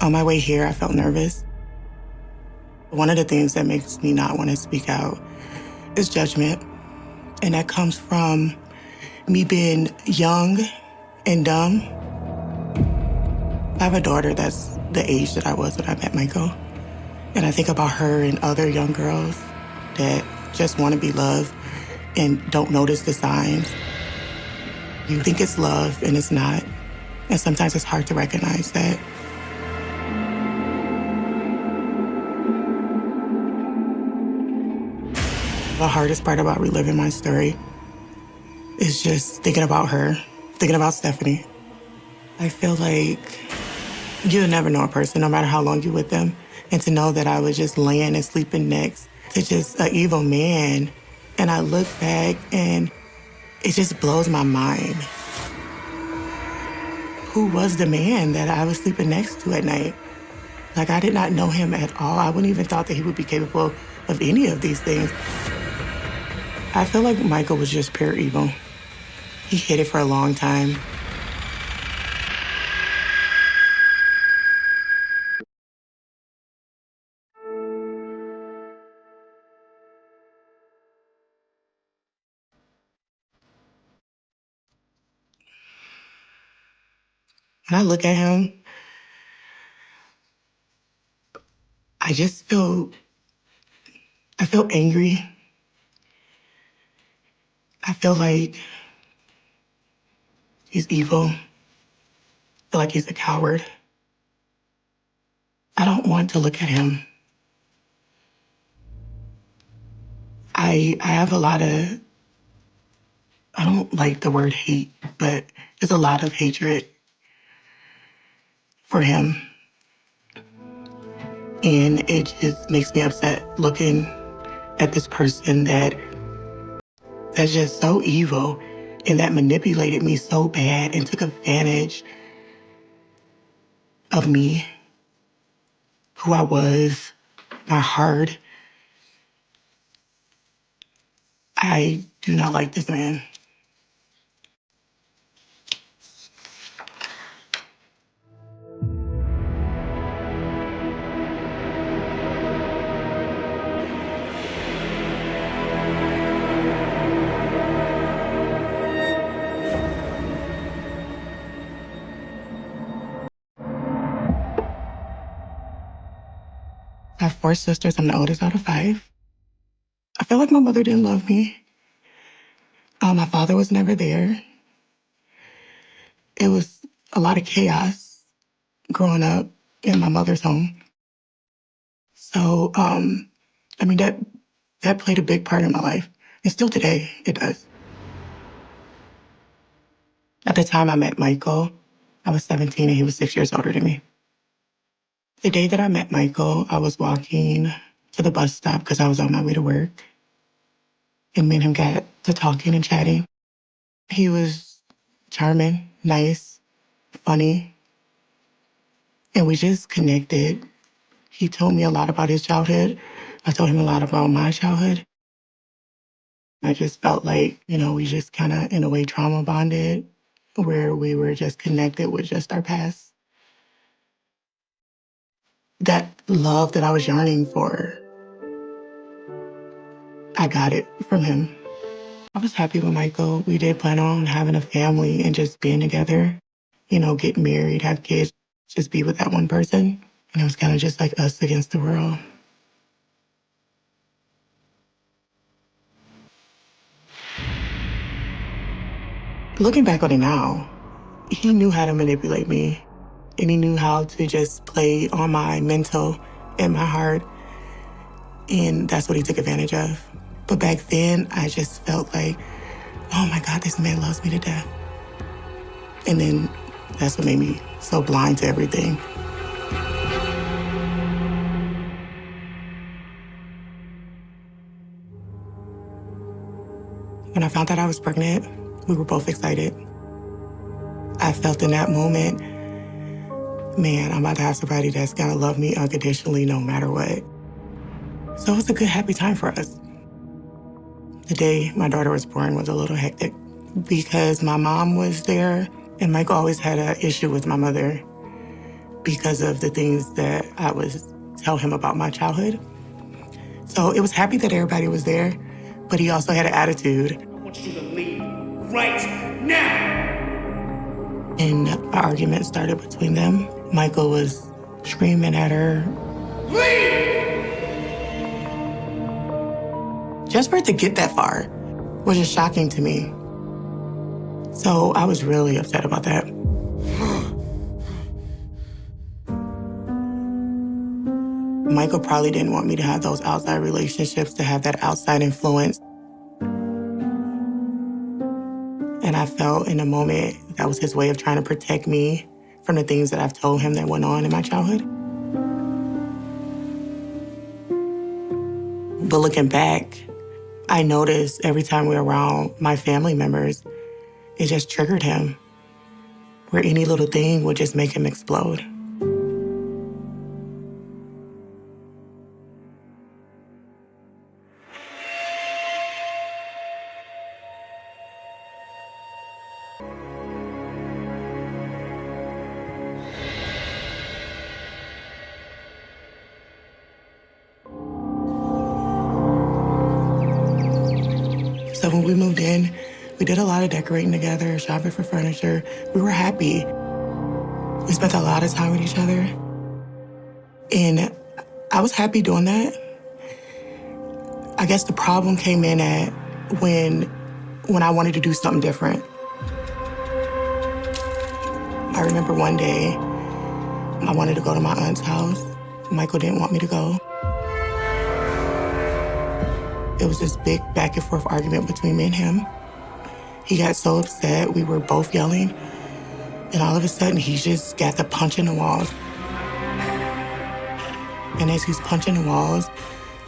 On my way here, I felt nervous. One of the things that makes me not want to speak out is judgment. And that comes from me being young and dumb. I have a daughter that's the age that I was when I met Michael. And I think about her and other young girls that just want to be loved and don't notice the signs. You think it's love and it's not. And sometimes it's hard to recognize that. The hardest part about reliving my story is just thinking about her, thinking about Stephanie. I feel like you'll never know a person, no matter how long you're with them. And to know that I was just laying and sleeping next to just an evil man. And I look back and it just blows my mind. Who was the man that I was sleeping next to at night? Like, I did not know him at all. I wouldn't even thought that he would be capable of any of these things. I feel like Michael was just pure evil. He hid it for a long time. When I look at him, I just I feel angry. I feel like he's evil. I feel like he's a coward. I don't want to look at him. I have a lot of, I don't like the word hate, but there's a lot of hatred for him. And it just makes me upset looking at this person that's just so evil and that manipulated me so bad and took advantage of me, who I was, my heart. I do not like this man. I have four sisters. I'm the oldest out of five. I feel like my mother didn't love me. My father was never there. It was a lot of chaos growing up in my mother's home. So, I mean, that played a big part in my life. And still today, it does. At the time I met Michael, I was 17 and he was 6 years older than me. The day that I met Michael, I was walking to the bus stop because I was on my way to work. And me and him got to talking and chatting. He was charming, nice, funny, and we just connected. He told me a lot about his childhood. I told him a lot about my childhood. I just felt like, we just kind of, in a way, trauma bonded, where we were just connected with just our past. That love that I was yearning for, I got it from him. I was happy with Michael. We did plan on having a family and just being together, get married, have kids, just be with that one person. And it was kind of just like us against the world. Looking back on it now, he knew how to manipulate me. And he knew how to just play on my mental and my heart. And that's what he took advantage of. But back then, I just felt like, oh my God, this man loves me to death. And then that's what made me so blind to everything. When I found out I was pregnant, we were both excited. I felt in that moment, man, I'm about to have somebody that's gonna love me unconditionally no matter what. So it was a good, happy time for us. The day my daughter was born was a little hectic because my mom was there and Mike always had an issue with my mother. because of the things that I was tell him about my childhood. So it was happy that everybody was there, but he also had an attitude. I want you to leave right now. And an argument started between them. Michael was screaming at her. Leave! Just for it to get that far was just shocking to me. So I was really upset about that. Michael probably didn't want me to have those outside relationships, to have that outside influence. And I felt in a moment that was his way of trying to protect me from the things that I've told him that went on in my childhood. But looking back, I noticed every time we were around my family members, it just triggered him, where any little thing would just make him explode. So when we moved in, we did a lot of decorating together, shopping for furniture. We were happy. We spent a lot of time with each other. And I was happy doing that. I guess the problem came in at when I wanted to do something different. I remember one day, I wanted to go to my aunt's house. Michael didn't want me to go. It was this big back and forth argument between me and him. He got so upset, we were both yelling, and all of a sudden he just got to punching the walls. And as he's punching the walls,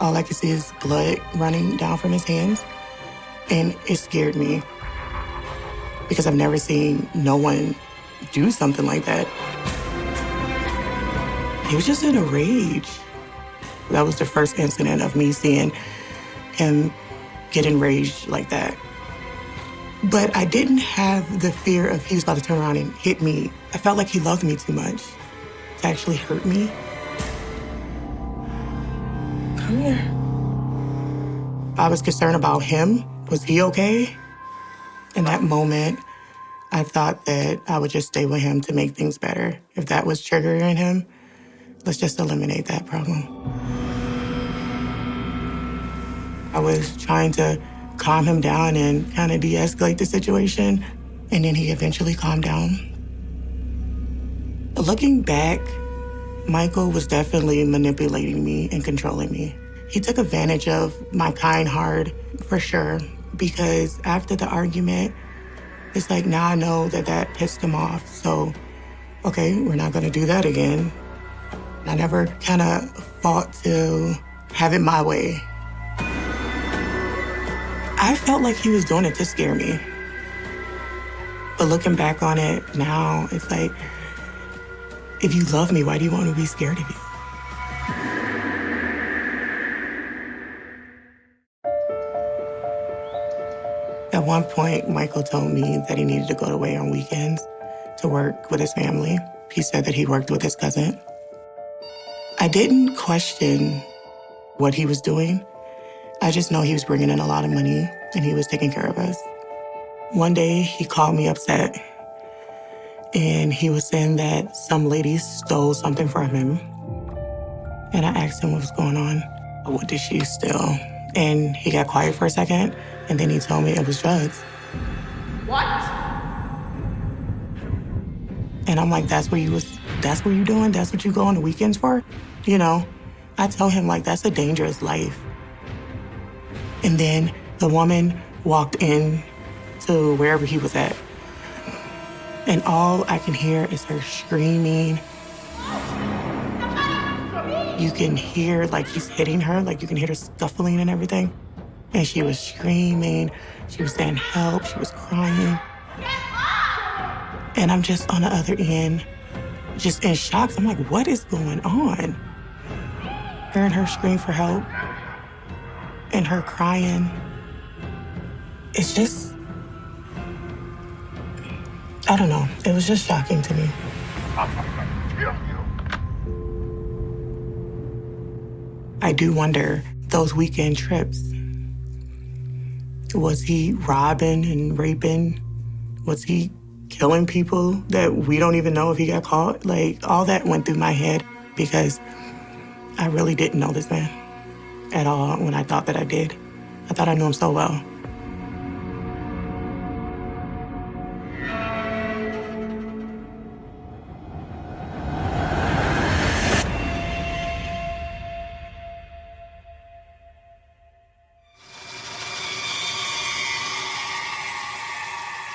all I could see is blood running down from his hands. And it scared me because I've never seen no one do something like that. He was just in a rage. That was the first incident of me seeing him get enraged like that. But I didn't have the fear of he was about to turn around and hit me. I felt like he loved me too much to actually hurt me. Come here. I was concerned about him. Was he okay? In that moment, I thought that I would just stay with him to make things better. If that was triggering him, let's just eliminate that problem. I was trying to calm him down and kind of de-escalate the situation, and then he eventually calmed down. Looking back, Michael was definitely manipulating me and controlling me. He took advantage of my kind heart, for sure, because after the argument, it's like now I know that that pissed him off. So, okay, we're not gonna do that again. I never kind of fought to have it my way. I felt like he was doing it to scare me. But looking back on it now, it's like, if you love me, why do you want to be scared of you? At one point, Michael told me that he needed to go away on weekends to work with his family. He said that he worked with his cousin. I didn't question what he was doing. I just know he was bringing in a lot of money and he was taking care of us. One day, he called me upset and he was saying that some lady stole something from him. And I asked him what was going on. What did she steal? And he got quiet for a second and then he told me it was drugs. What? And I'm like, that's what you doing? That's what you go on the weekends for? You know, I tell him like, that's a dangerous life. And then the woman walked in to wherever he was at. And all I can hear is her screaming. You can hear like he's hitting her, like you can hear her scuffling and everything. And she was screaming. She was saying help. She was crying. And I'm just on the other end, just in shock. I'm like, what is going on? Hearing her scream for help and her crying. It's just, I don't know. It was just shocking to me. I'm gonna kill you. I do wonder, those weekend trips, was he robbing and raping? Was he killing people that we don't even know if he got caught? Like, all that went through my head because I really didn't know this man at all when I thought that I did. I thought I knew him so well.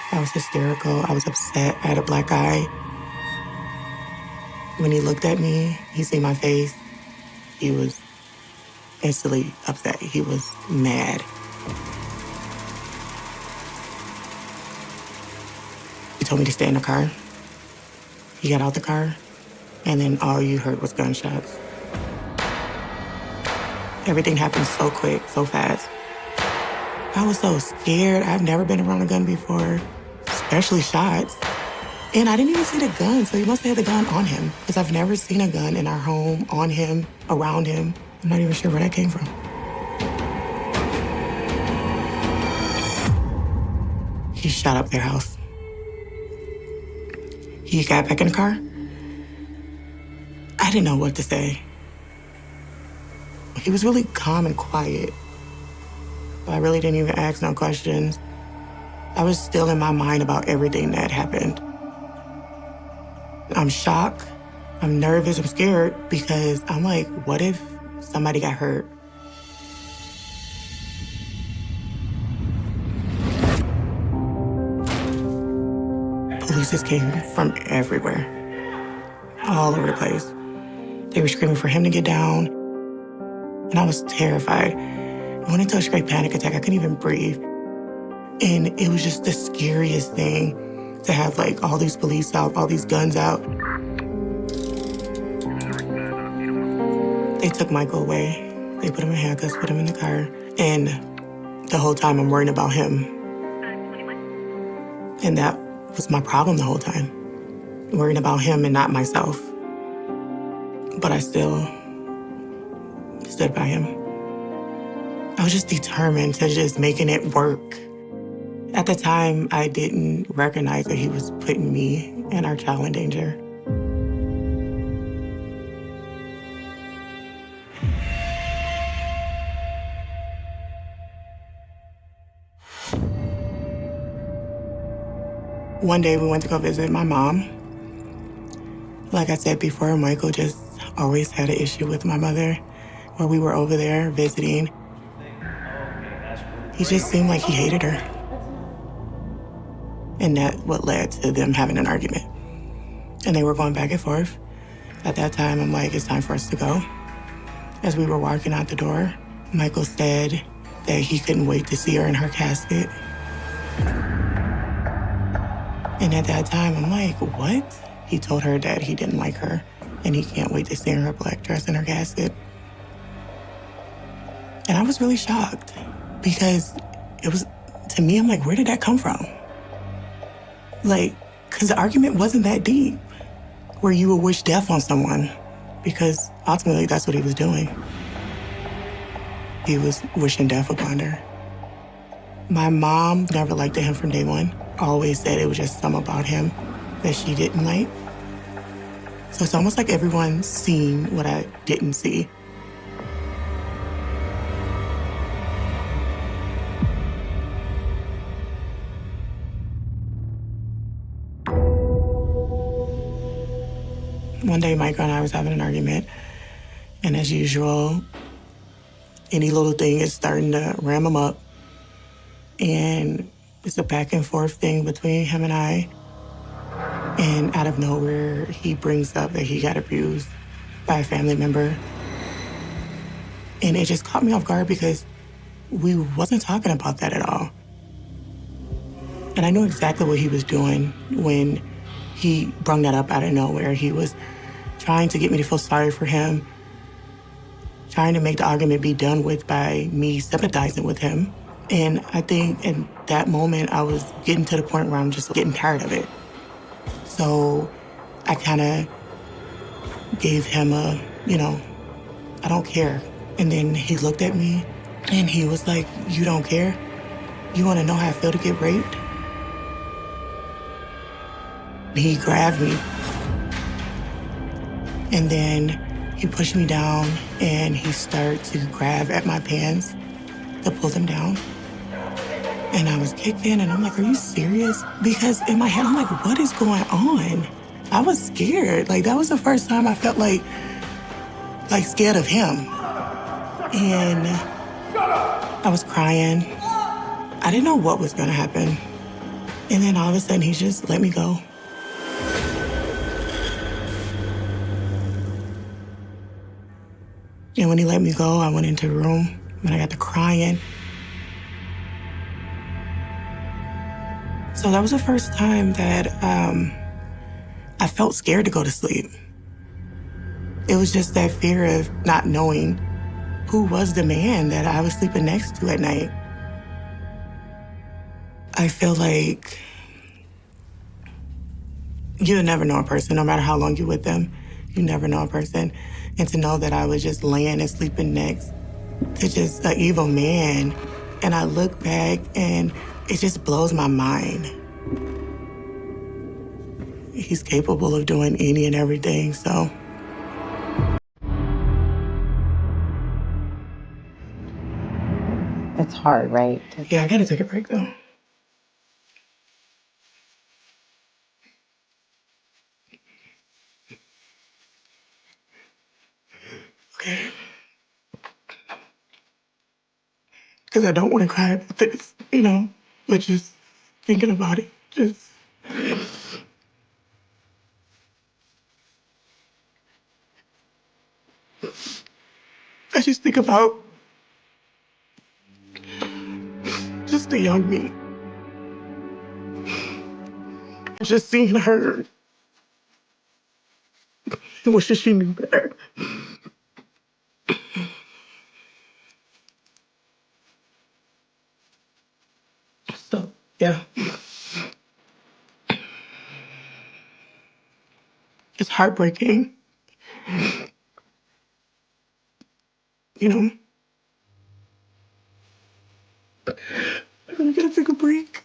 I was hysterical. I was upset. I had a black eye. When he looked at me, he seen my face. He was instantly upset. He was mad. He told me to stay in the car. He got out the car, and then all you heard was gunshots. Everything happened so quick, so fast. I was so scared. I've never been around a gun before, especially shots. And I didn't even see the gun, so he must have had the gun on him, because I've never seen a gun in our home, on him, around him. I'm not even sure where that came from. He shot up their house. He got back in the car. I didn't know what to say. He was really calm and quiet. I really didn't even ask no questions. I was still in my mind about everything that happened. I'm shocked, I'm nervous, I'm scared because I'm like, what if somebody got hurt? Police just came from everywhere, all over the place. They were screaming for him to get down, and I was terrified. I went into a straight panic attack. I couldn't even breathe. And it was just the scariest thing to have like all these police out, all these guns out. They took Michael away. They put him in handcuffs, put him in the car. And the whole time I'm worrying about him. And that was my problem the whole time. Worrying about him and not myself. But I still stood by him. I was just determined to just making it work. At the time, I didn't recognize that he was putting me and our child in danger. One day we went to go visit my mom. Like I said before, Michael just always had an issue with my mother. When we were over there visiting, he just seemed like he hated her. And that's what led to them having an argument. And they were going back and forth. At that time, I'm like, it's time for us to go. As we were walking out the door, Michael said that he couldn't wait to see her in her casket. And at that time, I'm like, what? He told her that he didn't like her, and he can't wait to see her in her black dress in her casket. And I was really shocked, because it was, to me, I'm like, where did that come from? Like, because the argument wasn't that deep, where you would wish death on someone, because ultimately that's what he was doing. He was wishing death upon her. My mom never liked him from day one. Always said it was just something about him that she didn't like. So it's almost like everyone's seen what I didn't see. One day, Micah and I was having an argument, and as usual, any little thing is starting to ram him up. And it's a back and forth thing between him and I. And out of nowhere, he brings up that he got abused by a family member. And it just caught me off guard because we wasn't talking about that at all. And I knew exactly what he was doing when he brung that up out of nowhere. He was trying to get me to feel sorry for him, trying to make the argument be done with by me sympathizing with him. And I think in that moment, I was getting to the point where I'm just getting tired of it. So I kind of gave him a, I don't care. And then he looked at me and he was like, you don't care? You want to know how I feel to get raped? He grabbed me and then he pushed me down and he started to grab at my pants to pull them down. And I was kicked in and I'm like, are you serious? Because in my head, I'm like, what is going on? I was scared. Like, that was the first time I felt like scared of him. And I was crying. I didn't know what was gonna happen. And then all of a sudden, he just let me go. And when he let me go, I went into the room and I got to crying. So that was the first time that I felt scared to go to sleep. It was just that fear of not knowing who was the man that I was sleeping next to at night. I feel like you'll never know a person, no matter how long you're with them. You never know a person. And to know that I was just laying and sleeping next to just an evil man. And I look back and it just blows my mind. He's capable of doing any and everything, so. It's hard, right? Yeah, I gotta take a break though. Okay. Because I don't want to cry about this, but just thinking about it, I just think about just the young me. Just seeing her and wishing she knew better. So, yeah. It's heartbreaking. You know, I gotta take a break.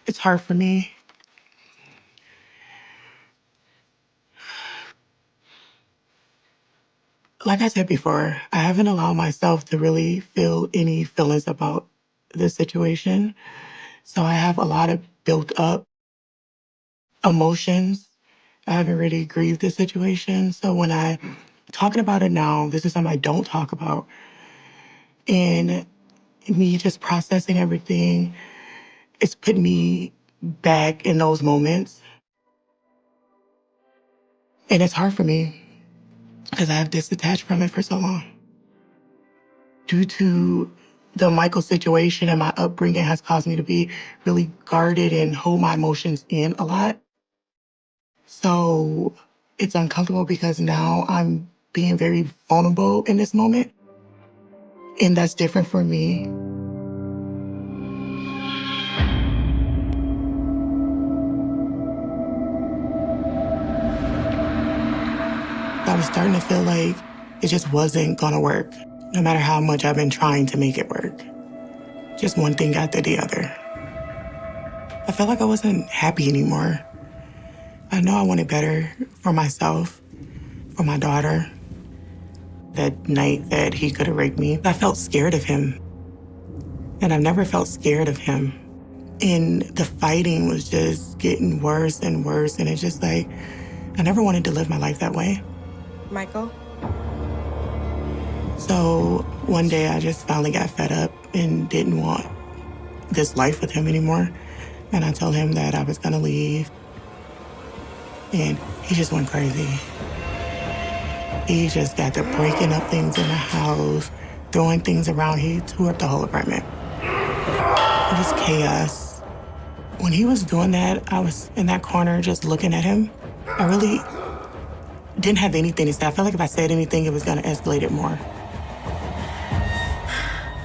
It's hard for me. Like I said before, I haven't allowed myself to really feel any feelings about this situation. So I have a lot of built up emotions. I haven't really grieved the situation. So when I talking about it now, this is something I don't talk about. And me just processing everything, it's put me back in those moments. And it's hard for me because I have disattached from it for so long. Due to the Michael situation and my upbringing has caused me to be really guarded and hold my emotions in a lot. So it's uncomfortable because now I'm being very vulnerable in this moment. And that's different for me. I was starting to feel like it just wasn't gonna work, no matter how much I've been trying to make it work. Just one thing after the other. I felt like I wasn't happy anymore. I know I wanted better for myself, for my daughter. That night that he could have raped me, I felt scared of him. And I've never felt scared of him. And the fighting was just getting worse and worse. And it's just like, I never wanted to live my life that way. Michael? So one day I just finally got fed up and didn't want this life with him anymore. And I told him that I was gonna leave. And He just went crazy. He just got to breaking up things in the house, throwing things around. He tore up the whole apartment. It was chaos. When he was doing that, I was in that corner just looking at him. I really didn't have anything to say. I felt like if I said anything, it was gonna escalate it more.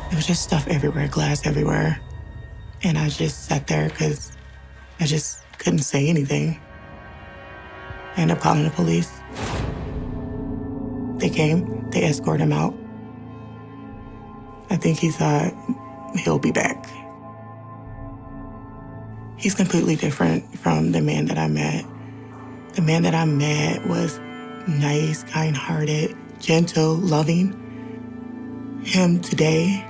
There was just stuff everywhere, glass everywhere. And I just sat there because I just couldn't say anything. I ended up calling the police. They came, they escorted him out. I think he thought he'll be back. He's completely different from the man that I met. The man that I met was nice, kind-hearted, gentle, loving. Him today,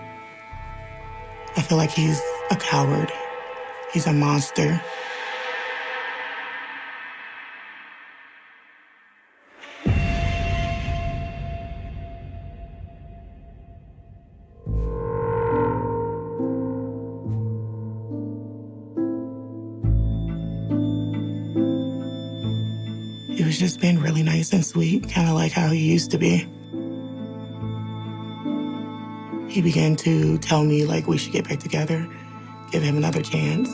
I feel like he's a coward. He's a monster. He was just being really nice and sweet, kind of like how he used to be. He began to tell me, like, we should get back together, give him another chance.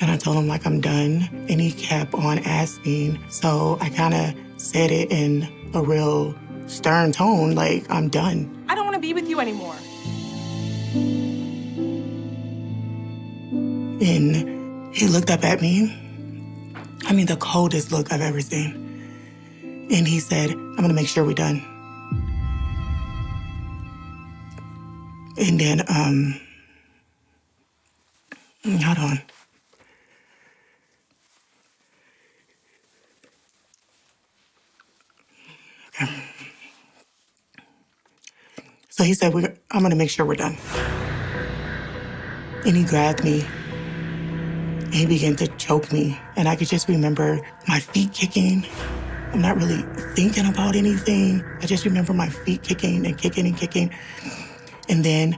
And I told him, like, I'm done. And he kept on asking. So I kind of said it in a real stern tone, like, I'm done. I don't want to be with you anymore. And he looked up at me. I mean, the coldest look I've ever seen. And he said, I'm gonna make sure we're done. And then, hold on. Okay. So he said, I'm gonna make sure we're done. And he grabbed me. And he began to choke me. And I could just remember my feet kicking. I'm not really thinking about anything. I just remember my feet kicking and kicking and kicking. And then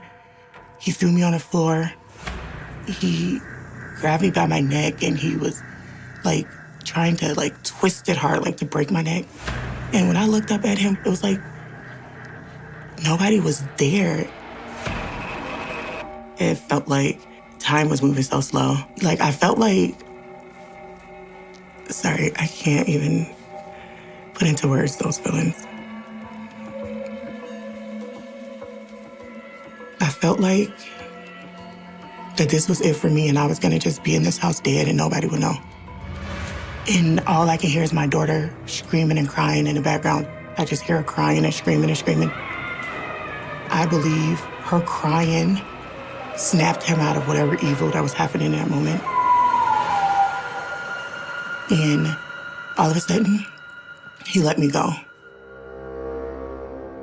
he threw me on the floor. He grabbed me by my neck and he was like trying to like twist it hard, like to break my neck. And when I looked up at him, it was like nobody was there. It felt like time was moving so slow. Like I felt like, sorry, I can't even put into words those feelings. I felt like that this was it for me and I was gonna just be in this house dead and nobody would know. And all I can hear is my daughter screaming and crying in the background. I just hear her crying and screaming and screaming. I believe her crying snapped him out of whatever evil that was happening in that moment. And all of a sudden, he let me go.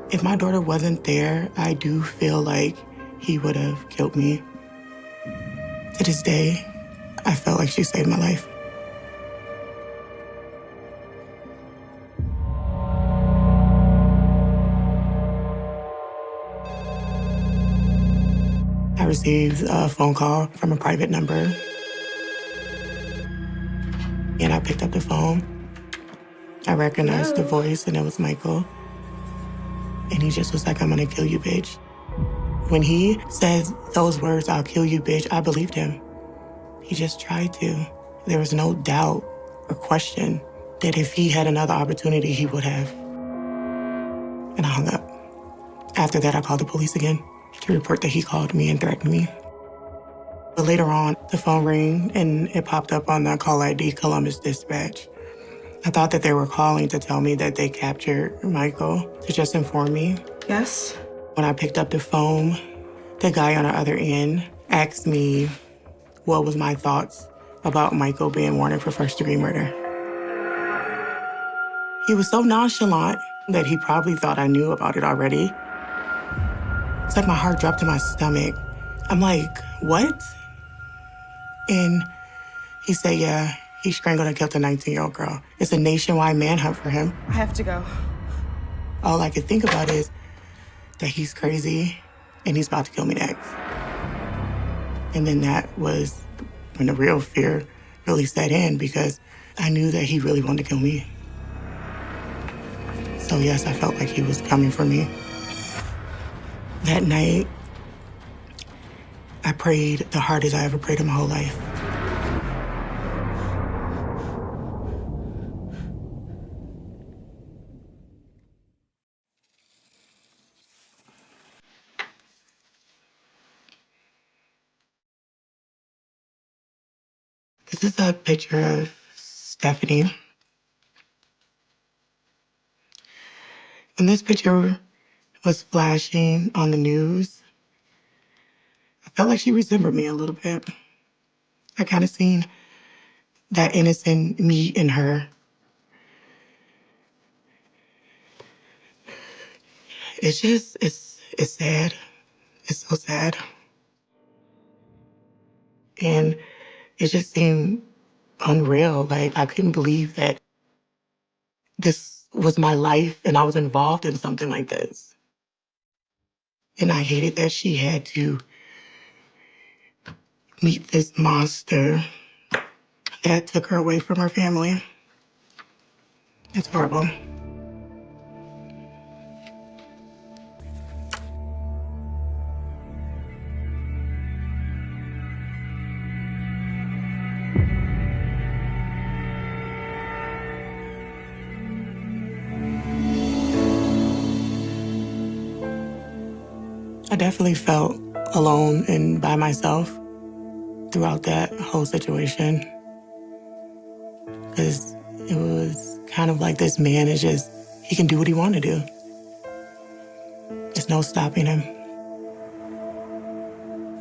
If my daughter wasn't there, I do feel like he would have killed me. To this day, I felt like she saved my life. I received a phone call from a private number. And I picked up the phone. I recognized the voice, and it was Michael. And he just was like, I'm gonna kill you, bitch. When he said those words, I'll kill you, bitch, I believed him. He just tried to. There was no doubt or question that if he had another opportunity, he would have. And I hung up. After that, I called the police again to report that he called me and threatened me. But later on, the phone rang and it popped up on the call ID, Columbus Dispatch. I thought that they were calling to tell me that they captured Michael, to just inform me. Yes? When I picked up the phone, the guy on the other end asked me what was my thoughts about Michael being wanted for first-degree murder. He was so nonchalant that he probably thought I knew about it already. It's like my heart dropped to my stomach. I'm like, what? And he said, yeah, he strangled and killed a 19-year-old girl. It's a nationwide manhunt for him. I have to go. All I could think about is that he's crazy and he's about to kill me next. And then that was when the real fear really set in, because I knew that he really wanted to kill me. So yes, I felt like he was coming for me. That night, I prayed the hardest I ever prayed in my whole life. This is a picture of Stephanie. And this picture was flashing on the news. I felt like she resembled me a little bit. I kind of seen that innocent me in her. It's sad. It's so sad. And it just seemed unreal. Like, I couldn't believe that this was my life and I was involved in something like this. And I hated that she had to meet this monster that took her away from her family. It's horrible. I definitely felt alone and by myself throughout that whole situation. Because it was kind of like this man is just, he can do what he wants to do. There's no stopping him.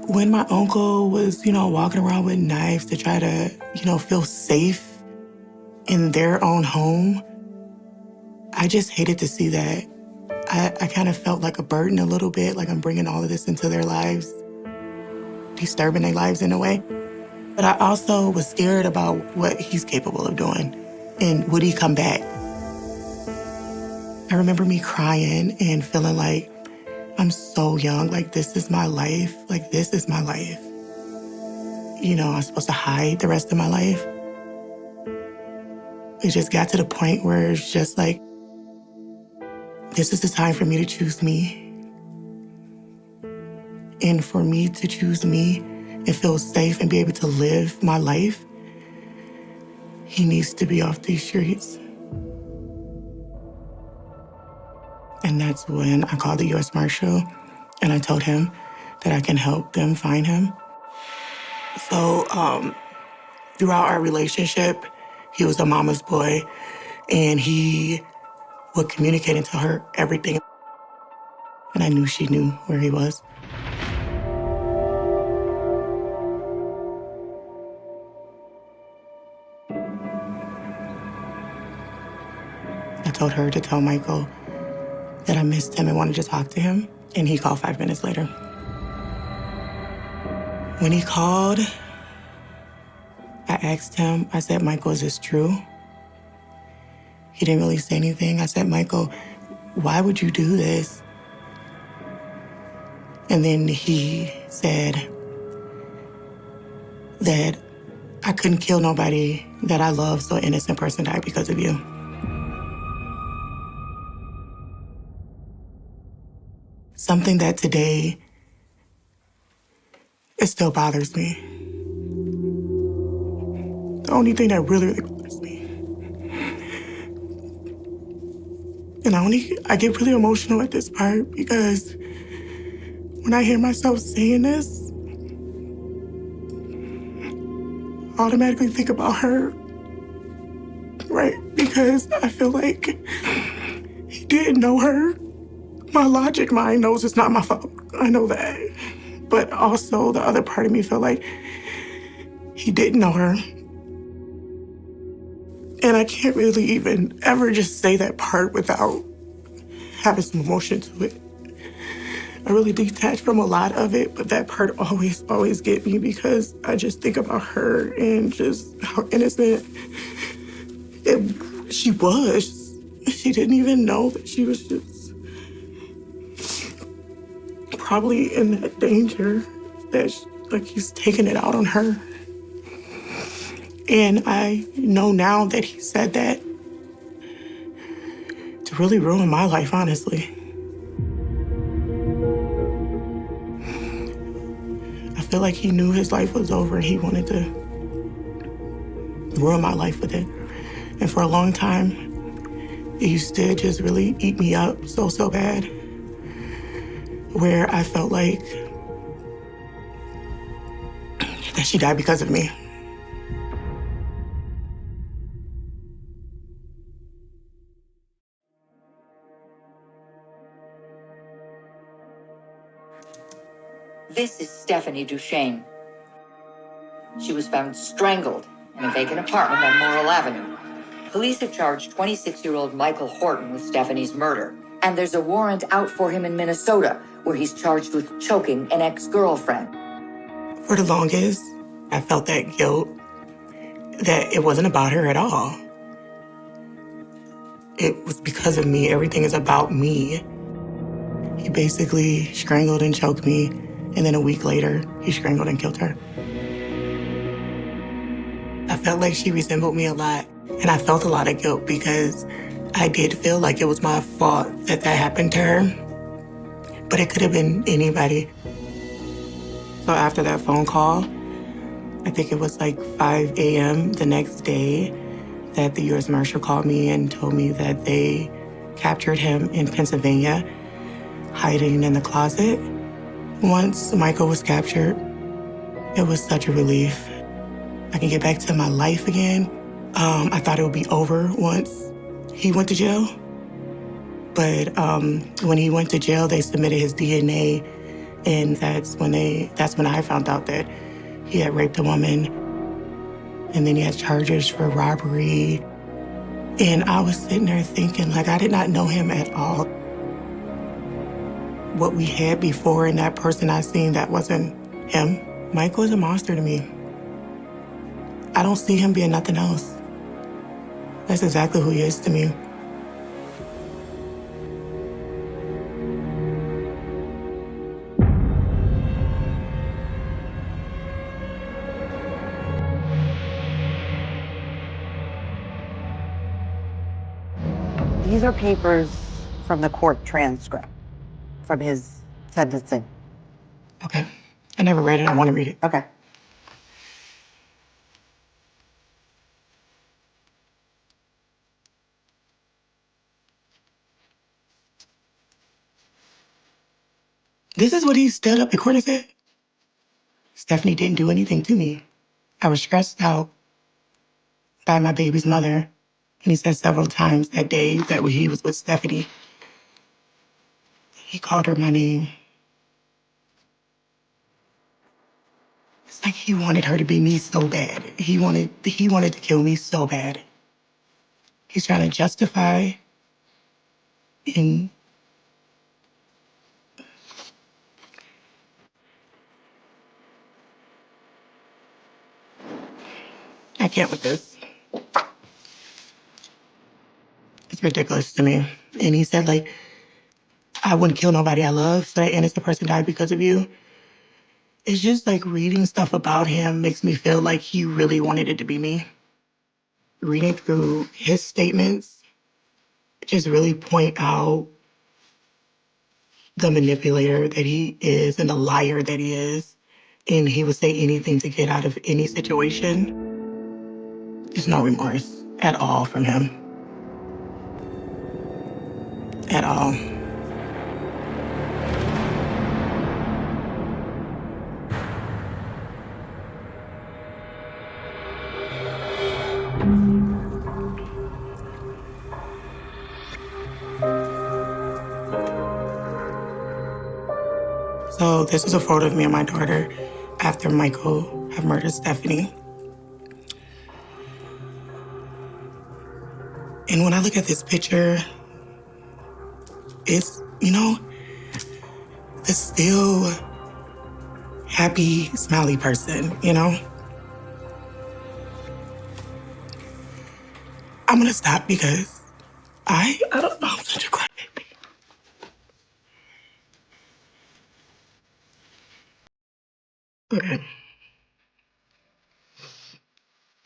When my uncle was, walking around with knives to try to, feel safe in their own home, I just hated to see that. I kind of felt like a burden a little bit, like I'm bringing all of this into their lives, disturbing their lives in a way. But I also was scared about what he's capable of doing and would he come back? I remember me crying and feeling like I'm so young, like this is my life, like this is my life. I'm supposed to hide the rest of my life. It just got to the point where it's just like, this is the time for me to choose me. And for me to choose me and feel safe and be able to live my life, he needs to be off these streets. And that's when I called the U.S. Marshal and I told him that I can help them find him. So throughout our relationship, he was a mama's boy and he would communicate and tell her everything. And I knew she knew where he was. I told her to tell Michael that I missed him and wanted to talk to him. And he called 5 minutes later. When he called, I asked him, I said, Michael, is this true? He didn't really say anything. I said, Michael, why would you do this? And then he said that I couldn't kill nobody that I love, so an innocent person died because of you. Something that today, it still bothers me. The only thing that really bothers me. And I get really emotional at this part because when I hear myself saying this, I automatically think about her, right? Because I feel like he didn't know her. My logic mind knows it's not my fault. I know that. But also the other part of me felt like he didn't know her. And I can't really even ever just say that part without having some emotion to it. I really detach from a lot of it, but that part always get me because I just think about her and just how innocent she was. She didn't even know that she was just probably in that danger that like he's taking it out on her. And I know now that he said that to really ruin my life, honestly. I feel like he knew his life was over and he wanted to ruin my life with it. And for a long time, it used to just really eat me up so bad, where I felt like that she died because of me. This is Stephanie Duchesne. She was found strangled in a vacant apartment on Morrill Avenue. Police have charged 26-year-old Michael Horton with Stephanie's murder. And there's a warrant out for him in Minnesota, where he's charged with choking an ex-girlfriend. For the longest, I felt that guilt, that it wasn't about her at all. It was because of me. Everything is about me. He basically strangled and choked me, and then a week later, he strangled and killed her. I felt like she resembled me a lot, and I felt a lot of guilt because I did feel like it was my fault that that happened to her, but it could have been anybody. So after that phone call, I think it was like 5 a.m. the next day, that the U.S. Marshal called me and told me that they captured him in Pennsylvania, hiding in the closet. Once Michael was captured, it was such a relief. I can get back to my life again. I thought it would be over once he went to jail. But when he went to jail, they submitted his DNA, and that's when I found out that he had raped a woman, and then he had charges for robbery. And I was sitting there thinking, like, I did not know him at all. What we had before and that person I seen, that wasn't him. Michael is a monster to me. I don't see him being nothing else. That's exactly who he is to me. These are papers from the court transcript, from his sentencing. Okay. I never read it. I want to read it. Okay. This is what he stood up in court and said. Stephanie didn't do anything to me. I was stressed out by my baby's mother. And he said several times that day that when he was with Stephanie, he called her my name. It's like he wanted her to be me so bad. He wanted to kill me so bad. He's trying to justify in I can't with this. It's ridiculous to me. And he said, like, I wouldn't kill nobody I love, so that innocent person died because of you. It's just like reading stuff about him makes me feel like he really wanted it to be me. Reading through his statements just really point out the manipulator that he is and the liar that he is. And he would say anything to get out of any situation. There's no remorse at all from him. At all. So this is a photo of me and my daughter after Michael had murdered Stephanie. And when I look at this picture, it's, the still happy, smiley person, I'm gonna stop because I don't know, I'm such a crybaby. Okay.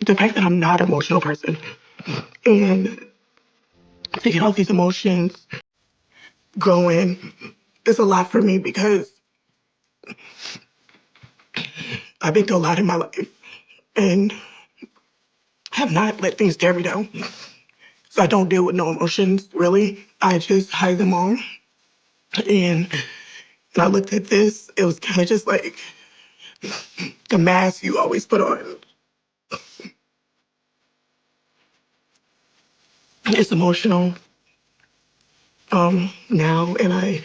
the fact that I'm not an emotional person and to get all these emotions going is a lot for me because I've been through a lot in my life and have not let things tear me down. So I don't deal with no emotions, really. I just hide them all. And when I looked at this, it was kind of just like the mask you always put on. It's emotional now, and I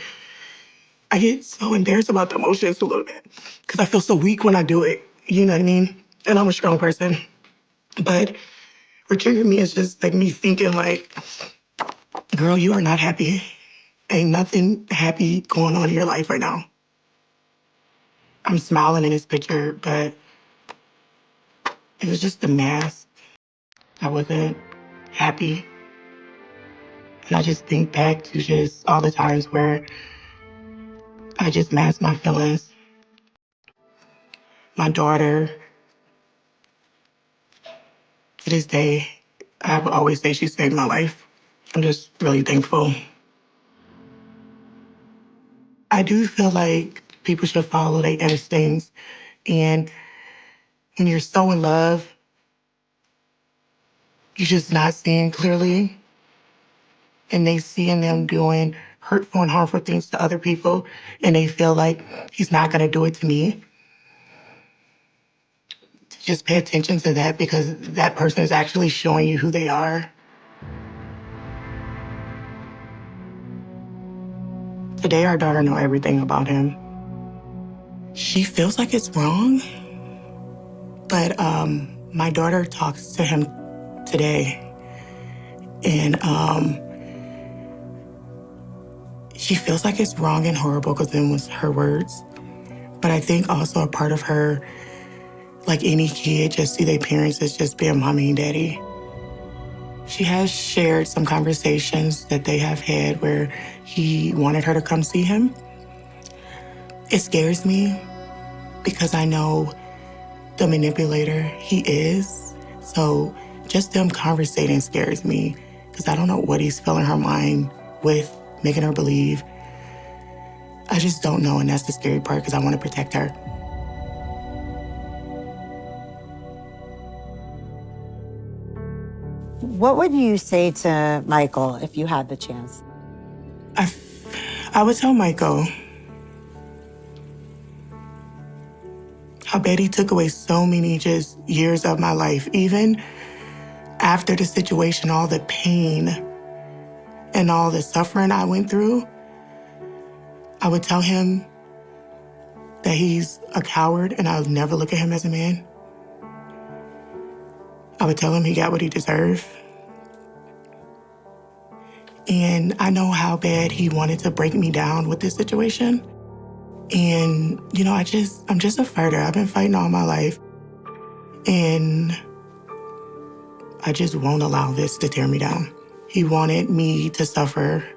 get so embarrassed about the emotions a little bit because I feel so weak when I do it. You know what I mean? And I'm a strong person. But what triggered me is just like me thinking like, girl, you are not happy. Ain't nothing happy going on in your life right now. I'm smiling in this picture, but it was just the mask. I wasn't happy. And I just think back to just all the times where I just masked my feelings. My daughter, to this day, I would always say she saved my life. I'm just really thankful. I do feel like people should follow their instincts. And when you're so in love, you're just not seeing clearly. And they seeing them doing hurtful and harmful things to other people. And they feel like he's not going to do it to me. Just pay attention to that because that person is actually showing you who they are. Today, our daughter knows everything about him. She feels like it's wrong, but my daughter talks to him today, and she feels like it's wrong and horrible because them was her words. But I think also a part of her, like any kid, just see their parents as just being mommy and daddy. She has shared some conversations that they have had where he wanted her to come see him. It scares me because I know the manipulator he is. So just them conversating scares me because I don't know what he's filling her mind with, making her believe. I just don't know, and that's the scary part because I want to protect her. What would you say to Michael if you had the chance? I would tell Michael how Betty took away so many just years of my life, even after the situation, all the pain and all the suffering I went through. I would tell him that he's a coward and I'll never look at him as a man. I would tell him he got what he deserved. And I know how bad he wanted to break me down with this situation. And, you know, I'm just a fighter. I've been fighting all my life. And I just won't allow this to tear me down. He wanted me to suffer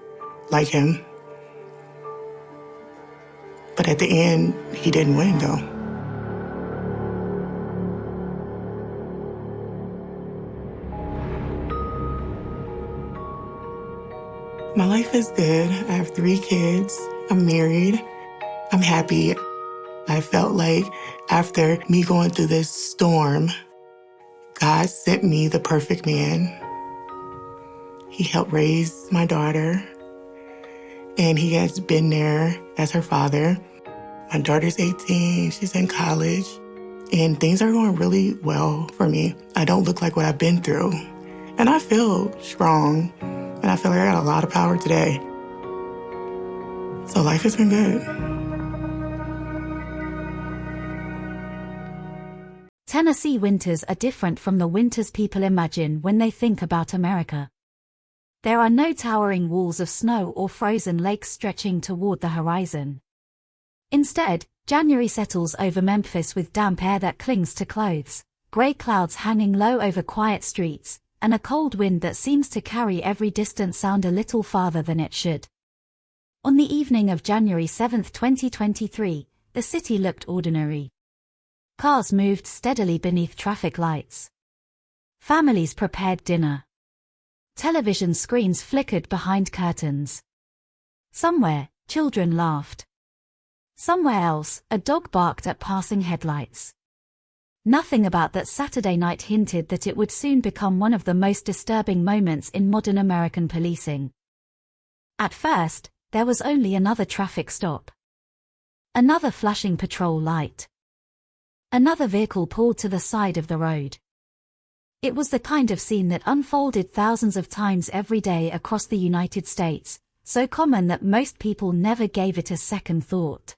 like him. But at the end, he didn't win, though. My life is good. I have 3 kids. I'm married. I'm happy. I felt like after me going through this storm, God sent me the perfect man. He helped raise my daughter, and he has been there as her father. My daughter's 18, she's in college, and things are going really well for me. I don't look like what I've been through, and I feel strong, and I feel like I got a lot of power today. So life has been good. Tennessee winters are different from the winters people imagine when they think about America. There are no towering walls of snow or frozen lakes stretching toward the horizon. Instead, January settles over Memphis with damp air that clings to clothes, gray clouds hanging low over quiet streets, and a cold wind that seems to carry every distant sound a little farther than it should. On the evening of January 7, 2023, the city looked ordinary. Cars moved steadily beneath traffic lights. Families prepared dinner. Television screens flickered behind curtains. Somewhere, children laughed. Somewhere else, a dog barked at passing headlights. Nothing about that Saturday night hinted that it would soon become one of the most disturbing moments in modern American policing. At first, there was only another traffic stop. Another flashing patrol light. Another vehicle pulled to the side of the road. It was the kind of scene that unfolded thousands of times every day across the United States, so common that most people never gave it a second thought.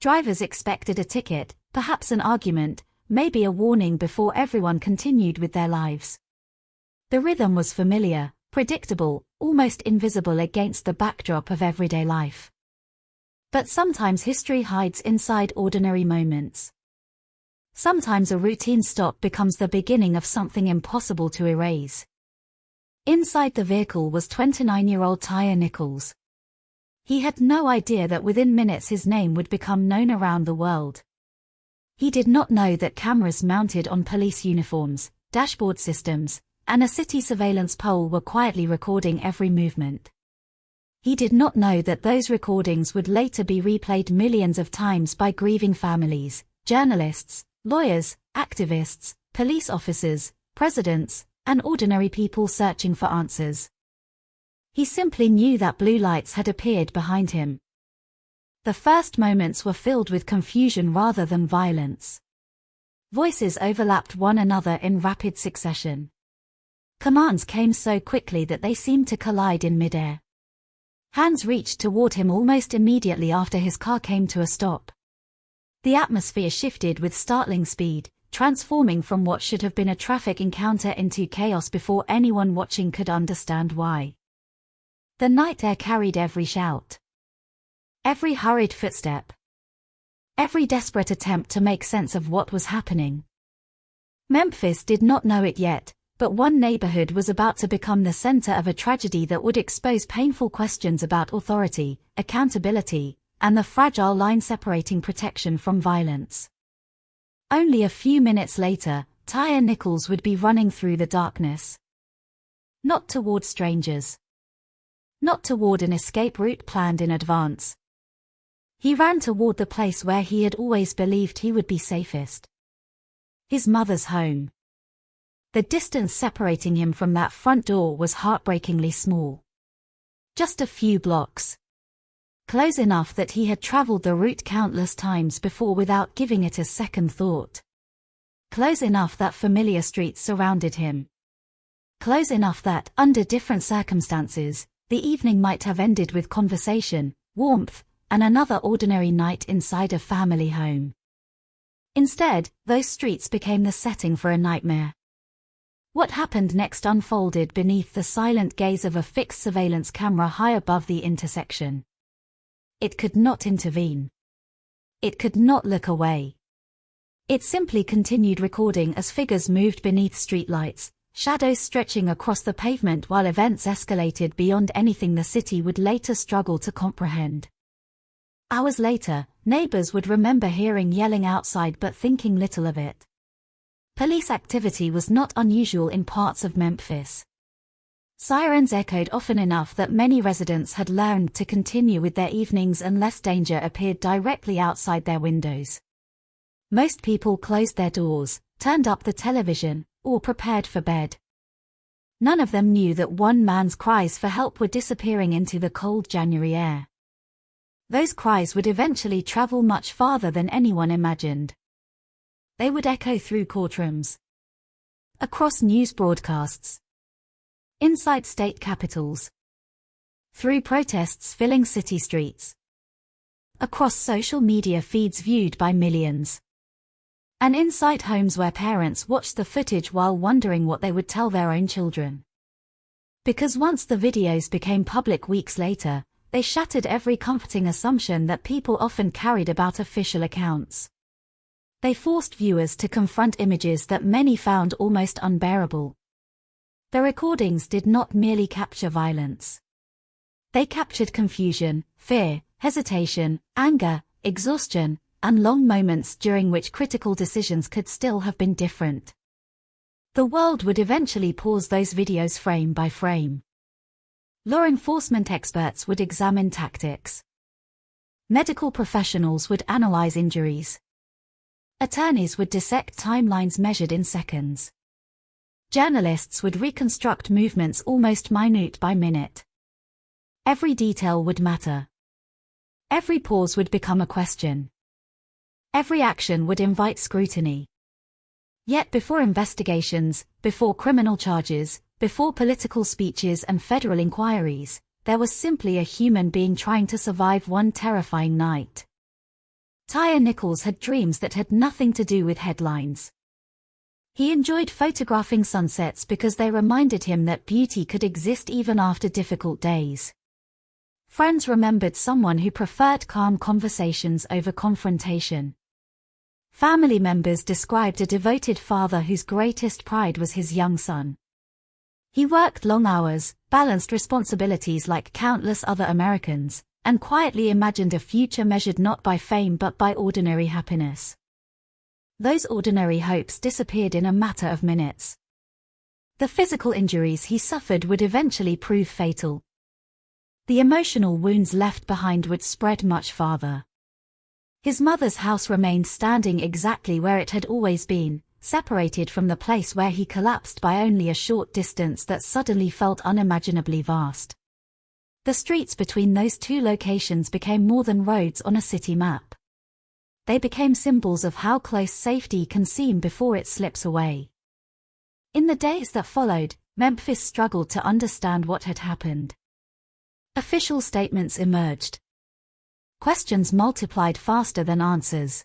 Drivers expected a ticket, perhaps an argument, maybe a warning before everyone continued with their lives. The rhythm was familiar, predictable, almost invisible against the backdrop of everyday life. But sometimes history hides inside ordinary moments. Sometimes a routine stop becomes the beginning of something impossible to erase. Inside the vehicle was 29-year-old Tyre Nichols. He had no idea that within minutes his name would become known around the world. He did not know that cameras mounted on police uniforms, dashboard systems, and a city surveillance pole were quietly recording every movement. He did not know that those recordings would later be replayed millions of times by grieving families, journalists, lawyers, activists, police officers, presidents, and ordinary people searching for answers. He simply knew that blue lights had appeared behind him. The first moments were filled with confusion rather than violence. Voices overlapped one another in rapid succession. Commands came so quickly that they seemed to collide in midair. Hands reached toward him almost immediately after his car came to a stop. The atmosphere shifted with startling speed, transforming from what should have been a traffic encounter into chaos before anyone watching could understand why. The night air carried every shout. Every hurried footstep. Every desperate attempt to make sense of what was happening. Memphis did not know it yet, but one neighborhood was about to become the center of a tragedy that would expose painful questions about authority, accountability, and the fragile line separating protection from violence. Only a few minutes later, Tyre Nichols would be running through the darkness. Not toward strangers. Not toward an escape route planned in advance. He ran toward the place where he had always believed he would be safest. His mother's home. The distance separating him from that front door was heartbreakingly small. Just a few blocks. Close enough that he had traveled the route countless times before without giving it a second thought. Close enough that familiar streets surrounded him. Close enough that, under different circumstances, the evening might have ended with conversation, warmth, and another ordinary night inside a family home. Instead, those streets became the setting for a nightmare. What happened next unfolded beneath the silent gaze of a fixed surveillance camera high above the intersection. It could not intervene. It could not look away. It simply continued recording as figures moved beneath streetlights, shadows stretching across the pavement while events escalated beyond anything the city would later struggle to comprehend. Hours later, neighbors would remember hearing yelling outside but thinking little of it. Police activity was not unusual in parts of Memphis. Sirens echoed often enough that many residents had learned to continue with their evenings unless danger appeared directly outside their windows. Most people closed their doors, turned up the television, or prepared for bed. None of them knew that one man's cries for help were disappearing into the cold January air. Those cries would eventually travel much farther than anyone imagined. They would echo through courtrooms, across news broadcasts, inside state capitals, through protests filling city streets, across social media feeds viewed by millions, and inside homes where parents watched the footage while wondering what they would tell their own children. Because once the videos became public weeks later, they shattered every comforting assumption that people often carried about official accounts. They forced viewers to confront images that many found almost unbearable. The recordings did not merely capture violence. They captured confusion, fear, hesitation, anger, exhaustion, and long moments during which critical decisions could still have been different. The world would eventually pause those videos frame by frame. Law enforcement experts would examine tactics. Medical professionals would analyze injuries. Attorneys would dissect timelines measured in seconds. Journalists would reconstruct movements almost minute by minute. Every detail would matter. Every pause would become a question. Every action would invite scrutiny. Yet before investigations, before criminal charges, before political speeches and federal inquiries, there was simply a human being trying to survive one terrifying night. Tyre Nichols had dreams that had nothing to do with headlines. He enjoyed photographing sunsets because they reminded him that beauty could exist even after difficult days. Friends remembered someone who preferred calm conversations over confrontation. Family members described a devoted father whose greatest pride was his young son. He worked long hours, balanced responsibilities like countless other Americans, and quietly imagined a future measured not by fame but by ordinary happiness. Those ordinary hopes disappeared in a matter of minutes. The physical injuries he suffered would eventually prove fatal. The emotional wounds left behind would spread much farther. His mother's house remained standing exactly where it had always been, separated from the place where he collapsed by only a short distance that suddenly felt unimaginably vast. The streets between those two locations became more than roads on a city map. They became symbols of how close safety can seem before it slips away. In the days that followed, Memphis struggled to understand what had happened. Official statements emerged. Questions multiplied faster than answers.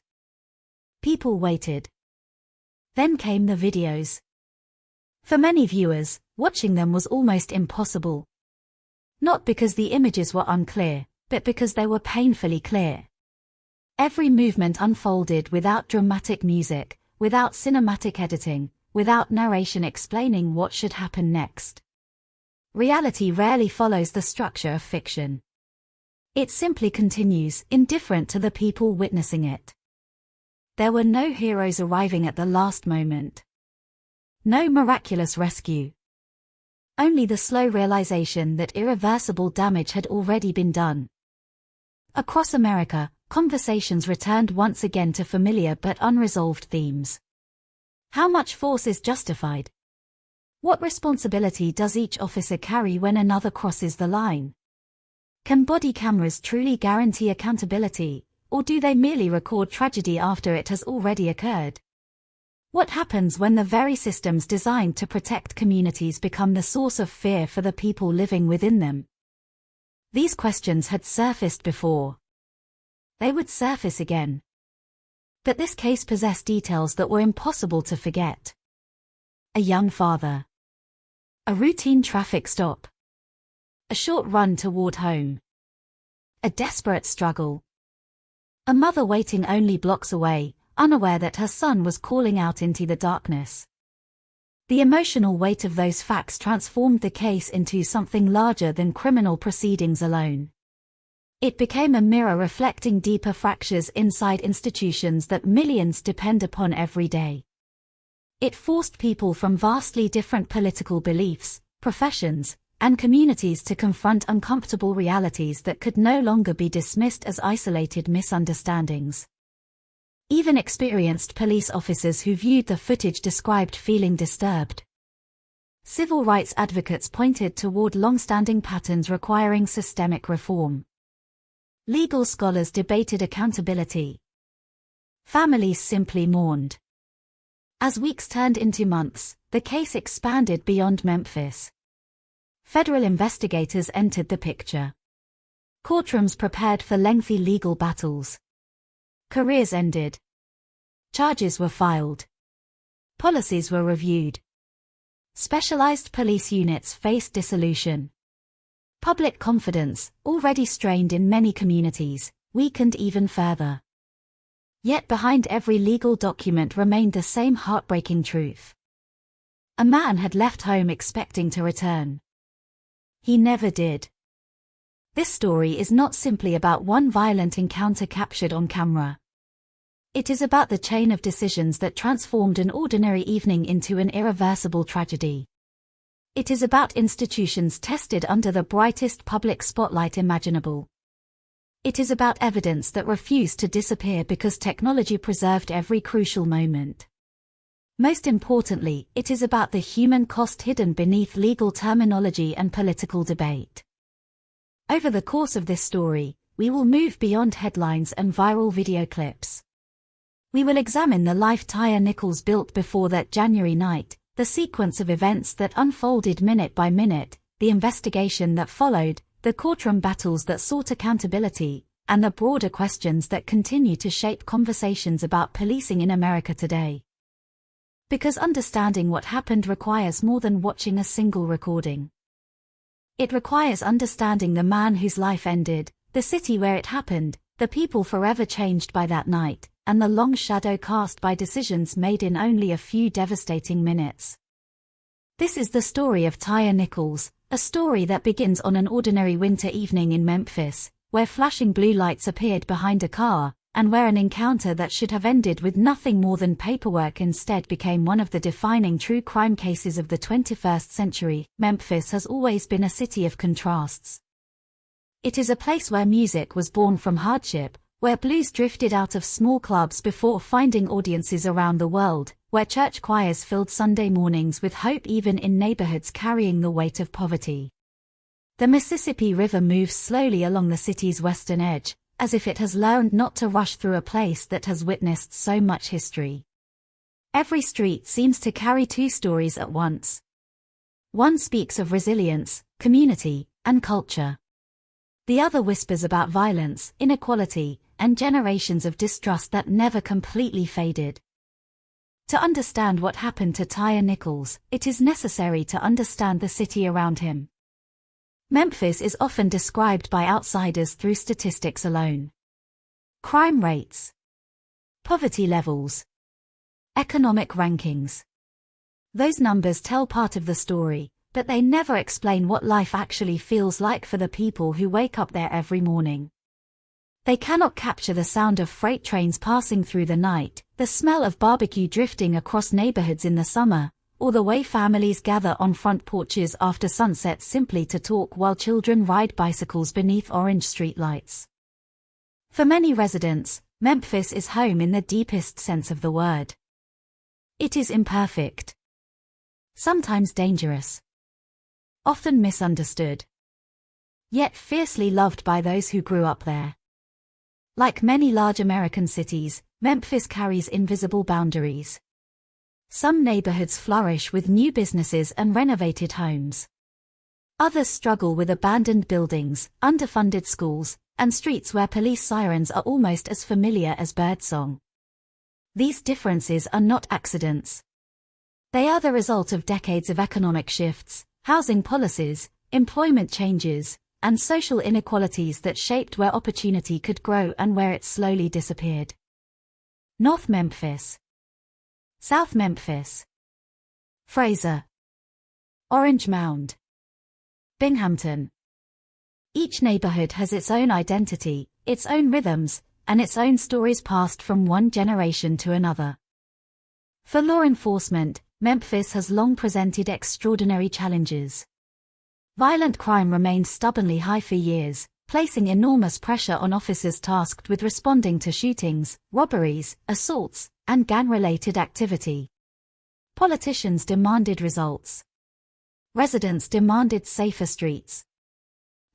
People waited. Then came the videos. For many viewers, watching them was almost impossible. Not because the images were unclear, but because they were painfully clear. Every movement unfolded without dramatic music, without cinematic editing, without narration explaining what should happen next. Reality rarely follows the structure of fiction. It simply continues, indifferent to the people witnessing it. There were no heroes arriving at the last moment. No miraculous rescue. Only the slow realization that irreversible damage had already been done. Across America, conversations returned once again to familiar but unresolved themes. How much force is justified? What responsibility does each officer carry when another crosses the line? Can body cameras truly guarantee accountability, or do they merely record tragedy after it has already occurred? What happens when the very systems designed to protect communities become the source of fear for the people living within them? These questions had surfaced before. They would surface again. But this case possessed details that were impossible to forget. A young father. A routine traffic stop. A short run toward home. A desperate struggle. A mother waiting only blocks away, unaware that her son was calling out into the darkness. The emotional weight of those facts transformed the case into something larger than criminal proceedings alone. It became a mirror reflecting deeper fractures inside institutions that millions depend upon every day. It forced people from vastly different political beliefs, professions, and communities to confront uncomfortable realities that could no longer be dismissed as isolated misunderstandings. Even experienced police officers who viewed the footage described feeling disturbed. Civil rights advocates pointed toward long-standing patterns requiring systemic reform. Legal scholars debated accountability. Families simply mourned. As weeks turned into months, the case expanded beyond Memphis. Federal investigators entered the picture. Courtrooms prepared for lengthy legal battles. Careers ended. Charges were filed. Policies were reviewed. Specialized police units faced dissolution. Public confidence, already strained in many communities, weakened even further. Yet behind every legal document remained the same heartbreaking truth. A man had left home expecting to return. He never did. This story is not simply about one violent encounter captured on camera. It is about the chain of decisions that transformed an ordinary evening into an irreversible tragedy. It is about institutions tested under the brightest public spotlight imaginable. It is about evidence that refused to disappear because technology preserved every crucial moment. Most importantly, it is about the human cost hidden beneath legal terminology and political debate. Over the course of this story, we will move beyond headlines and viral video clips. We will examine the life Tyre Nichols built before that January night, the sequence of events that unfolded minute by minute, the investigation that followed, the courtroom battles that sought accountability, and the broader questions that continue to shape conversations about policing in America today. Because understanding what happened requires more than watching a single recording. It requires understanding the man whose life ended, the city where it happened, the people forever changed by that night, and the long shadow cast by decisions made in only a few devastating minutes. This is the story of Tyre Nichols, a story that begins on an ordinary winter evening in Memphis, where flashing blue lights appeared behind a car, and where an encounter that should have ended with nothing more than paperwork instead became one of the defining true crime cases of the 21st century. Memphis has always been a city of contrasts. It is a place where music was born from hardship, where blues drifted out of small clubs before finding audiences around the world, where church choirs filled Sunday mornings with hope even in neighborhoods carrying the weight of poverty. The Mississippi River moves slowly along the city's western edge, as if it has learned not to rush through a place that has witnessed so much history. Every street seems to carry two stories at once. One speaks of resilience, community, and culture. The other whispers about violence, inequality, and generations of distrust that never completely faded. To understand what happened to Tyre Nichols, it is necessary to understand the city around him. Memphis is often described by outsiders through statistics alone. Crime rates, poverty levels, economic rankings. Those numbers tell part of the story, but they never explain what life actually feels like for the people who wake up there every morning. They cannot capture the sound of freight trains passing through the night, the smell of barbecue drifting across neighborhoods in the summer, or the way families gather on front porches after sunset simply to talk while children ride bicycles beneath orange streetlights. For many residents, Memphis is home in the deepest sense of the word. It is imperfect, sometimes dangerous, often misunderstood, yet fiercely loved by those who grew up there. Like many large American cities, Memphis carries invisible boundaries. Some neighborhoods flourish with new businesses and renovated homes. Others struggle with abandoned buildings, underfunded schools, and streets where police sirens are almost as familiar as birdsong. These differences are not accidents. They are the result of decades of economic shifts, housing policies, employment changes, and social inequalities that shaped where opportunity could grow and where it slowly disappeared. North Memphis, South Memphis, Fraser, Orange Mound, Binghamton. Each neighborhood has its own identity, its own rhythms, and its own stories passed from one generation to another. For law enforcement, Memphis has long presented extraordinary challenges. Violent crime remained stubbornly high for years, placing enormous pressure on officers tasked with responding to shootings, robberies, assaults, and gang-related activity. Politicians demanded results. Residents demanded safer streets.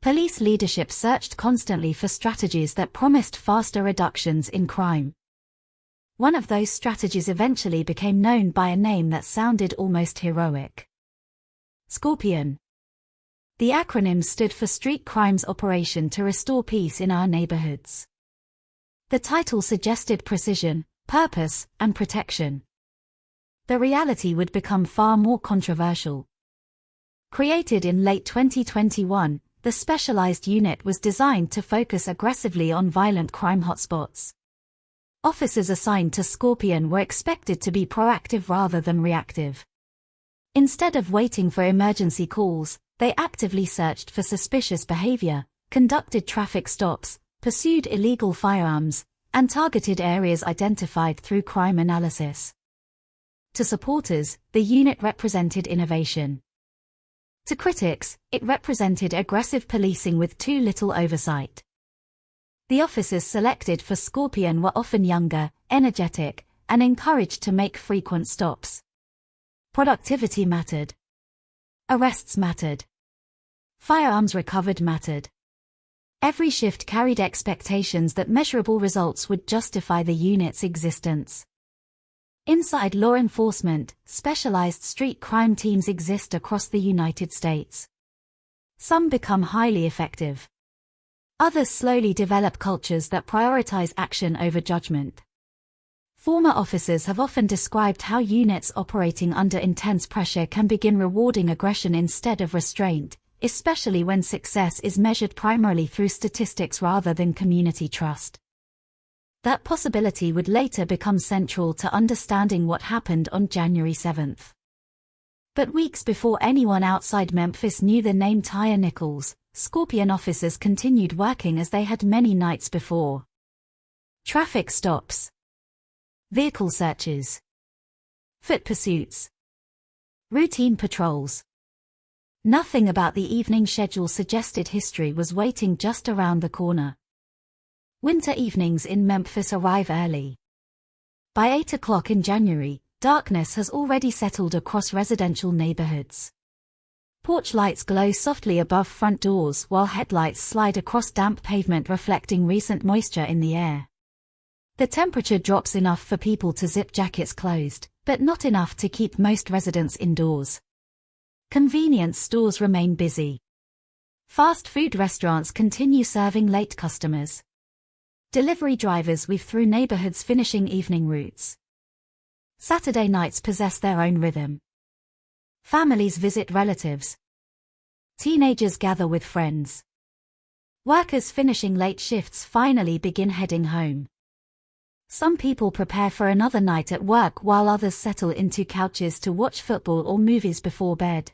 Police leadership searched constantly for strategies that promised faster reductions in crime. One of those strategies eventually became known by a name that sounded almost heroic: Scorpion. The acronym stood for Street Crimes Operation to Restore Peace in Our Neighborhoods. The title suggested precision, purpose, and protection. The reality would become far more controversial. Created in late 2021, the specialized unit was designed to focus aggressively on violent crime hotspots. Officers assigned to Scorpion were expected to be proactive rather than reactive. Instead of waiting for emergency calls, they actively searched for suspicious behavior, conducted traffic stops, pursued illegal firearms, and targeted areas identified through crime analysis. To supporters, the unit represented innovation. To critics, it represented aggressive policing with too little oversight. The officers selected for Scorpion were often younger, energetic, and encouraged to make frequent stops. Productivity mattered. Arrests mattered. Firearms recovered mattered. Every shift carried expectations that measurable results would justify the unit's existence. Inside law enforcement, specialized street crime teams exist across the United States. Some become highly effective. Others slowly develop cultures that prioritize action over judgment. Former officers have often described how units operating under intense pressure can begin rewarding aggression instead of restraint, especially when success is measured primarily through statistics rather than community trust. That possibility would later become central to understanding what happened on January 7th. But weeks before anyone outside Memphis knew the name Tyre Nichols, Scorpion officers continued working as they had many nights before. Traffic stops. Vehicle searches. Foot pursuits. Routine patrols. Nothing about the evening schedule suggested history was waiting just around the corner. Winter evenings in Memphis arrive early. By 8 o'clock in January, darkness has already settled across residential neighborhoods. Porch lights glow softly above front doors while headlights slide across damp pavement reflecting recent moisture in the air. The temperature drops enough for people to zip jackets closed, but not enough to keep most residents indoors. Convenience stores remain busy. Fast food restaurants continue serving late customers. Delivery drivers weave through neighborhoods finishing evening routes. Saturday nights possess their own rhythm. Families visit relatives. Teenagers gather with friends. Workers finishing late shifts finally begin heading home. Some people prepare for another night at work while others settle into couches to watch football or movies before bed.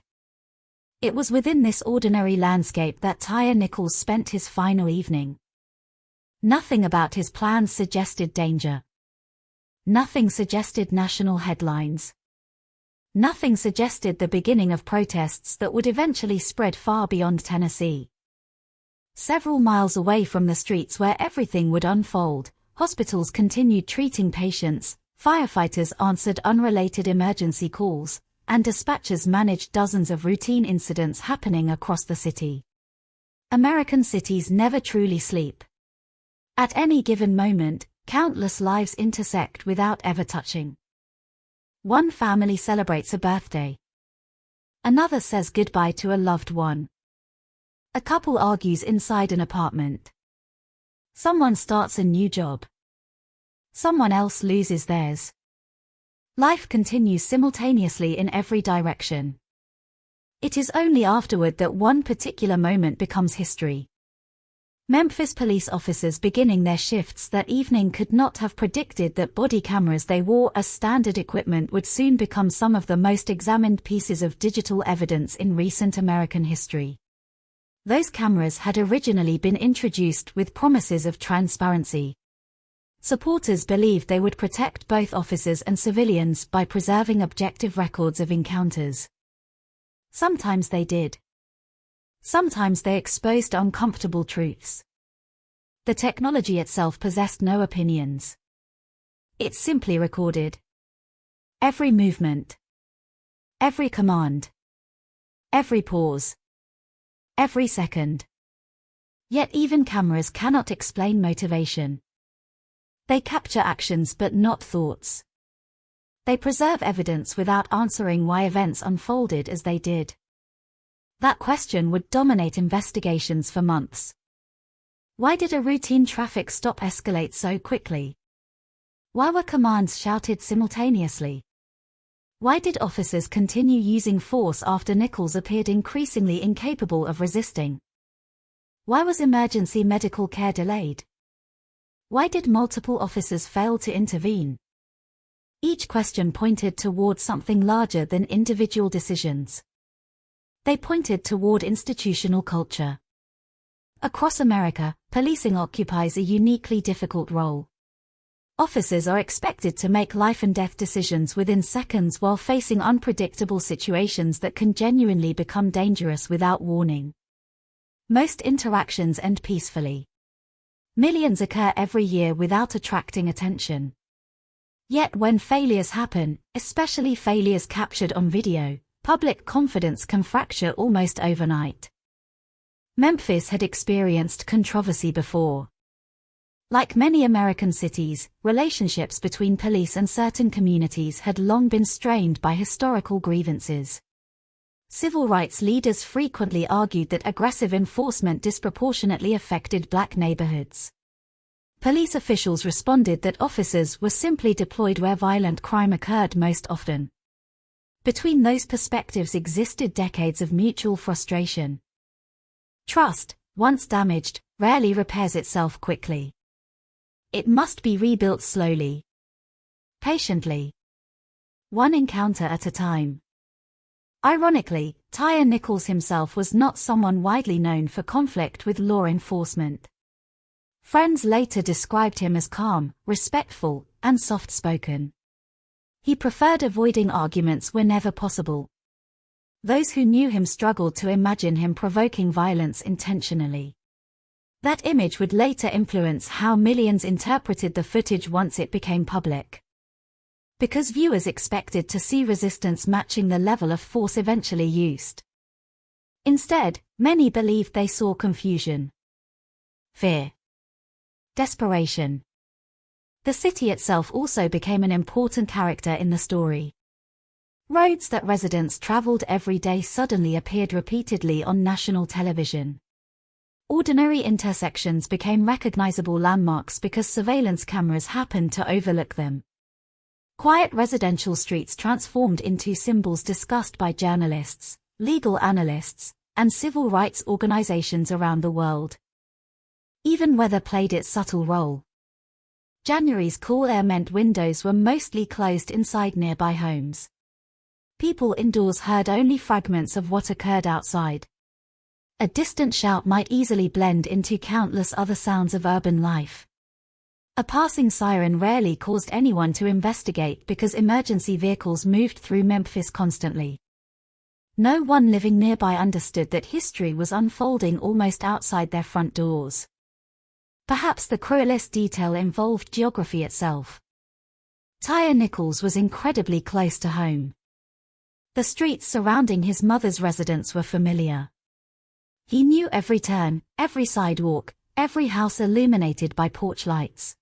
It was within this ordinary landscape that Tyre Nichols spent his final evening. Nothing about his plans suggested danger. Nothing suggested national headlines. Nothing suggested the beginning of protests that would eventually spread far beyond Tennessee. Several miles away from the streets where everything would unfold, hospitals continued treating patients, firefighters answered unrelated emergency calls, and dispatchers managed dozens of routine incidents happening across the city. American cities never truly sleep. At any given moment, countless lives intersect without ever touching. One family celebrates a birthday. Another says goodbye to a loved one. A couple argues inside an apartment. Someone starts a new job. Someone else loses theirs. Life continues simultaneously in every direction. It is only afterward that one particular moment becomes history. Memphis police officers beginning their shifts that evening could not have predicted that body cameras they wore as standard equipment would soon become some of the most examined pieces of digital evidence in recent American history. Those cameras had originally been introduced with promises of transparency. Supporters believed they would protect both officers and civilians by preserving objective records of encounters. Sometimes they did. Sometimes they exposed uncomfortable truths. The technology itself possessed no opinions. It simply recorded every movement, every command, every pause, every second. Yet even cameras cannot explain motivation. They capture actions but not thoughts. They preserve evidence without answering why events unfolded as they did. That question would dominate investigations for months. Why did a routine traffic stop escalate so quickly? Why were commands shouted simultaneously? Why did officers continue using force after Nichols appeared increasingly incapable of resisting? Why was emergency medical care delayed? Why did multiple officers fail to intervene? Each question pointed toward something larger than individual decisions. They pointed toward institutional culture. Across America, policing occupies a uniquely difficult role. Officers are expected to make life and death decisions within seconds while facing unpredictable situations that can genuinely become dangerous without warning. Most interactions end peacefully. Millions occur every year without attracting attention. Yet when failures happen, especially failures captured on video, public confidence can fracture almost overnight. Memphis had experienced controversy before. Like many American cities, relationships between police and certain communities had long been strained by historical grievances. Civil rights leaders frequently argued that aggressive enforcement disproportionately affected black neighborhoods. Police officials responded that officers were simply deployed where violent crime occurred most often. Between those perspectives existed decades of mutual frustration. Trust, once damaged, rarely repairs itself quickly. It must be rebuilt slowly. Patiently. One encounter at a time. Ironically, Tyre Nichols himself was not someone widely known for conflict with law enforcement. Friends later described him as calm, respectful, and soft-spoken. He preferred avoiding arguments whenever possible. Those who knew him struggled to imagine him provoking violence intentionally. That image would later influence how millions interpreted the footage once it became public. Because viewers expected to see resistance matching the level of force eventually used. Instead, many believed they saw confusion, fear, desperation. The city itself also became an important character in the story. Roads that residents traveled every day suddenly appeared repeatedly on national television. Ordinary intersections became recognizable landmarks because surveillance cameras happened to overlook them. Quiet residential streets transformed into symbols discussed by journalists, legal analysts, and civil rights organizations around the world. Even weather played its subtle role. January's cool air meant windows were mostly closed inside nearby homes. People indoors heard only fragments of what occurred outside. A distant shout might easily blend into countless other sounds of urban life. A passing siren rarely caused anyone to investigate because emergency vehicles moved through Memphis constantly. No one living nearby understood that history was unfolding almost outside their front doors. Perhaps the cruelest detail involved geography itself. Tyre Nichols was incredibly close to home. The streets surrounding his mother's residence were familiar. He knew every turn, every sidewalk, every house illuminated by porch lights.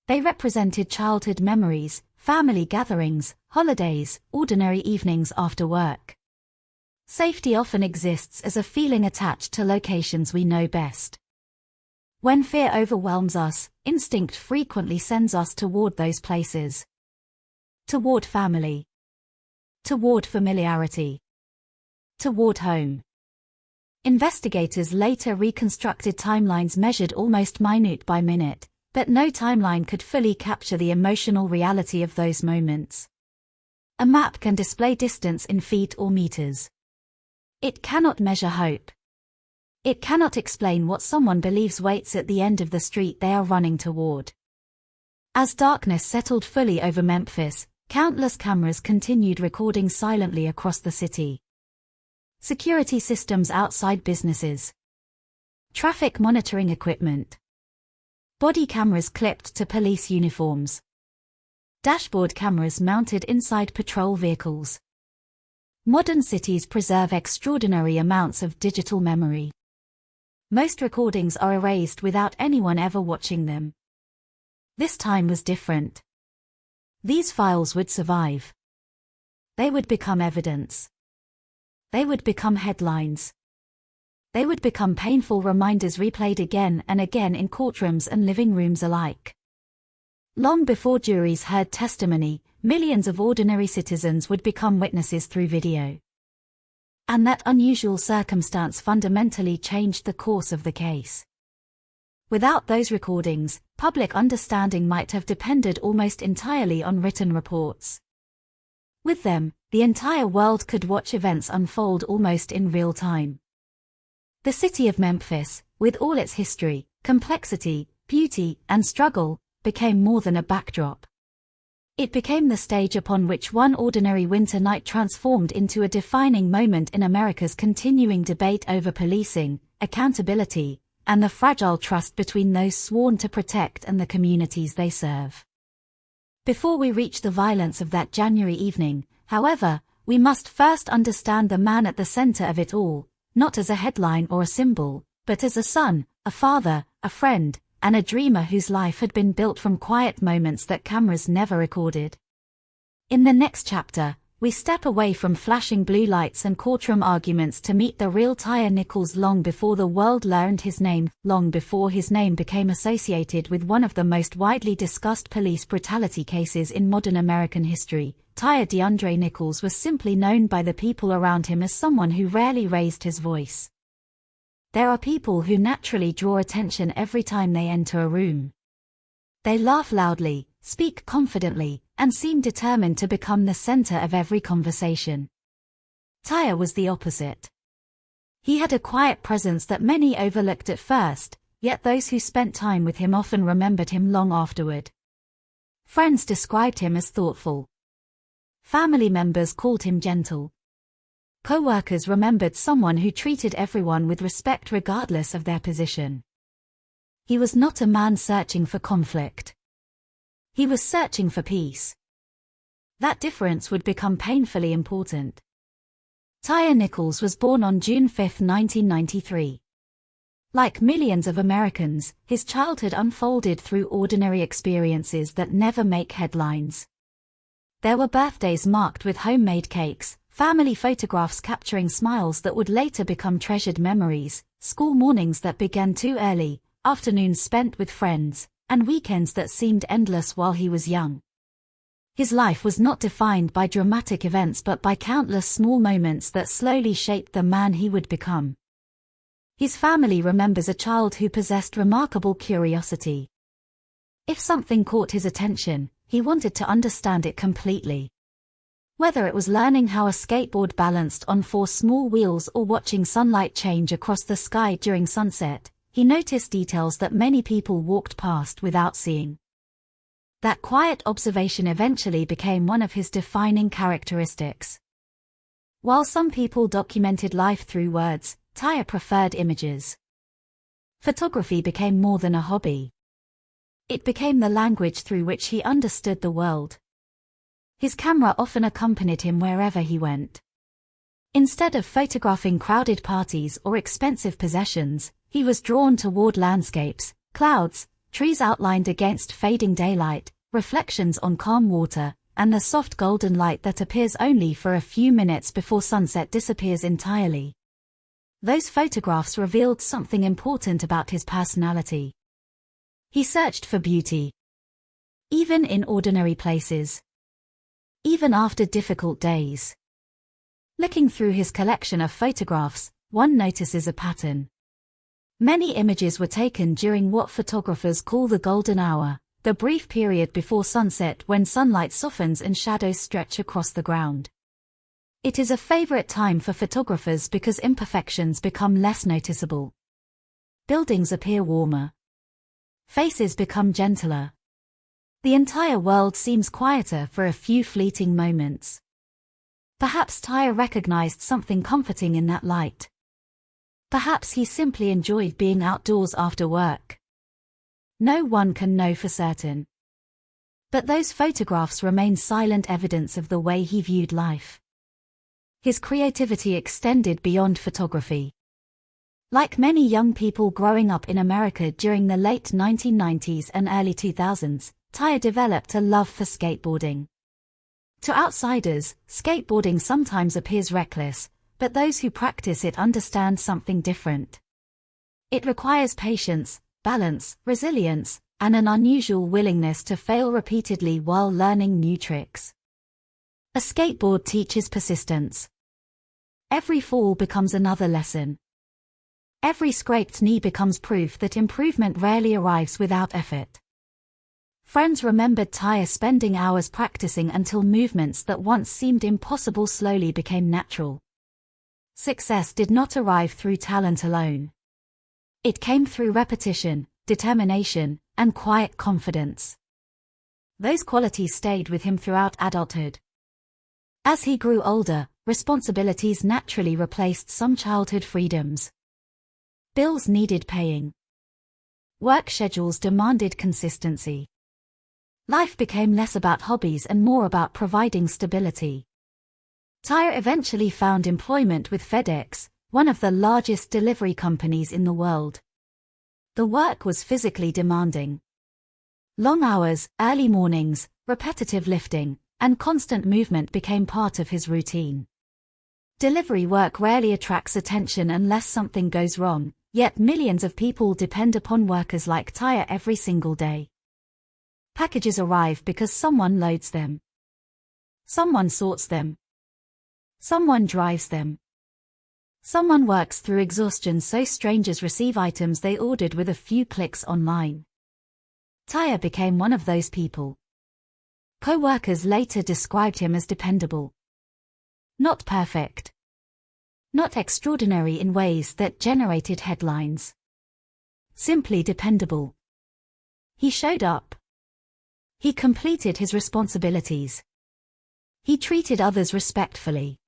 They represented childhood memories, family gatherings, holidays, ordinary evenings after work. Safety often exists as a feeling attached to locations we know best. When fear overwhelms us, instinct frequently sends us toward those places. Toward family. Toward familiarity. Toward home. Investigators later reconstructed timelines measured almost minute by minute, but no timeline could fully capture the emotional reality of those moments. A map can display distance in feet or meters. It cannot measure hope. It cannot explain what someone believes waits at the end of the street they are running toward. As darkness settled fully over Memphis, countless cameras continued recording silently across the city. Security systems outside businesses. Traffic monitoring equipment. Body cameras clipped to police uniforms. Dashboard cameras mounted inside patrol vehicles. Modern cities preserve extraordinary amounts of digital memory. Most recordings are erased without anyone ever watching them. This time was different. These files would survive. They would become evidence. They would become headlines. They would become painful reminders replayed again and again in courtrooms and living rooms alike. Long before juries heard testimony, millions of ordinary citizens would become witnesses through video. And that unusual circumstance fundamentally changed the course of the case. Without those recordings, public understanding might have depended almost entirely on written reports. With them, the entire world could watch events unfold almost in real time. The city of Memphis, with all its history, complexity, beauty, and struggle, became more than a backdrop. It became the stage upon which one ordinary winter night transformed into a defining moment in America's continuing debate over policing, accountability, and the fragile trust between those sworn to protect and the communities they serve. Before we reach the violence of that January evening, however, we must first understand the man at the center of it all, not as a headline or a symbol, but as a son, a father, a friend, and a dreamer whose life had been built from quiet moments that cameras never recorded. In the next chapter, we step away from flashing blue lights and courtroom arguments to meet the real Tyre Nichols long before the world learned his name, long before his name became associated with one of the most widely discussed police brutality cases in modern American history. Tyre DeAndre Nichols was simply known by the people around him as someone who rarely raised his voice. There are people who naturally draw attention every time they enter a room. They laugh loudly, speak confidently, and seem determined to become the center of every conversation. Tyre was the opposite. He had a quiet presence that many overlooked at first, yet those who spent time with him often remembered him long afterward. Friends described him as thoughtful. Family members called him gentle. Co-workers remembered someone who treated everyone with respect regardless of their position. He was not a man searching for conflict. He was searching for peace. That difference would become painfully important. Tyre Nichols was born on June 5, 1993. Like millions of Americans, his childhood unfolded through ordinary experiences that never make headlines. There were birthdays marked with homemade cakes, family photographs capturing smiles that would later become treasured memories, school mornings that began too early, afternoons spent with friends, and weekends that seemed endless while he was young. His life was not defined by dramatic events but by countless small moments that slowly shaped the man he would become. His family remembers a child who possessed remarkable curiosity. If something caught his attention, he wanted to understand it completely. Whether it was learning how a skateboard balanced on 4 small wheels or watching sunlight change across the sky during sunset, he noticed details that many people walked past without seeing. That quiet observation eventually became one of his defining characteristics. While some people documented life through words, Tyre preferred images. Photography became more than a hobby. It became the language through which he understood the world. His camera often accompanied him wherever he went. Instead of photographing crowded parties or expensive possessions, he was drawn toward landscapes, clouds, trees outlined against fading daylight, reflections on calm water, and the soft golden light that appears only for a few minutes before sunset disappears entirely. Those photographs revealed something important about his personality. He searched for beauty. Even in ordinary places. Even after difficult days. Looking through his collection of photographs, one notices a pattern. Many images were taken during what photographers call the golden hour, the brief period before sunset when sunlight softens and shadows stretch across the ground. It is a favorite time for photographers because imperfections become less noticeable. Buildings appear warmer. Faces become gentler. The entire world seems quieter for a few fleeting moments. Perhaps Tyre recognized something comforting in that light. Perhaps he simply enjoyed being outdoors after work. No one can know for certain. But those photographs remain silent evidence of the way he viewed life. His creativity extended beyond photography. Like many young people growing up in America during the late 1990s and early 2000s, Tyre developed a love for skateboarding. To outsiders, skateboarding sometimes appears reckless, but those who practice it understand something different. It requires patience, balance, resilience, and an unusual willingness to fail repeatedly while learning new tricks. A skateboard teaches persistence. Every fall becomes another lesson. Every scraped knee becomes proof that improvement rarely arrives without effort. Friends remembered Tyre spending hours practicing until movements that once seemed impossible slowly became natural. Success did not arrive through talent alone. It came through repetition, determination, and quiet confidence. Those qualities stayed with him throughout adulthood. As he grew older, responsibilities naturally replaced some childhood freedoms. Bills needed paying. Work schedules demanded consistency. Life became less about hobbies and more about providing stability. Tyre eventually found employment with FedEx, one of the largest delivery companies in the world. The work was physically demanding. Long hours, early mornings, repetitive lifting, and constant movement became part of his routine. Delivery work rarely attracts attention unless something goes wrong, yet millions of people depend upon workers like Tyre every single day. Packages arrive because someone loads them. Someone sorts them. Someone drives them. Someone works through exhaustion so strangers receive items they ordered with a few clicks online. Tyre became one of those people. Co-workers later described him as dependable. Not perfect. Not extraordinary in ways that generated headlines. Simply dependable. He showed up. He completed his responsibilities. He treated others respectfully.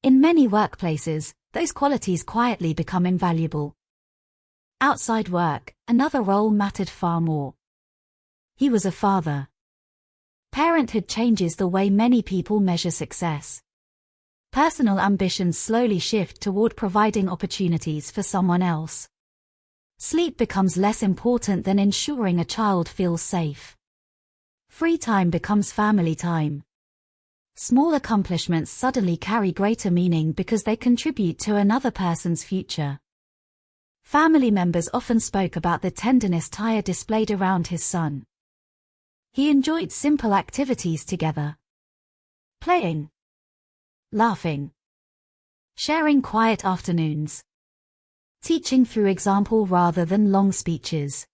In many workplaces, those qualities quietly become invaluable. Outside work, another role mattered far more. He was a father. Parenthood changes the way many people measure success. Personal ambitions slowly shift toward providing opportunities for someone else. Sleep becomes less important than ensuring a child feels safe. Free time becomes family time. Small accomplishments suddenly carry greater meaning because they contribute to another person's future. Family members often spoke about the tenderness Tyre displayed around his son. He enjoyed simple activities together. Playing. Laughing. Sharing quiet afternoons. Teaching through example rather than long speeches.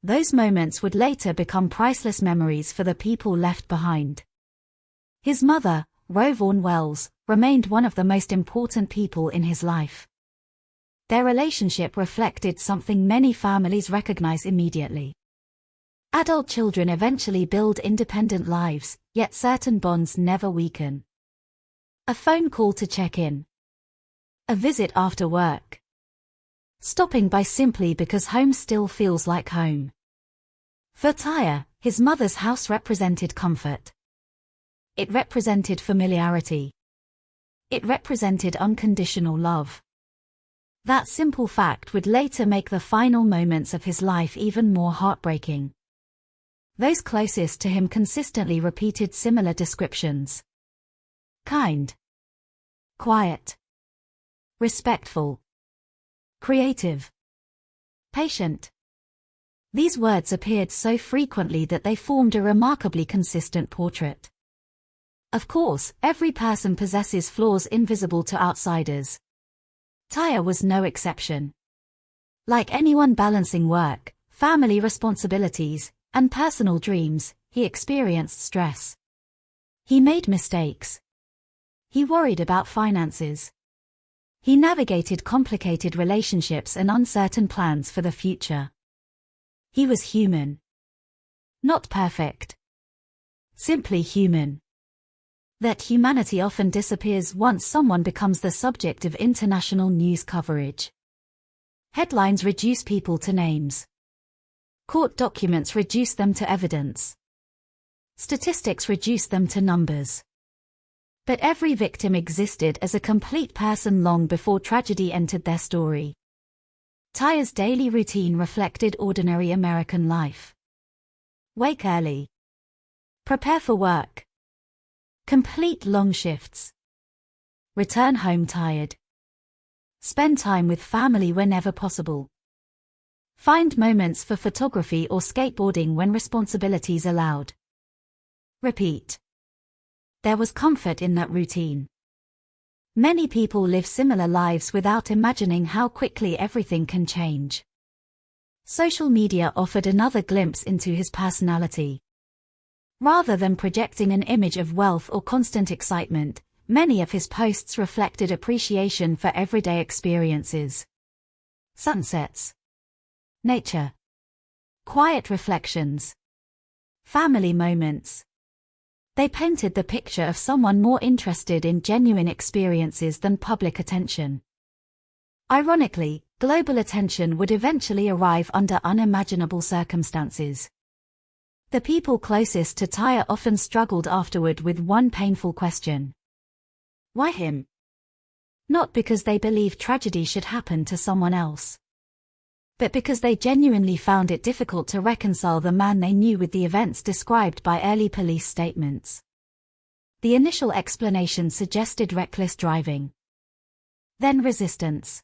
Those moments would later become priceless memories for the people left behind. His mother, Rose Vaughan Wells, remained one of the most important people in his life. Their relationship reflected something many families recognize immediately. Adult children eventually build independent lives, yet certain bonds never weaken. A phone call to check in. A visit after work. Stopping by simply because home still feels like home. For Tyre, his mother's house represented comfort. It represented familiarity. It represented unconditional love. That simple fact would later make the final moments of his life even more heartbreaking. Those closest to him consistently repeated similar descriptions. Kind. Quiet. Respectful. Creative. Patient. These words appeared so frequently that they formed a remarkably consistent portrait. Of course, every person possesses flaws invisible to outsiders. Tyre was no exception. Like anyone balancing work, family responsibilities, and personal dreams, he experienced stress. He made mistakes. He worried about finances. He navigated complicated relationships and uncertain plans for the future. He was human. Not perfect. Simply human. That humanity often disappears once someone becomes the subject of international news coverage. Headlines reduce people to names. Court documents reduce them to evidence. Statistics reduce them to numbers. But every victim existed as a complete person long before tragedy entered their story. Tyre's daily routine reflected ordinary American life. Wake early. Prepare for work. Complete long shifts. Return home tired. Spend time with family whenever possible. Find moments for photography or skateboarding when responsibilities allowed. Repeat. There was comfort in that routine. Many people live similar lives without imagining how quickly everything can change. Social media offered another glimpse into his personality. Rather than projecting an image of wealth or constant excitement, many of his posts reflected appreciation for everyday experiences. Sunsets. Nature. Quiet reflections. Family moments. They painted the picture of someone more interested in genuine experiences than public attention. Ironically, global attention would eventually arrive under unimaginable circumstances. The people closest to Tyre often struggled afterward with one painful question. Why him? Not because they believed tragedy should happen to someone else, but because they genuinely found it difficult to reconcile the man they knew with the events described by early police statements. The initial explanation suggested reckless driving, then resistance,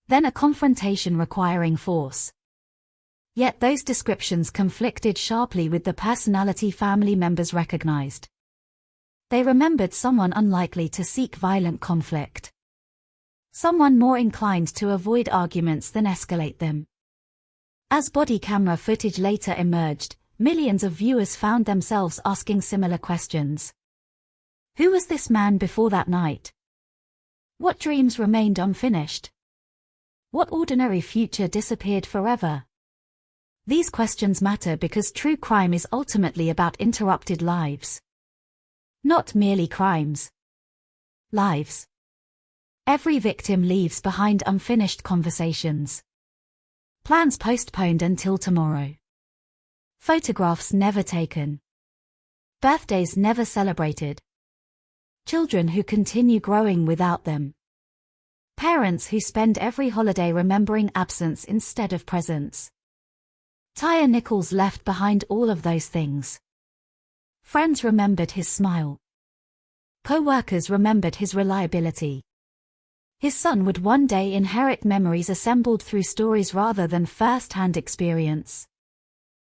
then a confrontation requiring force. Yet those descriptions conflicted sharply with the personality family members recognized. They remembered someone unlikely to seek violent conflict. Someone more inclined to avoid arguments than escalate them. As body camera footage later emerged, millions of viewers found themselves asking similar questions. Who was this man before that night? What dreams remained unfinished? What ordinary future disappeared forever? These questions matter because true crime is ultimately about interrupted lives. Not merely crimes. Lives. Every victim leaves behind unfinished conversations. Plans postponed until tomorrow. Photographs never taken. Birthdays never celebrated. Children who continue growing without them. Parents who spend every holiday remembering absence instead of presence. Tyre Nichols left behind all of those things. Friends remembered his smile. Co-workers remembered his reliability. His son would one day inherit memories assembled through stories rather than first-hand experience.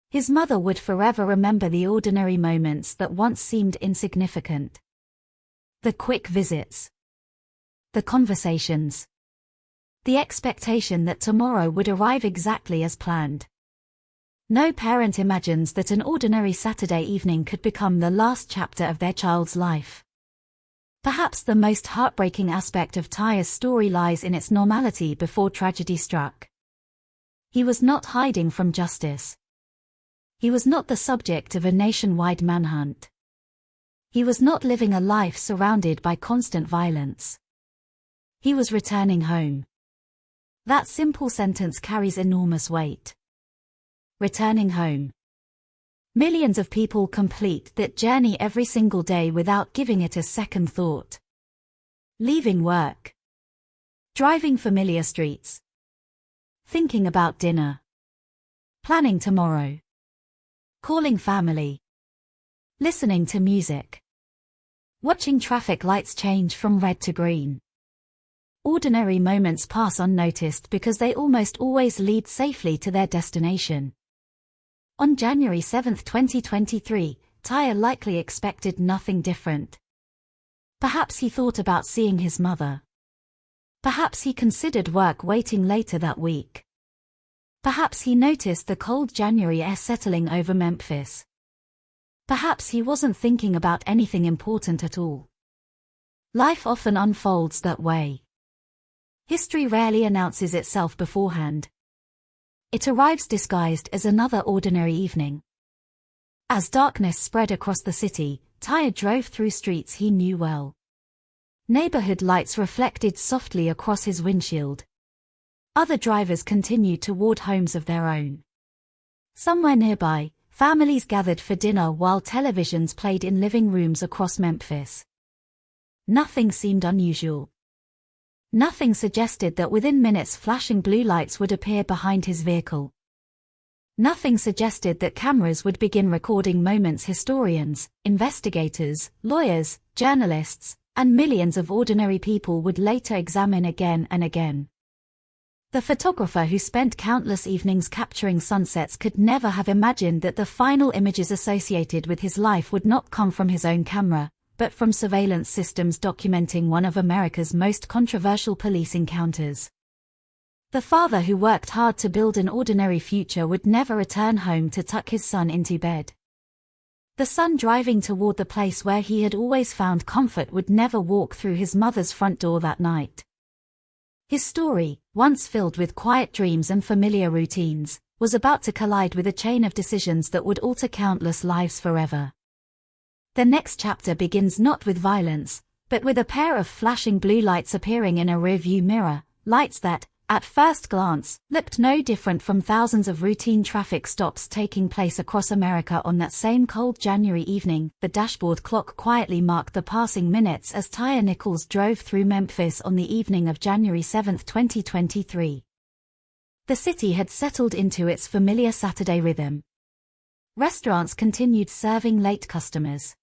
His mother would forever remember the ordinary moments that once seemed insignificant. The quick visits. The conversations. The expectation that tomorrow would arrive exactly as planned. No parent imagines that an ordinary Saturday evening could become the last chapter of their child's life. Perhaps the most heartbreaking aspect of Tyre's story lies in its normality before tragedy struck. He was not hiding from justice. He was not the subject of a nationwide manhunt. He was not living a life surrounded by constant violence. He was returning home. That simple sentence carries enormous weight. Returning home. Millions of people complete that journey every single day without giving it a second thought. Leaving work. Driving familiar streets. Thinking about dinner. Planning tomorrow. Calling family. Listening to music. Watching traffic lights change from red to green. Ordinary moments pass unnoticed because they almost always lead safely to their destination. On January 7, 2023, Tyre likely expected nothing different. Perhaps he thought about seeing his mother. Perhaps he considered work waiting later that week. Perhaps he noticed the cold January air settling over Memphis. Perhaps he wasn't thinking about anything important at all. Life often unfolds that way. History rarely announces itself beforehand. It arrives disguised as another ordinary evening. As darkness spread across the city, Tyre drove through streets he knew well. Neighborhood lights reflected softly across his windshield. Other drivers continued toward homes of their own. Somewhere nearby, families gathered for dinner while televisions played in living rooms across Memphis. Nothing seemed unusual. Nothing suggested that within minutes flashing blue lights would appear behind his vehicle. Nothing suggested that cameras would begin recording moments historians, investigators, lawyers, journalists, and millions of ordinary people would later examine again and again. The photographer who spent countless evenings capturing sunsets could never have imagined that the final images associated with his life would not come from his own camera, but from surveillance systems documenting one of America's most controversial police encounters. The father who worked hard to build an ordinary future would never return home to tuck his son into bed. The son driving toward the place where he had always found comfort would never walk through his mother's front door that night. His story, once filled with quiet dreams and familiar routines, was about to collide with a chain of decisions that would alter countless lives forever. The next chapter begins not with violence, but with a pair of flashing blue lights appearing in a rearview mirror, lights that, at first glance, looked no different from thousands of routine traffic stops taking place across America on that same cold January evening. The dashboard clock quietly marked the passing minutes as Tyre Nichols drove through Memphis on the evening of January 7, 2023. The city had settled into its familiar Saturday rhythm. Restaurants continued serving late customers.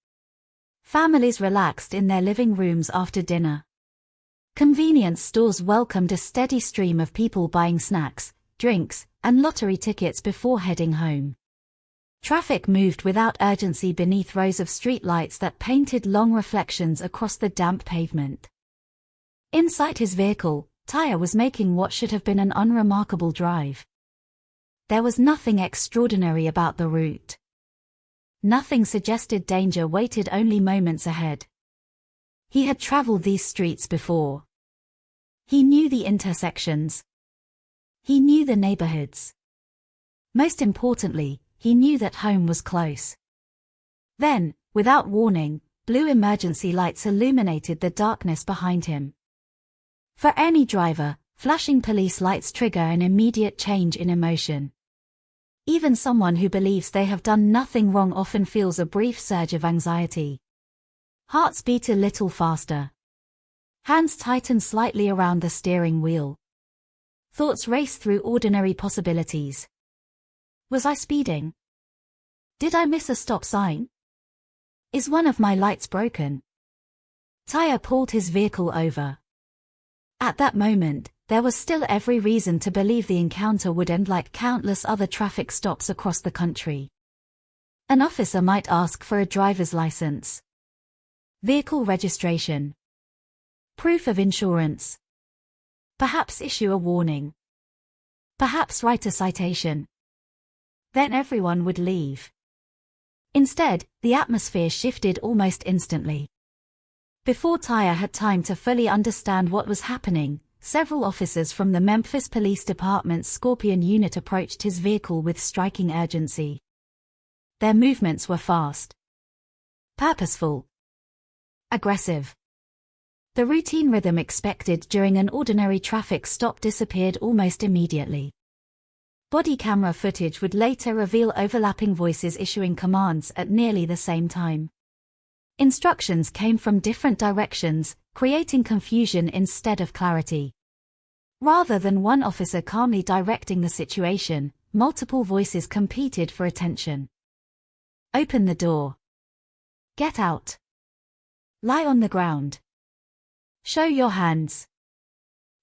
Families relaxed in their living rooms after dinner. Convenience stores welcomed a steady stream of people buying snacks, drinks, and lottery tickets before heading home. Traffic moved without urgency beneath rows of streetlights that painted long reflections across the damp pavement. Inside his vehicle, Tyre was making what should have been an unremarkable drive. There was nothing extraordinary about the route. Nothing suggested danger waited only moments ahead. He had traveled these streets before. He knew the intersections. He knew the neighborhoods. Most importantly, he knew that home was close. Then, without warning, blue emergency lights illuminated the darkness behind him. For any driver, flashing police lights trigger an immediate change in emotion. Even someone who believes they have done nothing wrong often feels a brief surge of anxiety. Hearts beat a little faster. Hands tighten slightly around the steering wheel. Thoughts race through ordinary possibilities. Was I speeding? Did I miss a stop sign? Is one of my lights broken? Tyre pulled his vehicle over. At that moment, there was still every reason to believe the encounter would end like countless other traffic stops across the country. An officer might ask for a driver's license, vehicle registration, proof of insurance. Perhaps issue a warning. Perhaps write a citation. Then everyone would leave. Instead, the atmosphere shifted almost instantly. Before Tyre had time to fully understand what was happening, several officers from the Memphis Police Department's Scorpion unit approached his vehicle with striking urgency. Their movements were fast, purposeful, aggressive. The routine rhythm expected during an ordinary traffic stop disappeared almost immediately. Body camera footage would later reveal overlapping voices issuing commands at nearly the same time. Instructions came from different directions, creating confusion instead of clarity. Rather than one officer calmly directing the situation, multiple voices competed for attention. Open the door. Get out. Lie on the ground. Show your hands.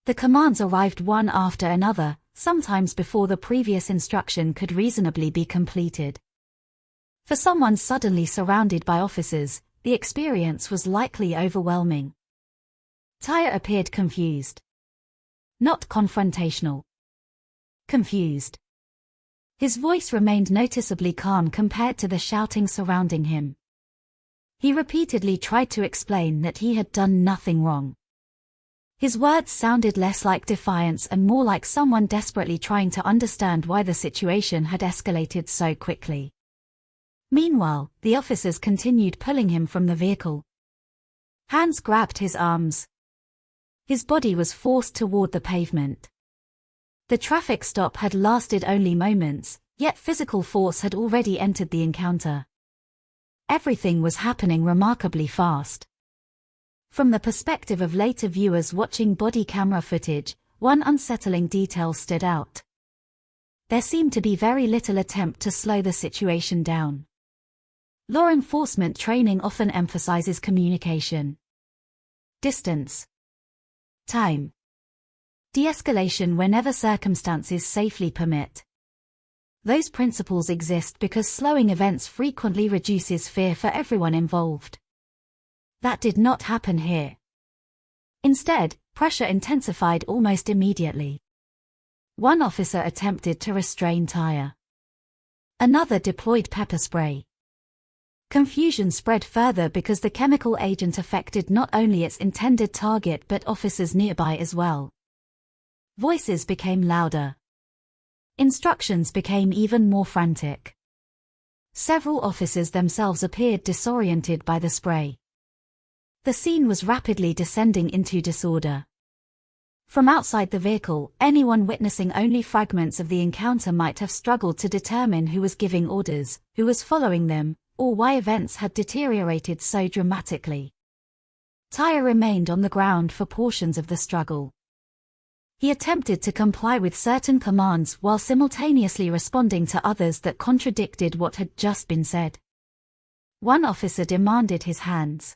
The commands arrived one after another, sometimes before the previous instruction could reasonably be completed. For someone suddenly surrounded by officers, the experience was likely overwhelming. Tyre appeared confused. Not confrontational. Confused. His voice remained noticeably calm compared to the shouting surrounding him. He repeatedly tried to explain that he had done nothing wrong. His words sounded less like defiance and more like someone desperately trying to understand why the situation had escalated so quickly. Meanwhile, the officers continued pulling him from the vehicle. Hands grabbed his arms. His body was forced toward the pavement. The traffic stop had lasted only moments, yet physical force had already entered the encounter. Everything was happening remarkably fast. From the perspective of later viewers watching body camera footage, one unsettling detail stood out. There seemed to be very little attempt to slow the situation down. Law enforcement training often emphasizes communication, distance, time, de-escalation whenever circumstances safely permit. Those principles exist because slowing events frequently reduces fear for everyone involved. That did not happen here. Instead, pressure intensified almost immediately. One officer attempted to restrain Tyre. Another deployed pepper spray. Confusion spread further because the chemical agent affected not only its intended target but officers nearby as well. Voices became louder. Instructions became even more frantic. Several officers themselves appeared disoriented by the spray. The scene was rapidly descending into disorder. From outside the vehicle, anyone witnessing only fragments of the encounter might have struggled to determine who was giving orders, who was following them, or why events had deteriorated so dramatically. Tyre remained on the ground for portions of the struggle. He attempted to comply with certain commands while simultaneously responding to others that contradicted what had just been said. One officer demanded his hands.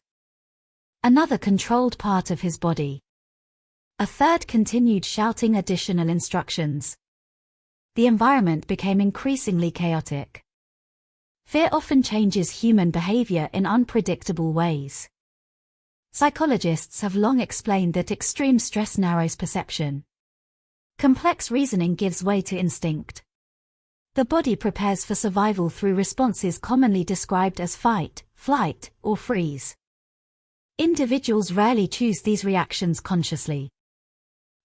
Another controlled part of his body. A third continued shouting additional instructions. The environment became increasingly chaotic. Fear often changes human behavior in unpredictable ways. Psychologists have long explained that extreme stress narrows perception. Complex reasoning gives way to instinct. The body prepares for survival through responses commonly described as fight, flight, or freeze. Individuals rarely choose these reactions consciously.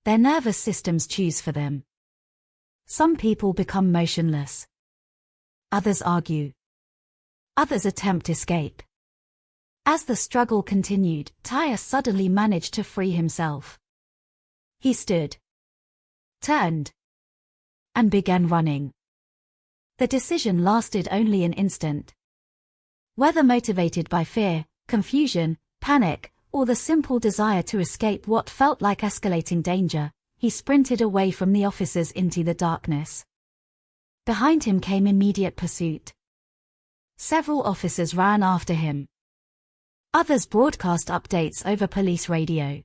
Their nervous systems choose for them. Some people become motionless. Others argue. Others attempt escape. As the struggle continued, Tyre suddenly managed to free himself. He stood, turned, and began running. The decision lasted only an instant. Whether motivated by fear, confusion, panic, or the simple desire to escape what felt like escalating danger, he sprinted away from the officers into the darkness. Behind him came immediate pursuit. Several officers ran after him. Others broadcast updates over police radio.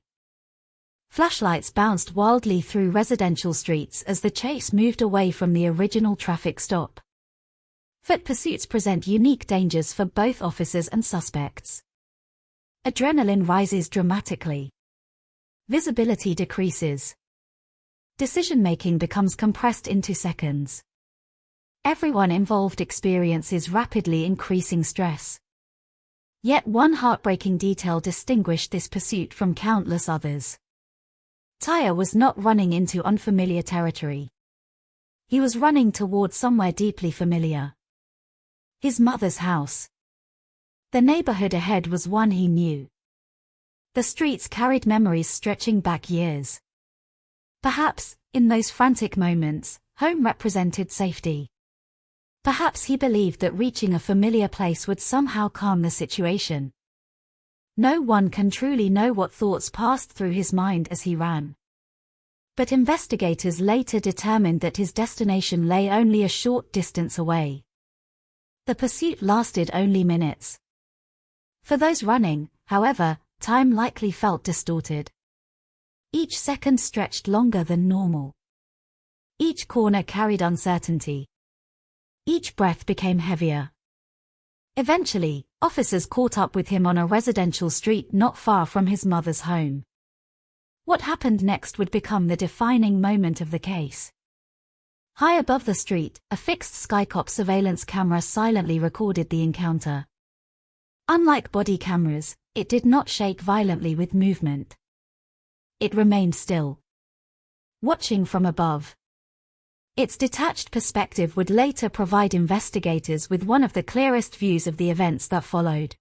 Flashlights bounced wildly through residential streets as the chase moved away from the original traffic stop. Foot pursuits present unique dangers for both officers and suspects. Adrenaline rises dramatically. Visibility decreases. Decision-making becomes compressed into seconds. Everyone involved experiences rapidly increasing stress. Yet one heartbreaking detail distinguished this pursuit from countless others. Tyre was not running into unfamiliar territory. He was running toward somewhere deeply familiar. His mother's house. The neighborhood ahead was one he knew. The streets carried memories stretching back years. Perhaps, in those frantic moments, home represented safety. Perhaps he believed that reaching a familiar place would somehow calm the situation. No one can truly know what thoughts passed through his mind as he ran. But investigators later determined that his destination lay only a short distance away. The pursuit lasted only minutes. For those running, however, time likely felt distorted. Each second stretched longer than normal. Each corner carried uncertainty. Each breath became heavier. Eventually, officers caught up with him on a residential street not far from his mother's home. What happened next would become the defining moment of the case. High above the street, a fixed Skycop surveillance camera silently recorded the encounter. Unlike body cameras, it did not shake violently with movement. It remained still, watching from above. Its detached perspective would later provide investigators with one of the clearest views of the events that followed.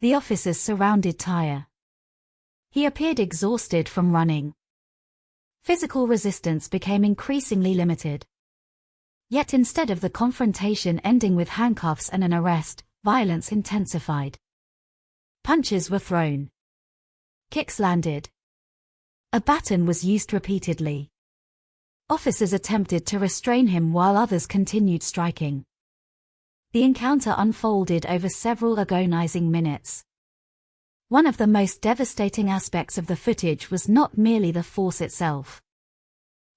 The officers surrounded Tyre. He appeared exhausted from running. Physical resistance became increasingly limited. Yet instead of the confrontation ending with handcuffs and an arrest, violence intensified. Punches were thrown. Kicks landed. A baton was used repeatedly. Officers attempted to restrain him while others continued striking. The encounter unfolded over several agonizing minutes. One of the most devastating aspects of the footage was not merely the force itself.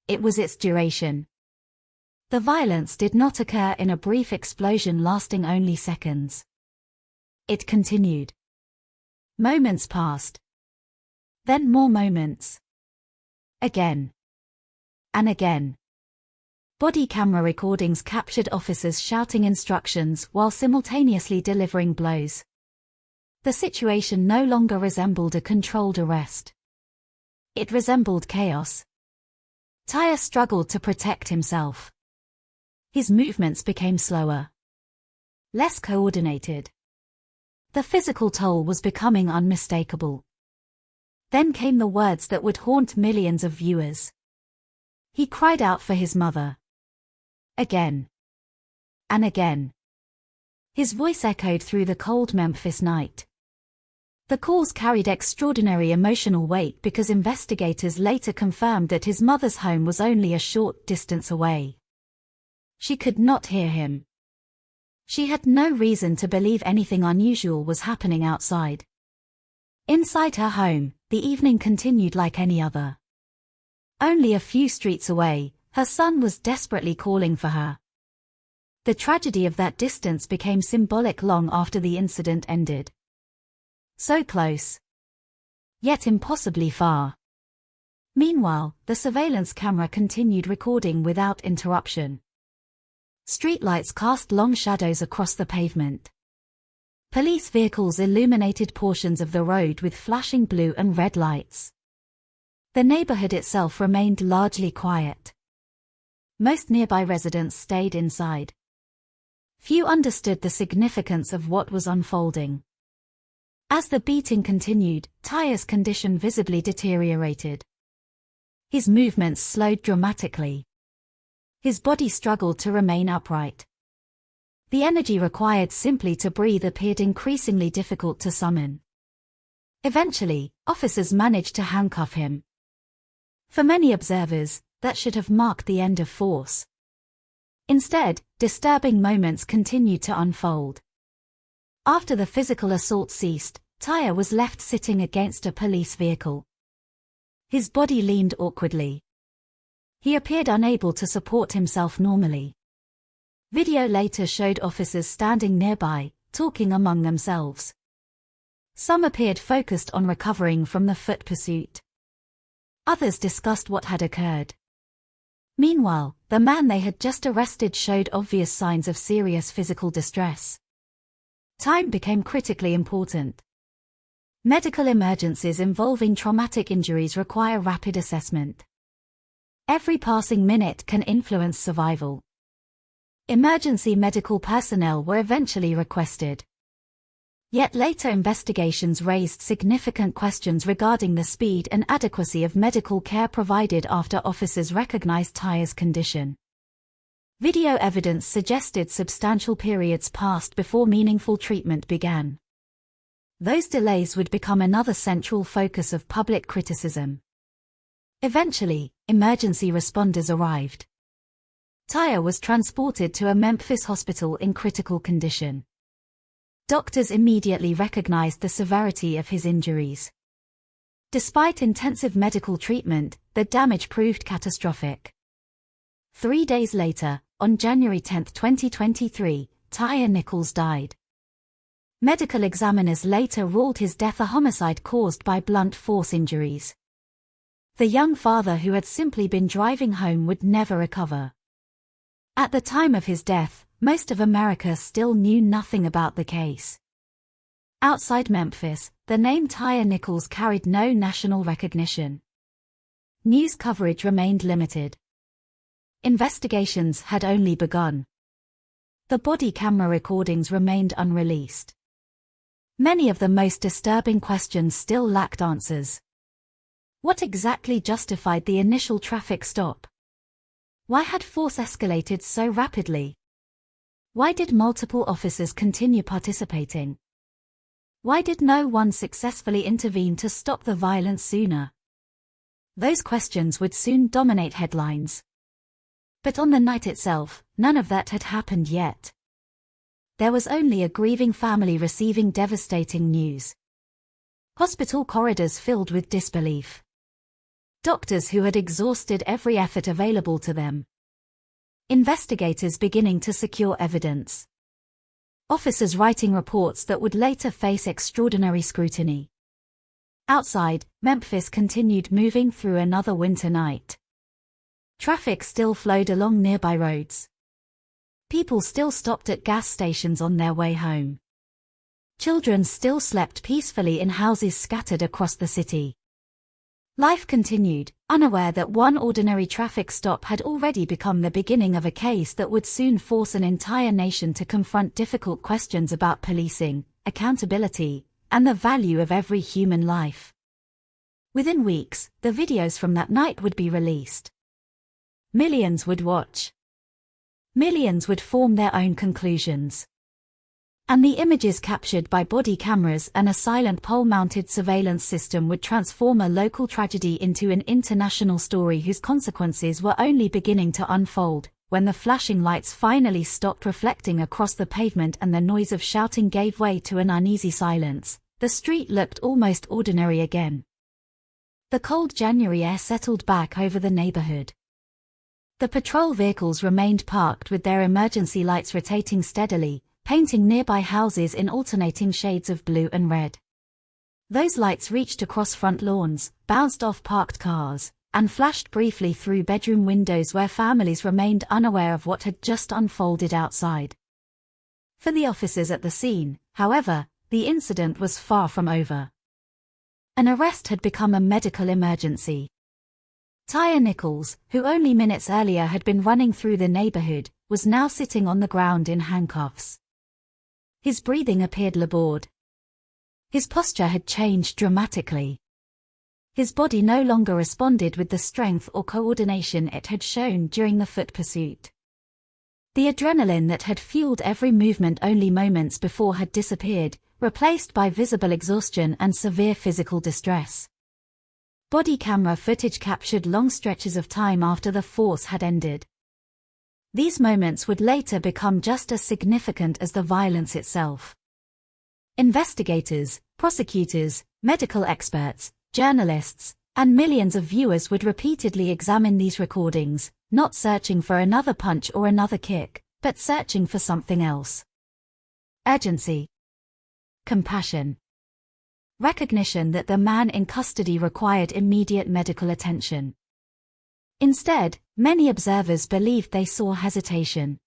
It was its duration. The violence did not occur in a brief explosion lasting only seconds. It continued. Moments passed. Then more moments. Again. And again. Body camera recordings captured officers shouting instructions while simultaneously delivering blows. The situation no longer resembled a controlled arrest. It resembled chaos. Tyre struggled to protect himself. His movements became slower, less coordinated. The physical toll was becoming unmistakable. Then came the words that would haunt millions of viewers. He cried out for his mother. Again. And again. His voice echoed through the cold Memphis night. The calls carried extraordinary emotional weight because investigators later confirmed that his mother's home was only a short distance away. She could not hear him. She had no reason to believe anything unusual was happening outside. Inside her home, the evening continued like any other. Only a few streets away, her son was desperately calling for her. The tragedy of that distance became symbolic long after the incident ended. So close, yet impossibly far. Meanwhile, the surveillance camera continued recording without interruption. Streetlights cast long shadows across the pavement. Police vehicles illuminated portions of the road with flashing blue and red lights. The neighborhood itself remained largely quiet. Most nearby residents stayed inside. Few understood the significance of what was unfolding. As the beating continued, Tyre's condition visibly deteriorated. His movements slowed dramatically. His body struggled to remain upright. The energy required simply to breathe appeared increasingly difficult to summon. Eventually, officers managed to handcuff him. For many observers, that should have marked the end of force. Instead, disturbing moments continued to unfold. After the physical assault ceased, Tyre was left sitting against a police vehicle. His body leaned awkwardly. He appeared unable to support himself normally. Video later showed officers standing nearby, talking among themselves. Some appeared focused on recovering from the foot pursuit. Others discussed what had occurred. Meanwhile, the man they had just arrested showed obvious signs of serious physical distress. Time became critically important. Medical emergencies involving traumatic injuries require rapid assessment. Every passing minute can influence survival. Emergency medical personnel were eventually requested. Yet later investigations raised significant questions regarding the speed and adequacy of medical care provided after officers recognized Tyre's condition. Video evidence suggested substantial periods passed before meaningful treatment began. Those delays would become another central focus of public criticism. Eventually, emergency responders arrived. Tyre was transported to a Memphis hospital in critical condition. Doctors immediately recognized the severity of his injuries. Despite intensive medical treatment, the damage proved catastrophic. 3 days later, on January 10, 2023, Tyre Nichols died. Medical examiners later ruled his death a homicide caused by blunt force injuries. The young father who had simply been driving home would never recover. At the time of his death, most of America still knew nothing about the case. Outside Memphis, the name Tyre Nichols carried no national recognition. News coverage remained limited. Investigations had only begun. The body camera recordings remained unreleased. Many of the most disturbing questions still lacked answers. What exactly justified the initial traffic stop? Why had force escalated so rapidly? Why did multiple officers continue participating? Why did no one successfully intervene to stop the violence sooner? Those questions would soon dominate headlines. But on the night itself, none of that had happened yet. There was only a grieving family receiving devastating news. Hospital corridors filled with disbelief. Doctors who had exhausted every effort available to them. Investigators beginning to secure evidence. Officers writing reports that would later face extraordinary scrutiny. Outside, Memphis continued moving through another winter night. Traffic still flowed along nearby roads. People still stopped at gas stations on their way home. Children still slept peacefully in houses scattered across the city. Life continued, unaware that one ordinary traffic stop had already become the beginning of a case that would soon force an entire nation to confront difficult questions about policing, accountability, and the value of every human life. Within weeks, the videos from that night would be released. Millions would watch. Millions would form their own conclusions. And the images captured by body cameras and a silent pole-mounted surveillance system would transform a local tragedy into an international story whose consequences were only beginning to unfold, when the flashing lights finally stopped reflecting across the pavement and the noise of shouting gave way to an uneasy silence. The street looked almost ordinary again. The cold January air settled back over the neighborhood. The patrol vehicles remained parked with their emergency lights rotating steadily, painting nearby houses in alternating shades of blue and red. Those lights reached across front lawns, bounced off parked cars, and flashed briefly through bedroom windows where families remained unaware of what had just unfolded outside. For the officers at the scene, however, the incident was far from over. An arrest had become a medical emergency. Tyre Nichols, who only minutes earlier had been running through the neighborhood, was now sitting on the ground in handcuffs. His breathing appeared labored. His posture had changed dramatically. His body no longer responded with the strength or coordination it had shown during the foot pursuit. The adrenaline that had fueled every movement only moments before had disappeared, replaced by visible exhaustion and severe physical distress. Body camera footage captured long stretches of time after the force had ended. These moments would later become just as significant as the violence itself. Investigators, prosecutors, medical experts, journalists, and millions of viewers would repeatedly examine these recordings, not searching for another punch or another kick, but searching for something else. Urgency. Compassion. Recognition that the man in custody required immediate medical attention. Instead, many observers believed they saw hesitation.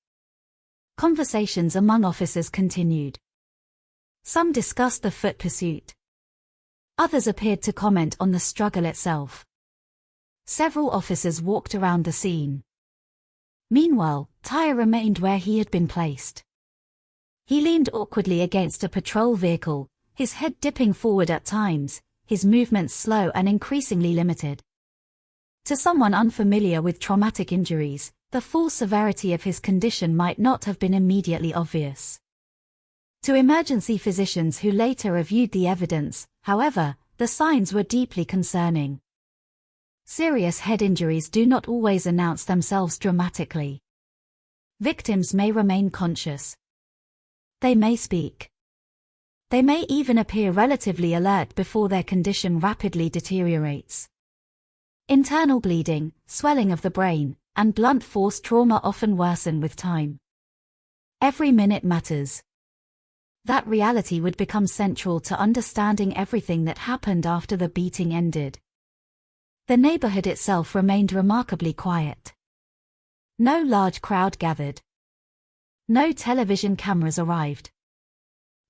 Conversations among officers continued. Some discussed the foot pursuit. Others appeared to comment on the struggle itself. Several officers walked around the scene. Meanwhile, Tyre remained where he had been placed. He leaned awkwardly against a patrol vehicle, his head dipping forward at times, his movements slow and increasingly limited. To someone unfamiliar with traumatic injuries, the full severity of his condition might not have been immediately obvious. To emergency physicians who later reviewed the evidence, however, the signs were deeply concerning. Serious head injuries do not always announce themselves dramatically. Victims may remain conscious. They may speak. They may even appear relatively alert before their condition rapidly deteriorates. Internal bleeding, swelling of the brain, and blunt force trauma often worsen with time. Every minute matters. That reality would become central to understanding everything that happened after the beating ended. The neighborhood itself remained remarkably quiet. No large crowd gathered. No television cameras arrived.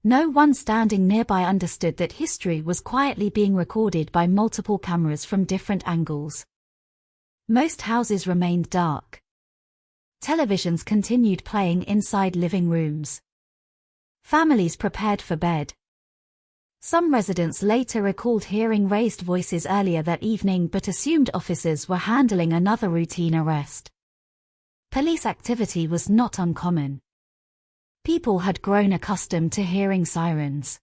No one standing nearby understood that history was quietly being recorded by multiple cameras from different angles. Most houses remained dark. Televisions continued playing inside living rooms. Families prepared for bed. Some residents later recalled hearing raised voices earlier that evening but assumed officers were handling another routine arrest. Police activity was not uncommon. People had grown accustomed to hearing sirens.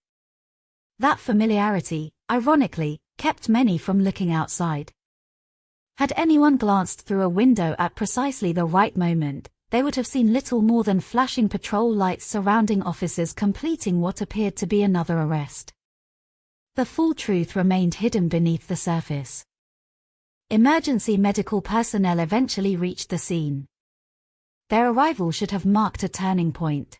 That familiarity, ironically, kept many from looking outside. Had anyone glanced through a window at precisely the right moment, they would have seen little more than flashing patrol lights surrounding officers completing what appeared to be another arrest. The full truth remained hidden beneath the surface. Emergency medical personnel eventually reached the scene. Their arrival should have marked a turning point.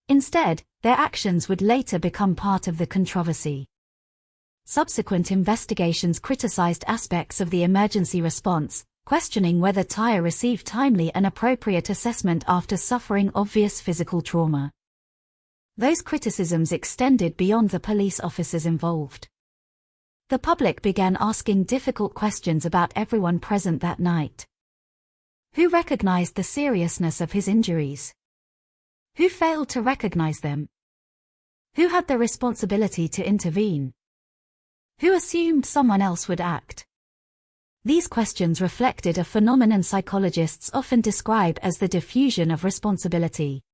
Instead, their actions would later become part of the controversy. Subsequent investigations criticized aspects of the emergency response, questioning whether Tyre received timely and appropriate assessment after suffering obvious physical trauma. Those criticisms extended beyond the police officers involved. The public began asking difficult questions about everyone present that night. Who recognized the seriousness of his injuries? Who failed to recognize them? Who had the responsibility to intervene? Who assumed someone else would act? These questions reflected a phenomenon psychologists often describe as the diffusion of responsibility.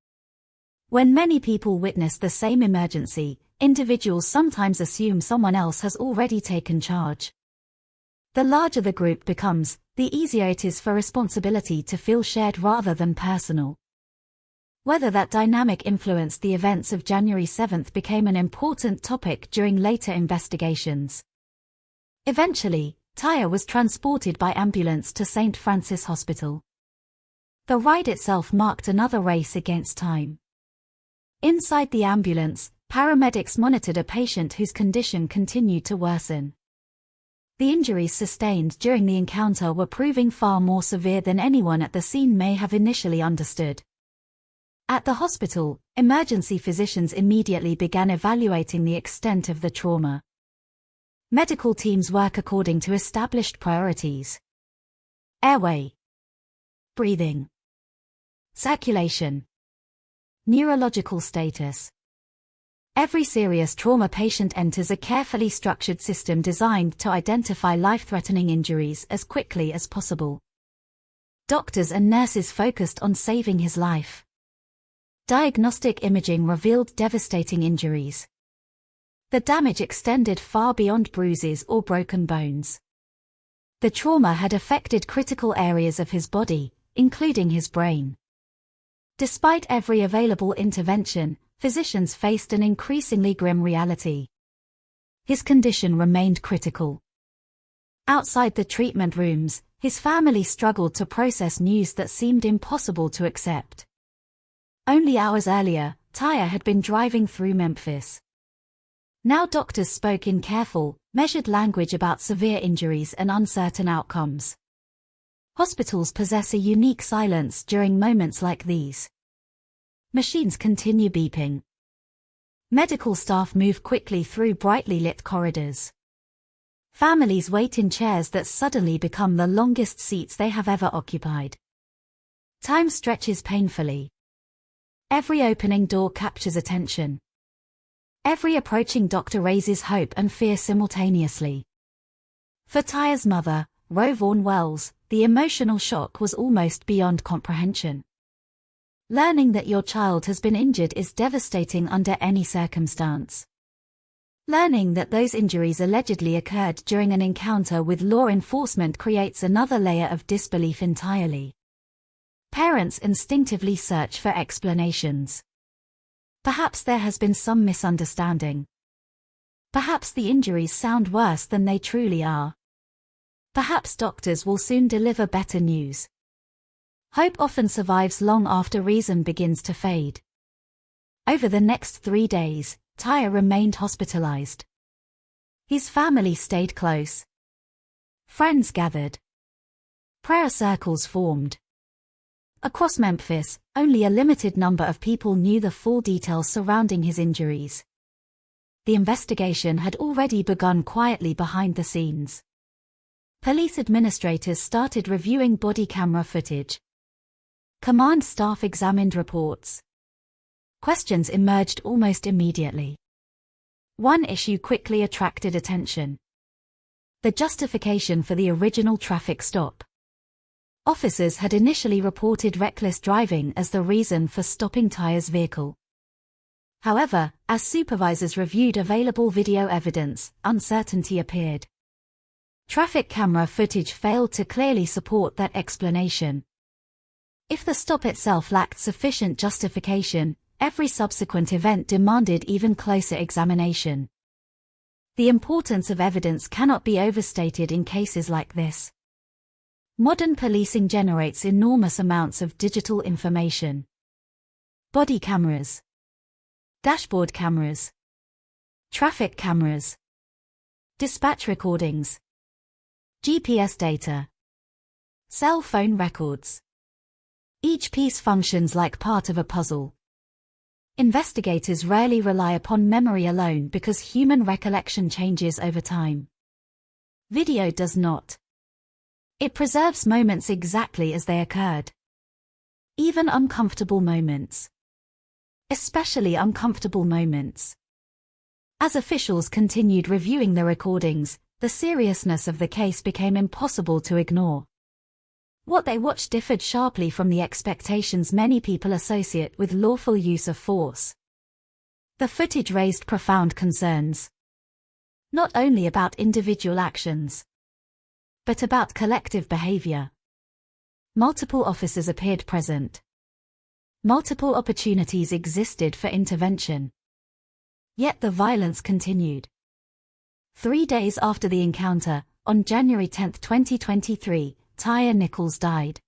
When many people witness the same emergency, individuals sometimes assume someone else has already taken charge. The larger the group becomes, the easier it is for responsibility to feel shared rather than personal. Whether that dynamic influenced the events of January 7th became an important topic during later investigations. Eventually, Tyre was transported by ambulance to St. Francis Hospital. The ride itself marked another race against time. Inside the ambulance, paramedics monitored a patient whose condition continued to worsen. The injuries sustained during the encounter were proving far more severe than anyone at the scene may have initially understood. At the hospital, emergency physicians immediately began evaluating the extent of the trauma. Medical teams work according to established priorities: airway, breathing, circulation, neurological status. Every serious trauma patient enters a carefully structured system designed to identify life-threatening injuries as quickly as possible. Doctors and nurses focused on saving his life. Diagnostic imaging revealed devastating injuries. The damage extended far beyond bruises or broken bones. The trauma had affected critical areas of his body, including his brain. Despite every available intervention, physicians faced an increasingly grim reality. His condition remained critical. Outside the treatment rooms, his family struggled to process news that seemed impossible to accept. Only hours earlier, Tyre had been driving through Memphis. Now doctors spoke in careful, measured language about severe injuries and uncertain outcomes. Hospitals possess a unique silence during moments like these. Machines continue beeping. Medical staff move quickly through brightly lit corridors. Families wait in chairs that suddenly become the longest seats they have ever occupied. Time stretches painfully. Every opening door captures attention. Every approaching doctor raises hope and fear simultaneously. For Tyre's mother, Ro Vaughan Wells, the emotional shock was almost beyond comprehension. Learning that your child has been injured is devastating under any circumstance. Learning that those injuries allegedly occurred during an encounter with law enforcement creates another layer of disbelief entirely. Parents instinctively search for explanations. Perhaps there has been some misunderstanding. Perhaps the injuries sound worse than they truly are. Perhaps doctors will soon deliver better news. Hope often survives long after reason begins to fade. Over the next 3 days, Tyre remained hospitalized. His family stayed close. Friends gathered. Prayer circles formed. Across Memphis, only a limited number of people knew the full details surrounding his injuries. The investigation had already begun quietly behind the scenes. Police administrators started reviewing body camera footage. Command staff examined reports. Questions emerged almost immediately. One issue quickly attracted attention: the justification for the original traffic stop. Officers had initially reported reckless driving as the reason for stopping Tyre's vehicle. However, as supervisors reviewed available video evidence, uncertainty appeared. Traffic camera footage failed to clearly support that explanation. If the stop itself lacked sufficient justification, every subsequent event demanded even closer examination. The importance of evidence cannot be overstated in cases like this. Modern policing generates enormous amounts of digital information. Body cameras, dashboard cameras, traffic cameras, dispatch recordings, GPS data, cell phone records. Each piece functions like part of a puzzle. Investigators rarely rely upon memory alone because human recollection changes over time. Video does not. It preserves moments exactly as they occurred. Even uncomfortable moments. Especially uncomfortable moments. As officials continued reviewing the recordings, the seriousness of the case became impossible to ignore. What they watched differed sharply from the expectations many people associate with lawful use of force. The footage raised profound concerns. Not only about individual actions, but about collective behavior. Multiple officers appeared present. Multiple opportunities existed for intervention. Yet the violence continued. 3 days after the encounter, on January 10, 2023, Tyre Nichols died.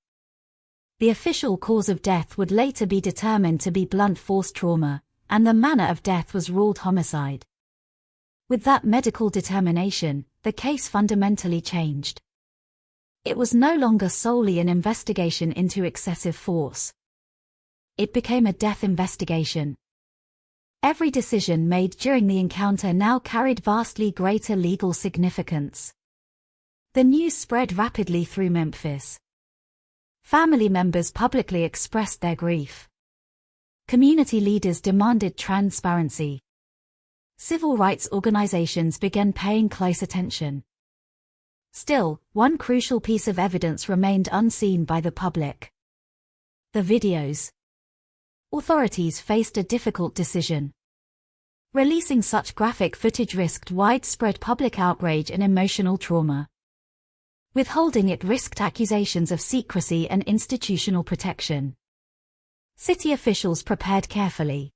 The official cause of death would later be determined to be blunt force trauma, and the manner of death was ruled homicide. With that medical determination, the case fundamentally changed. It was no longer solely an investigation into excessive force. It became a death investigation. Every decision made during the encounter now carried vastly greater legal significance. The news spread rapidly through Memphis. Family members publicly expressed their grief. Community leaders demanded transparency. Civil rights organizations began paying close attention. Still, one crucial piece of evidence remained unseen by the public. The videos. Authorities faced a difficult decision. Releasing such graphic footage risked widespread public outrage and emotional trauma. Withholding it risked accusations of secrecy and institutional protection. City officials prepared carefully.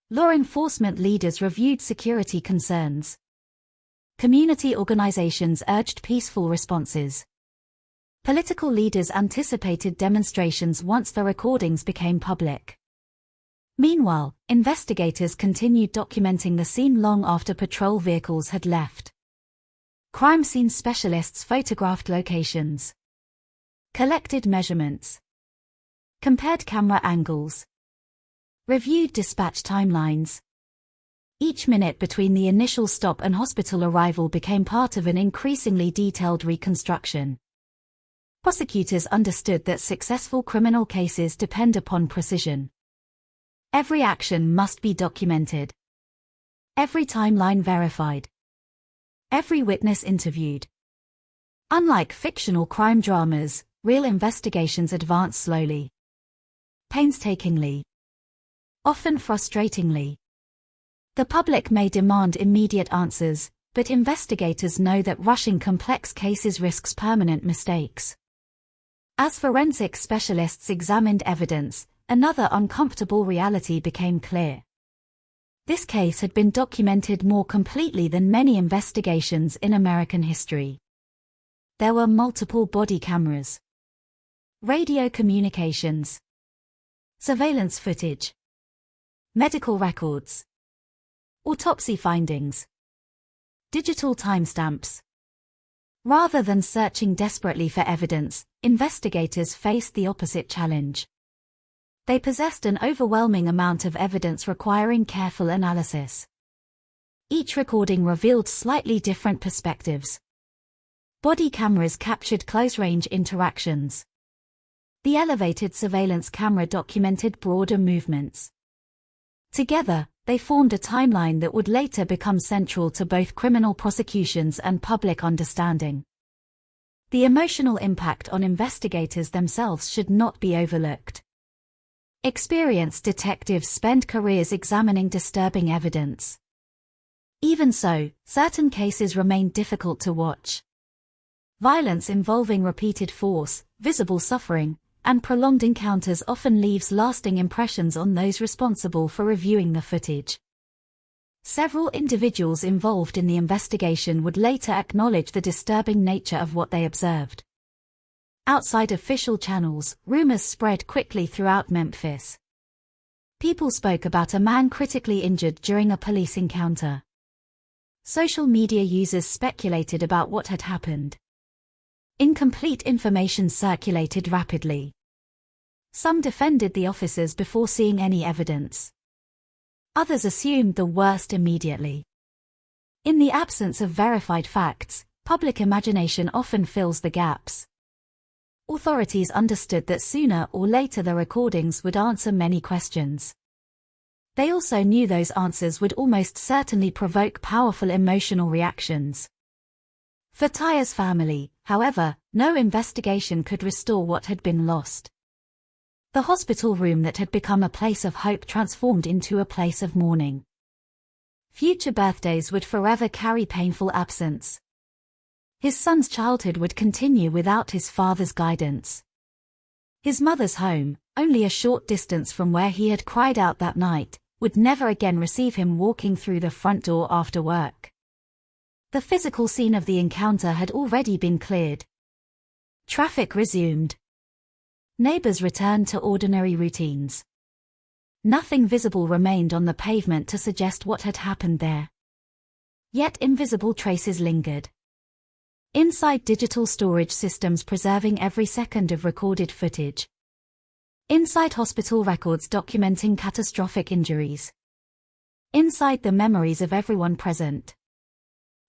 Law enforcement leaders reviewed security concerns. Community organizations urged peaceful responses. Political leaders anticipated demonstrations once the recordings became public. Meanwhile, investigators continued documenting the scene long after patrol vehicles had left. Crime scene specialists photographed locations, collected measurements, compared camera angles, reviewed dispatch timelines. Each minute between the initial stop and hospital arrival became part of an increasingly detailed reconstruction. Prosecutors understood that successful criminal cases depend upon precision. Every action must be documented. Every timeline verified. Every witness interviewed. Unlike fictional crime dramas, real investigations advance slowly. Painstakingly. Often frustratingly. The public may demand immediate answers, but investigators know that rushing complex cases risks permanent mistakes. As forensic specialists examined evidence, another uncomfortable reality became clear. This case had been documented more completely than many investigations in American history. There were multiple body cameras, radio communications, surveillance footage, medical records, autopsy findings, digital timestamps. Rather than searching desperately for evidence, investigators faced the opposite challenge. They possessed an overwhelming amount of evidence requiring careful analysis. Each recording revealed slightly different perspectives. Body cameras captured close-range interactions. The elevated surveillance camera documented broader movements. Together, they formed a timeline that would later become central to both criminal prosecutions and public understanding. The emotional impact on investigators themselves should not be overlooked. Experienced detectives spend careers examining disturbing evidence. Even so, certain cases remain difficult to watch. Violence involving repeated force, visible suffering, and prolonged encounters often leaves lasting impressions on those responsible for reviewing the footage. Several individuals involved in the investigation would later acknowledge the disturbing nature of what they observed. Outside official channels, rumors spread quickly throughout Memphis. People spoke about a man critically injured during a police encounter. Social media users speculated about what had happened. Incomplete information circulated rapidly. Some defended the officers before seeing any evidence. Others assumed the worst immediately. In the absence of verified facts, public imagination often fills the gaps. Authorities understood that sooner or later the recordings would answer many questions. They also knew those answers would almost certainly provoke powerful emotional reactions. For Tyre's family, however, no investigation could restore what had been lost. The hospital room that had become a place of hope transformed into a place of mourning. Future birthdays would forever carry painful absence. His son's childhood would continue without his father's guidance. His mother's home, only a short distance from where he had cried out that night, would never again receive him walking through the front door after work. The physical scene of the encounter had already been cleared. Traffic resumed. Neighbors returned to ordinary routines. Nothing visible remained on the pavement to suggest what had happened there. Yet invisible traces lingered. Inside digital storage systems preserving every second of recorded footage. Inside hospital records documenting catastrophic injuries. Inside the memories of everyone present.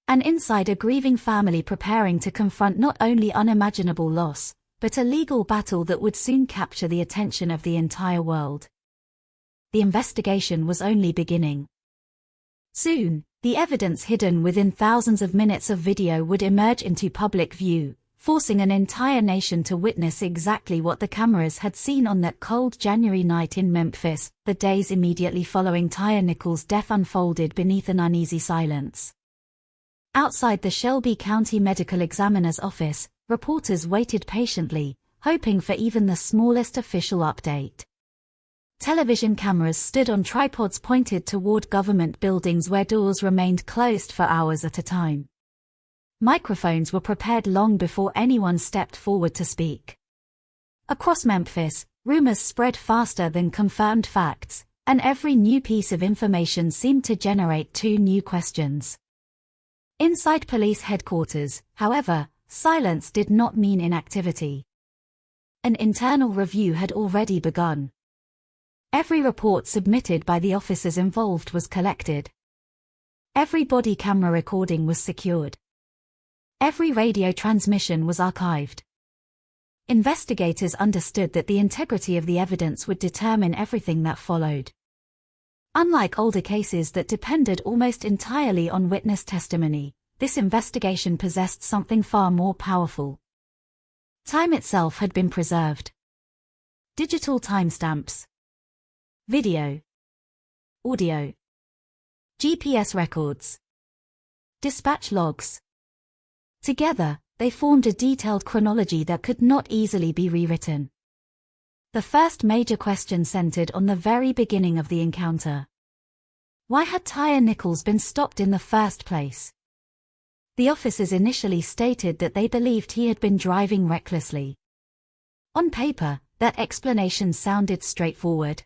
And inside a grieving family preparing to confront not only unimaginable loss, but a legal battle that would soon capture the attention of the entire world. The investigation was only beginning. Soon, the evidence hidden within thousands of minutes of video would emerge into public view, forcing an entire nation to witness exactly what the cameras had seen on that cold January night in Memphis. The days immediately following Tyre Nichols' death unfolded beneath an uneasy silence. Outside the Shelby County Medical Examiner's office, reporters waited patiently, hoping for even the smallest official update. Television cameras stood on tripods pointed toward government buildings where doors remained closed for hours at a time. Microphones were prepared long before anyone stepped forward to speak. Across Memphis, rumors spread faster than confirmed facts, and every new piece of information seemed to generate two new questions. Inside police headquarters, however, silence did not mean inactivity. An internal review had already begun. Every report submitted by the officers involved was collected. Every body camera recording was secured. Every radio transmission was archived. Investigators understood that the integrity of the evidence would determine everything that followed. Unlike older cases that depended almost entirely on witness testimony, this investigation possessed something far more powerful. Time itself had been preserved. Digital timestamps. Video. Audio. GPS records. Dispatch logs. Together, they formed a detailed chronology that could not easily be rewritten. The first major question centered on the very beginning of the encounter. Why had Tyre Nichols been stopped in the first place? The officers initially stated that they believed he had been driving recklessly. On paper, that explanation sounded straightforward.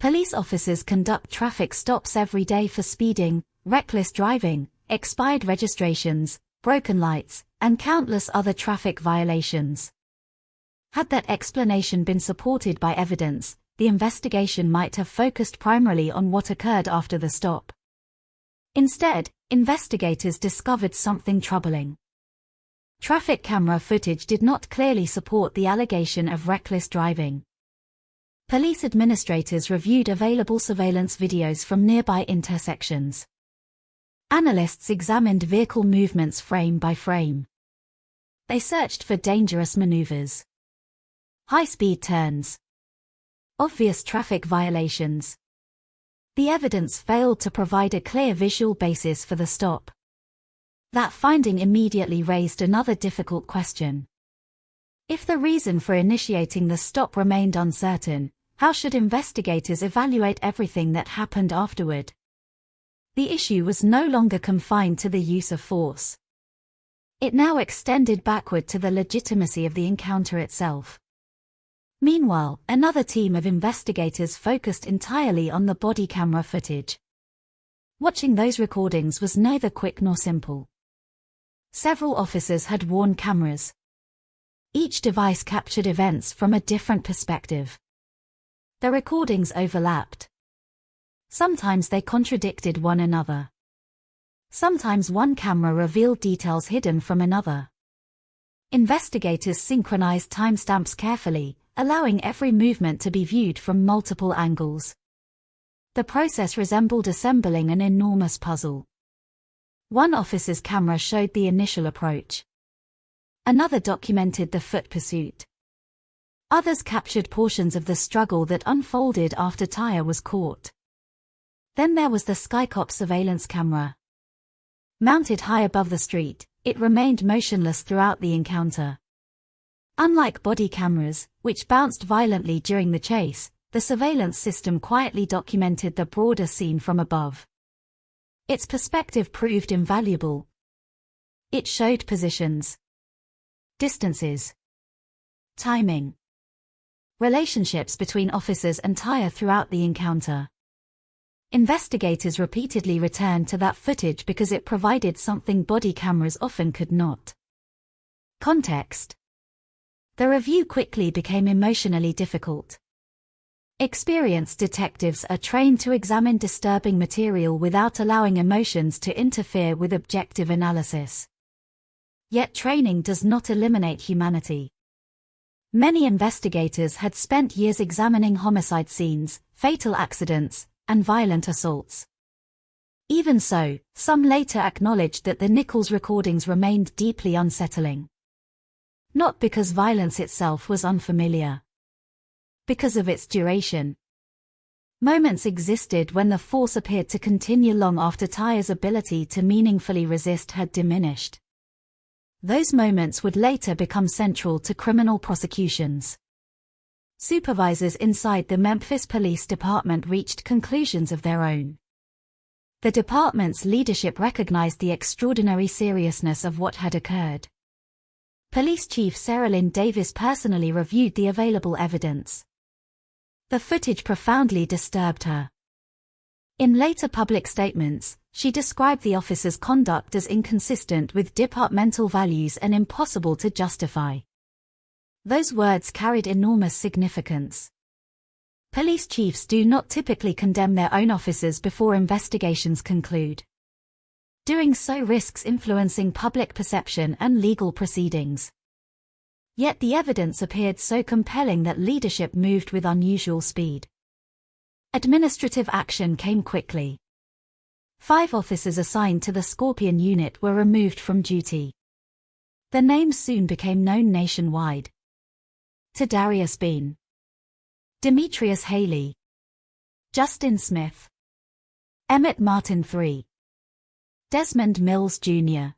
Police officers conduct traffic stops every day for speeding, reckless driving, expired registrations, broken lights, and countless other traffic violations. Had that explanation been supported by evidence, the investigation might have focused primarily on what occurred after the stop. Instead, investigators discovered something troubling. Traffic camera footage did not clearly support the allegation of reckless driving. Police administrators reviewed available surveillance videos from nearby intersections. Analysts examined vehicle movements frame by frame. They searched for dangerous maneuvers, high-speed turns, obvious traffic violations. The evidence failed to provide a clear visual basis for the stop. That finding immediately raised another difficult question. If the reason for initiating the stop remained uncertain, how should investigators evaluate everything that happened afterward? The issue was no longer confined to the use of force. It now extended backward to the legitimacy of the encounter itself. Meanwhile, another team of investigators focused entirely on the body camera footage. Watching those recordings was neither quick nor simple. Several officers had worn cameras. Each device captured events from a different perspective. The recordings overlapped. Sometimes they contradicted one another. Sometimes one camera revealed details hidden from another. Investigators synchronized timestamps carefully, allowing every movement to be viewed from multiple angles. The process resembled assembling an enormous puzzle. One officer's camera showed the initial approach. Another documented the foot pursuit. Others captured portions of the struggle that unfolded after Tyre was caught. Then there was the Skycop surveillance camera. Mounted high above the street, it remained motionless throughout the encounter. Unlike body cameras, which bounced violently during the chase, the surveillance system quietly documented the broader scene from above. Its perspective proved invaluable. It showed positions, distances, timing, relationships between officers and Tyre throughout the encounter. Investigators repeatedly returned to that footage because it provided something body cameras often could not. Context. The review quickly became emotionally difficult. Experienced detectives are trained to examine disturbing material without allowing emotions to interfere with objective analysis. Yet training does not eliminate humanity. Many investigators had spent years examining homicide scenes, fatal accidents, and violent assaults. Even so, some later acknowledged that the Nichols recordings remained deeply unsettling. Not because violence itself was unfamiliar. Because of its duration. Moments existed when the force appeared to continue long after Tyre's ability to meaningfully resist had diminished. Those moments would later become central to criminal prosecutions. Supervisors inside the Memphis Police Department reached conclusions of their own. The department's leadership recognized the extraordinary seriousness of what had occurred. Police Chief Sarah Lynn Davis personally reviewed the available evidence. The footage profoundly disturbed her. In later public statements, she described the officer's conduct as inconsistent with departmental values and impossible to justify. Those words carried enormous significance. Police chiefs do not typically condemn their own officers before investigations conclude. Doing so risks influencing public perception and legal proceedings. Yet the evidence appeared so compelling that leadership moved with unusual speed. Administrative action came quickly. 5 officers assigned to the Scorpion unit were removed from duty. Their names soon became known nationwide. Tadarius Bean, Demetrius Haley, Justin Smith, Emmett Martin III, Desmond Mills Jr.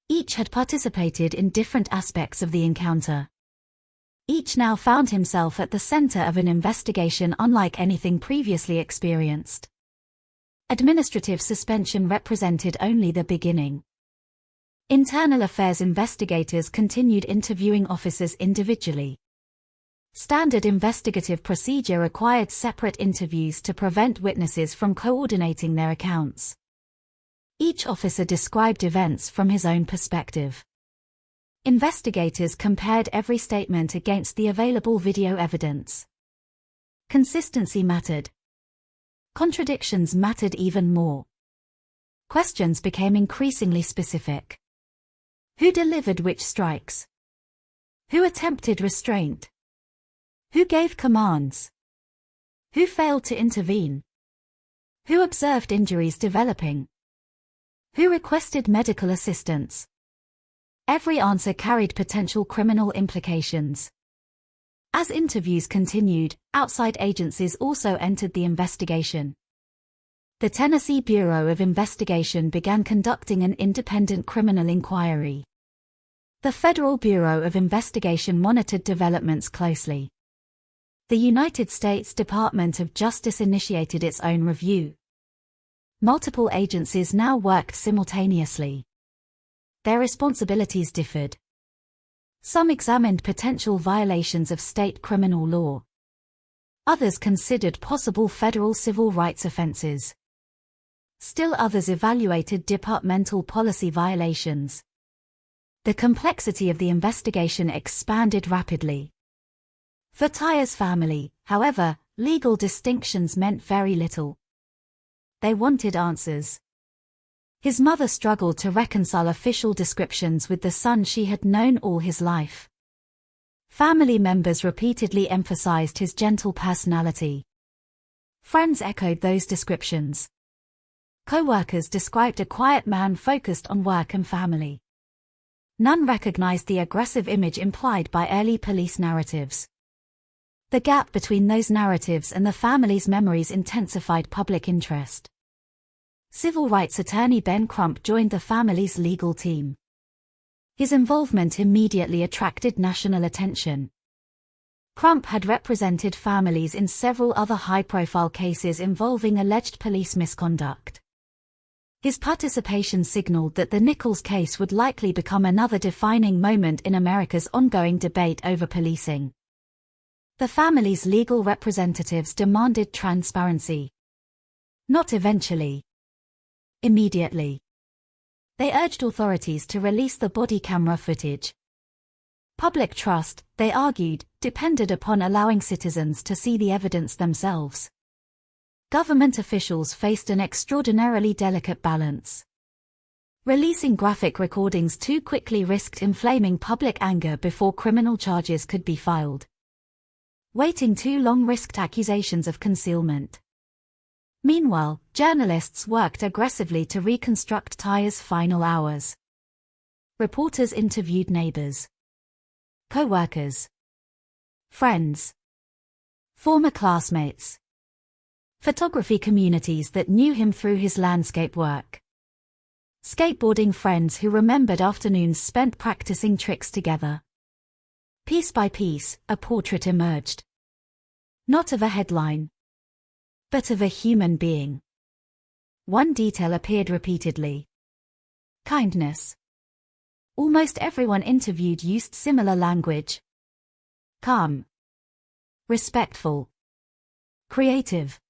Each had participated in different aspects of the encounter. Each now found himself at the center of an investigation unlike anything previously experienced. Administrative suspension represented only the beginning. Internal affairs investigators continued interviewing officers individually. Standard investigative procedure required separate interviews to prevent witnesses from coordinating their accounts. Each officer described events from his own perspective. Investigators compared every statement against the available video evidence. Consistency mattered. Contradictions mattered even more. Questions became increasingly specific. Who delivered which strikes? Who attempted restraint? Who gave commands? Who failed to intervene? Who observed injuries developing? Who requested medical assistance? Every answer carried potential criminal implications. As interviews continued, outside agencies also entered the investigation. The Tennessee Bureau of Investigation began conducting an independent criminal inquiry. The Federal Bureau of Investigation monitored developments closely. The United States Department of Justice initiated its own review. Multiple agencies now worked simultaneously. Their responsibilities differed. Some examined potential violations of state criminal law. Others considered possible federal civil rights offenses. Still others evaluated departmental policy violations. The complexity of the investigation expanded rapidly. For Tyre's family, however, legal distinctions meant very little. They wanted answers. His mother struggled to reconcile official descriptions with the son she had known all his life. Family members repeatedly emphasized his gentle personality. Friends echoed those descriptions. Co-workers described a quiet man focused on work and family. None recognized the aggressive image implied by early police narratives. The gap between those narratives and the family's memories intensified public interest. Civil rights attorney Ben Crump joined the family's legal team. His involvement immediately attracted national attention. Crump had represented families in several other high-profile cases involving alleged police misconduct. His participation signaled that the Nichols case would likely become another defining moment in America's ongoing debate over policing. The family's legal representatives demanded transparency. Not eventually. Immediately. They urged authorities to release the body camera footage. Public trust, they argued, depended upon allowing citizens to see the evidence themselves. Government officials faced an extraordinarily delicate balance. Releasing graphic recordings too quickly risked inflaming public anger before criminal charges could be filed. Waiting too long risked accusations of concealment. Meanwhile, journalists worked aggressively to reconstruct Tyre's final hours. Reporters interviewed neighbors, co-workers, friends, former classmates, photography communities that knew him through his landscape work, skateboarding friends who remembered afternoons spent practicing tricks together. Piece by piece, a portrait emerged. Not of a headline, but of a human being. One detail appeared repeatedly. Kindness. Almost everyone interviewed used similar language. Calm. Respectful. Creative.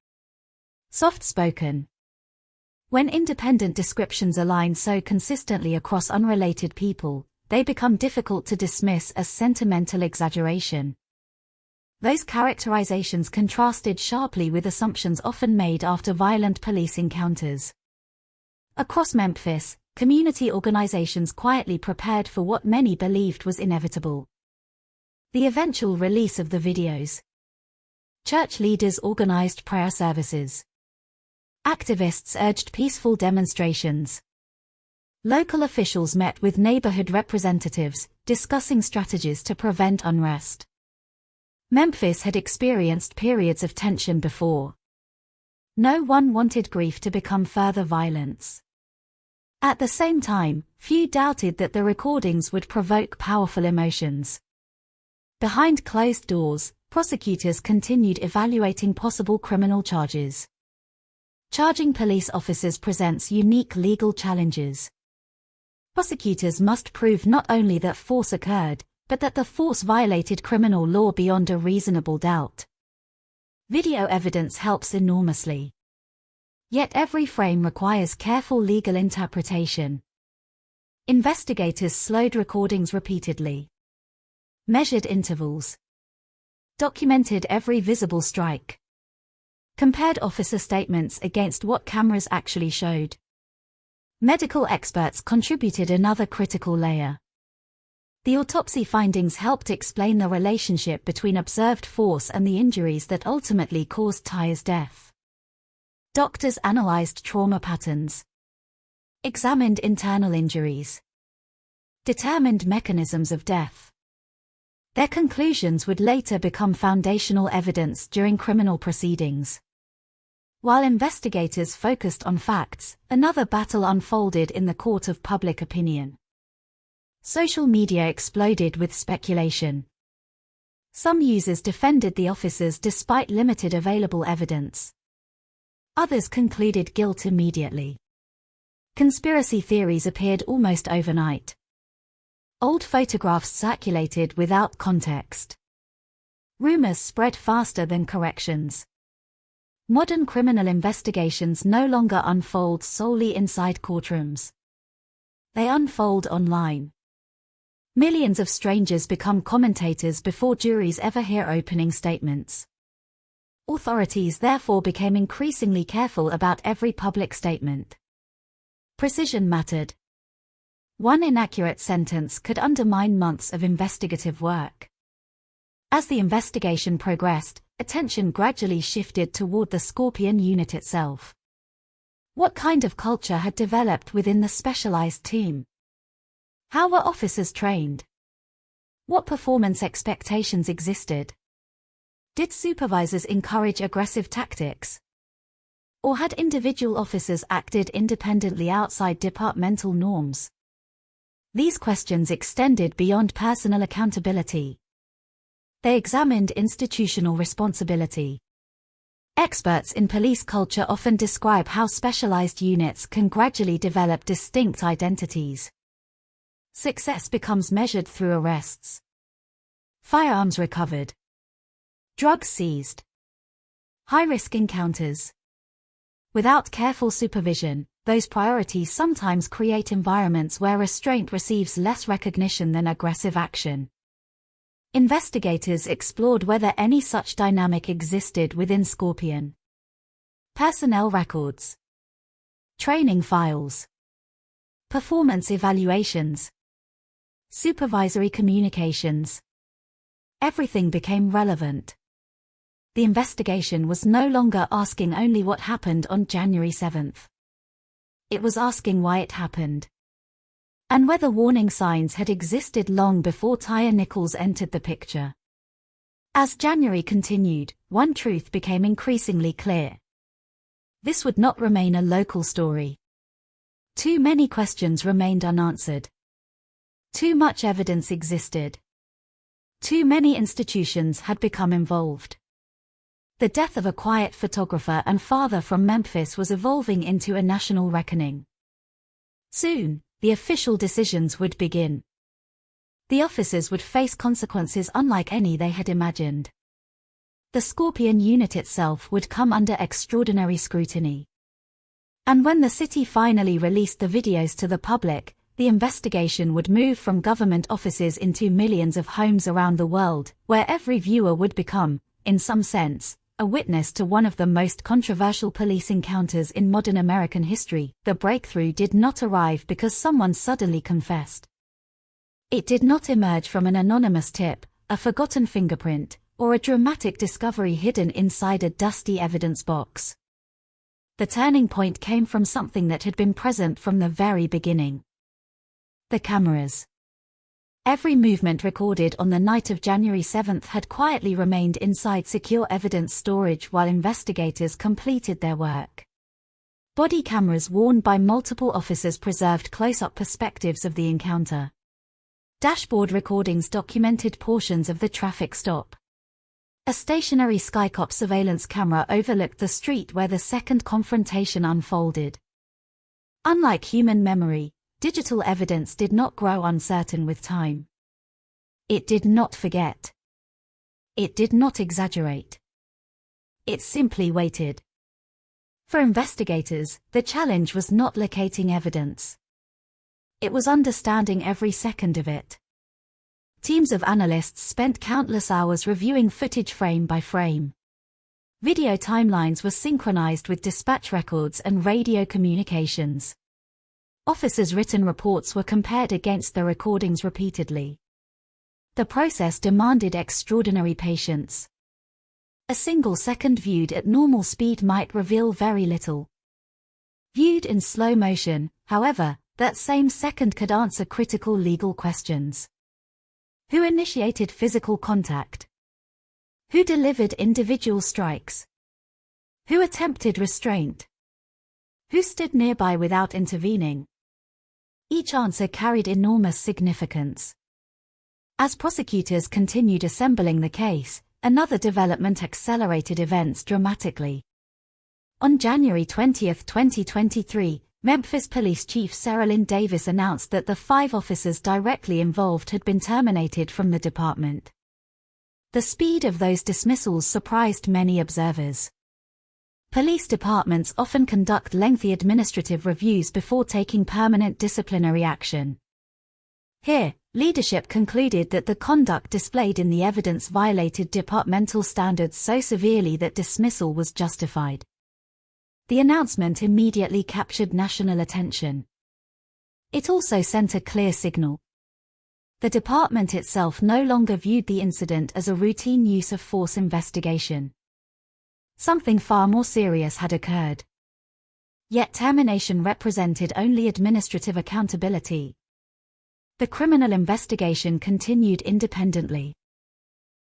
Soft-spoken. When independent descriptions align so consistently across unrelated people, they become difficult to dismiss as sentimental exaggeration. Those characterizations contrasted sharply with assumptions often made after violent police encounters. Across Memphis, community organizations quietly prepared for what many believed was inevitable. The eventual release of the videos. Church leaders organized prayer services. Activists urged peaceful demonstrations. Local officials met with neighborhood representatives, discussing strategies to prevent unrest. Memphis had experienced periods of tension before. No one wanted grief to become further violence. At the same time, few doubted that the recordings would provoke powerful emotions. Behind closed doors, prosecutors continued evaluating possible criminal charges. Charging police officers presents unique legal challenges. Prosecutors must prove not only that force occurred, but that the force violated criminal law beyond a reasonable doubt. Video evidence helps enormously. Yet every frame requires careful legal interpretation. Investigators slowed recordings repeatedly. Measured intervals. Documented every visible strike. Compared officer statements against what cameras actually showed. Medical experts contributed another critical layer. The autopsy findings helped explain the relationship between observed force and the injuries that ultimately caused Tyre's death. Doctors analyzed trauma patterns. Examined internal injuries. Determined mechanisms of death. Their conclusions would later become foundational evidence during criminal proceedings. While investigators focused on facts, another battle unfolded in the court of public opinion. Social media exploded with speculation. Some users defended the officers despite limited available evidence. Others concluded guilt immediately. Conspiracy theories appeared almost overnight. Old photographs circulated without context. Rumors spread faster than corrections. Modern criminal investigations no longer unfold solely inside courtrooms. They unfold online. Millions of strangers become commentators before juries ever hear opening statements. Authorities therefore became increasingly careful about every public statement. Precision mattered. One inaccurate sentence could undermine months of investigative work. As the investigation progressed, attention gradually shifted toward the Scorpion unit itself. What kind of culture had developed within the specialized team? How were officers trained? What performance expectations existed? Did supervisors encourage aggressive tactics? Or had individual officers acted independently outside departmental norms? These questions extended beyond personal accountability. They examined institutional responsibility. Experts in police culture often describe how specialized units can gradually develop distinct identities. Success becomes measured through arrests, firearms recovered, drugs seized, high-risk encounters. Without careful supervision, those priorities sometimes create environments where restraint receives less recognition than aggressive action. Investigators explored whether any such dynamic existed within Scorpion. Personnel records, training files, performance evaluations, supervisory communications. Everything became relevant. The investigation was no longer asking only what happened on January 7th. It was asking why it happened, and whether warning signs had existed long before Tyre Nichols entered the picture. As January continued, one truth became increasingly clear. This would not remain a local story. Too many questions remained unanswered. Too much evidence existed. Too many institutions had become involved. The death of a quiet photographer and father from Memphis was evolving into a national reckoning. Soon, the official decisions would begin. The officers would face consequences unlike any they had imagined. The Scorpion unit itself would come under extraordinary scrutiny. And when the city finally released the videos to the public, the investigation would move from government offices into millions of homes around the world, where every viewer would become, in some sense, a witness to one of the most controversial police encounters in modern American history. The breakthrough did not arrive because someone suddenly confessed. It did not emerge from an anonymous tip, a forgotten fingerprint, or a dramatic discovery hidden inside a dusty evidence box. The turning point came from something that had been present from the very beginning. The cameras. Every movement recorded on the night of January 7th had quietly remained inside secure evidence storage while investigators completed their work. Body cameras worn by multiple officers preserved close-up perspectives of the encounter. Dashboard recordings documented portions of the traffic stop. A stationary Skycop surveillance camera overlooked the street where the second confrontation unfolded. Unlike human memory, digital evidence did not grow uncertain with time. It did not forget. It did not exaggerate. It simply waited. For investigators, the challenge was not locating evidence. It was understanding every second of it. Teams of analysts spent countless hours reviewing footage frame by frame. Video timelines were synchronized with dispatch records and radio communications. Officers' written reports were compared against the recordings repeatedly. The process demanded extraordinary patience. A single second viewed at normal speed might reveal very little. Viewed in slow motion, however, that same second could answer critical legal questions. Who initiated physical contact? Who delivered individual strikes? Who attempted restraint? Who stood nearby without intervening? Each answer carried enormous significance. As prosecutors continued assembling the case, another development accelerated events dramatically. On January 20, 2023, Memphis Police Chief Sarah Lynn Davis announced that the 5 officers directly involved had been terminated from the department. The speed of those dismissals surprised many observers. Police departments often conduct lengthy administrative reviews before taking permanent disciplinary action. Here, leadership concluded that the conduct displayed in the evidence violated departmental standards so severely that dismissal was justified. The announcement immediately captured national attention. It also sent a clear signal. The department itself no longer viewed the incident as a routine use of force investigation. Something far more serious had occurred. Yet termination represented only administrative accountability. The criminal investigation continued independently.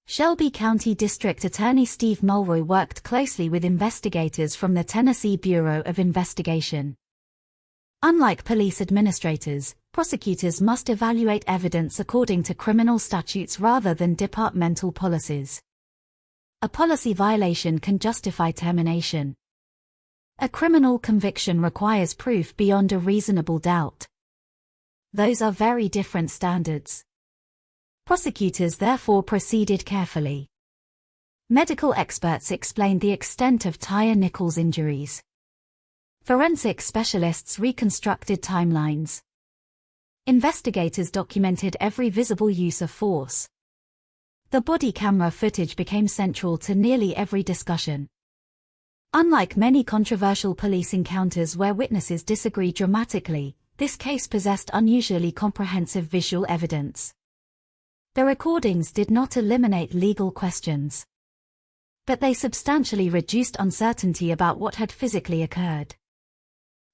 Shelby County District Attorney Steve Mulroy worked closely with investigators from the Tennessee Bureau of Investigation. Unlike police administrators, prosecutors must evaluate evidence according to criminal statutes rather than departmental policies. A policy violation can justify termination. A criminal conviction requires proof beyond a reasonable doubt. Those are very different standards. Prosecutors therefore proceeded carefully. Medical experts explained the extent of Tyre Nichols' injuries. Forensic specialists reconstructed timelines. Investigators documented every visible use of force. The body camera footage became central to nearly every discussion. Unlike many controversial police encounters where witnesses disagree dramatically, this case possessed unusually comprehensive visual evidence. The recordings did not eliminate legal questions, but they substantially reduced uncertainty about what had physically occurred.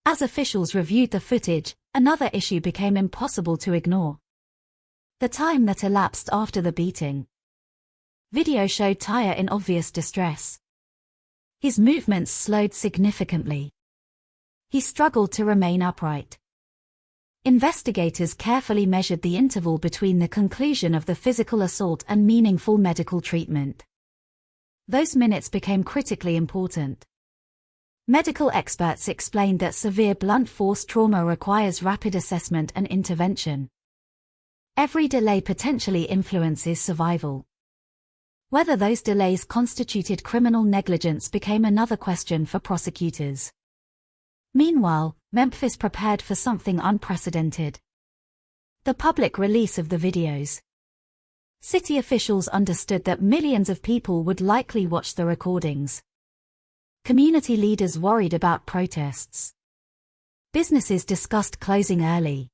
As officials reviewed the footage, another issue became impossible to ignore: the time that elapsed after the beating. Video showed Tyre in obvious distress. His movements slowed significantly. He struggled to remain upright. Investigators carefully measured the interval between the conclusion of the physical assault and meaningful medical treatment. Those minutes became critically important. Medical experts explained that severe blunt force trauma requires rapid assessment and intervention. Every delay potentially influences survival. Whether those delays constituted criminal negligence became another question for prosecutors. Meanwhile, Memphis prepared for something unprecedented: the public release of the videos. City officials understood that millions of people would likely watch the recordings. Community leaders worried about protests. Businesses discussed closing early.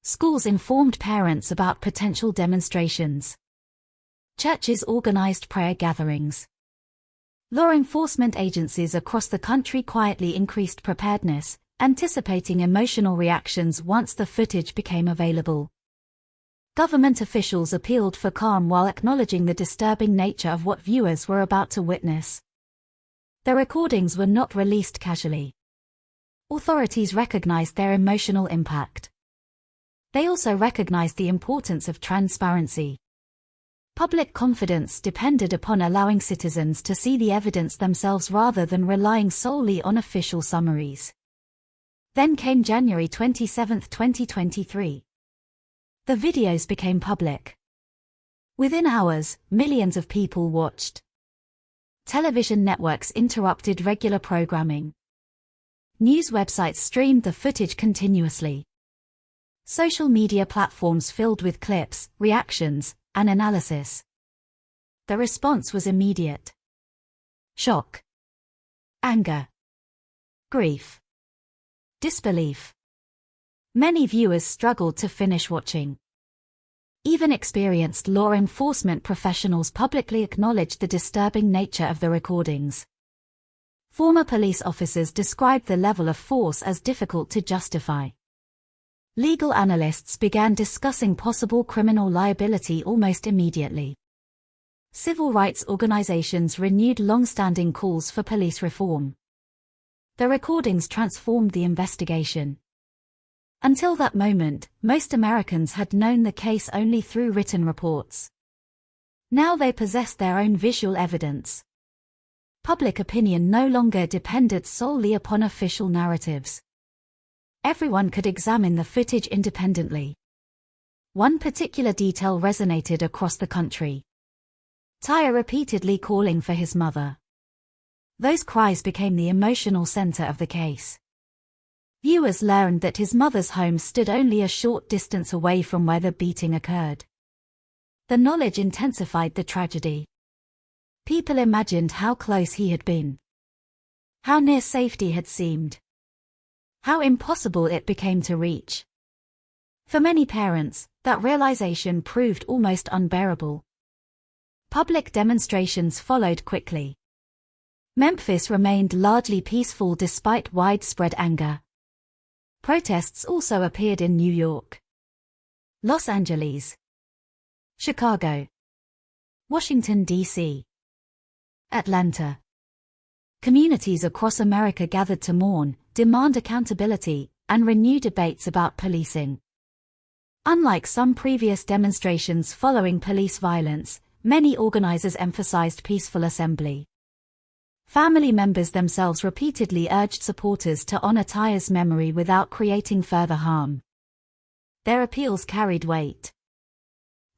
Schools informed parents about potential demonstrations. Churches organized prayer gatherings. Law enforcement agencies across the country quietly increased preparedness, anticipating emotional reactions once the footage became available. Government officials appealed for calm while acknowledging the disturbing nature of what viewers were about to witness. The recordings were not released casually. Authorities recognized their emotional impact. They also recognized the importance of transparency. Public confidence depended upon allowing citizens to see the evidence themselves rather than relying solely on official summaries. Then came January 27, 2023. The videos became public. Within hours, millions of people watched. Television networks interrupted regular programming. News websites streamed the footage continuously. Social media platforms filled with clips, reactions, and analysis. The response was immediate: shock, anger, grief, disbelief. Many viewers struggled to finish watching. Even experienced law enforcement professionals publicly acknowledged the disturbing nature of the recordings. Former police officers described the level of force as difficult to justify. Legal analysts began discussing possible criminal liability almost immediately. Civil rights organizations renewed long-standing calls for police reform. The recordings transformed the investigation. Until that moment, most Americans had known the case only through written reports. Now they possessed their own visual evidence. Public opinion no longer depended solely upon official narratives. Everyone could examine the footage independently. One particular detail resonated across the country: Tyre repeatedly calling for his mother. Those cries became the emotional center of the case. Viewers learned that his mother's home stood only a short distance away from where the beating occurred. The knowledge intensified the tragedy. People imagined how close he had been, how near safety had seemed, how impossible it became to reach. For many parents, that realization proved almost unbearable. Public demonstrations followed quickly. Memphis remained largely peaceful despite widespread anger. Protests also appeared in New York, Los Angeles, Chicago, Washington, D.C., Atlanta. Communities across America gathered to mourn, demand accountability, and renew debates about policing. Unlike some previous demonstrations following police violence, many organizers emphasized peaceful assembly. Family members themselves repeatedly urged supporters to honor Tyre's memory without creating further harm. Their appeals carried weight.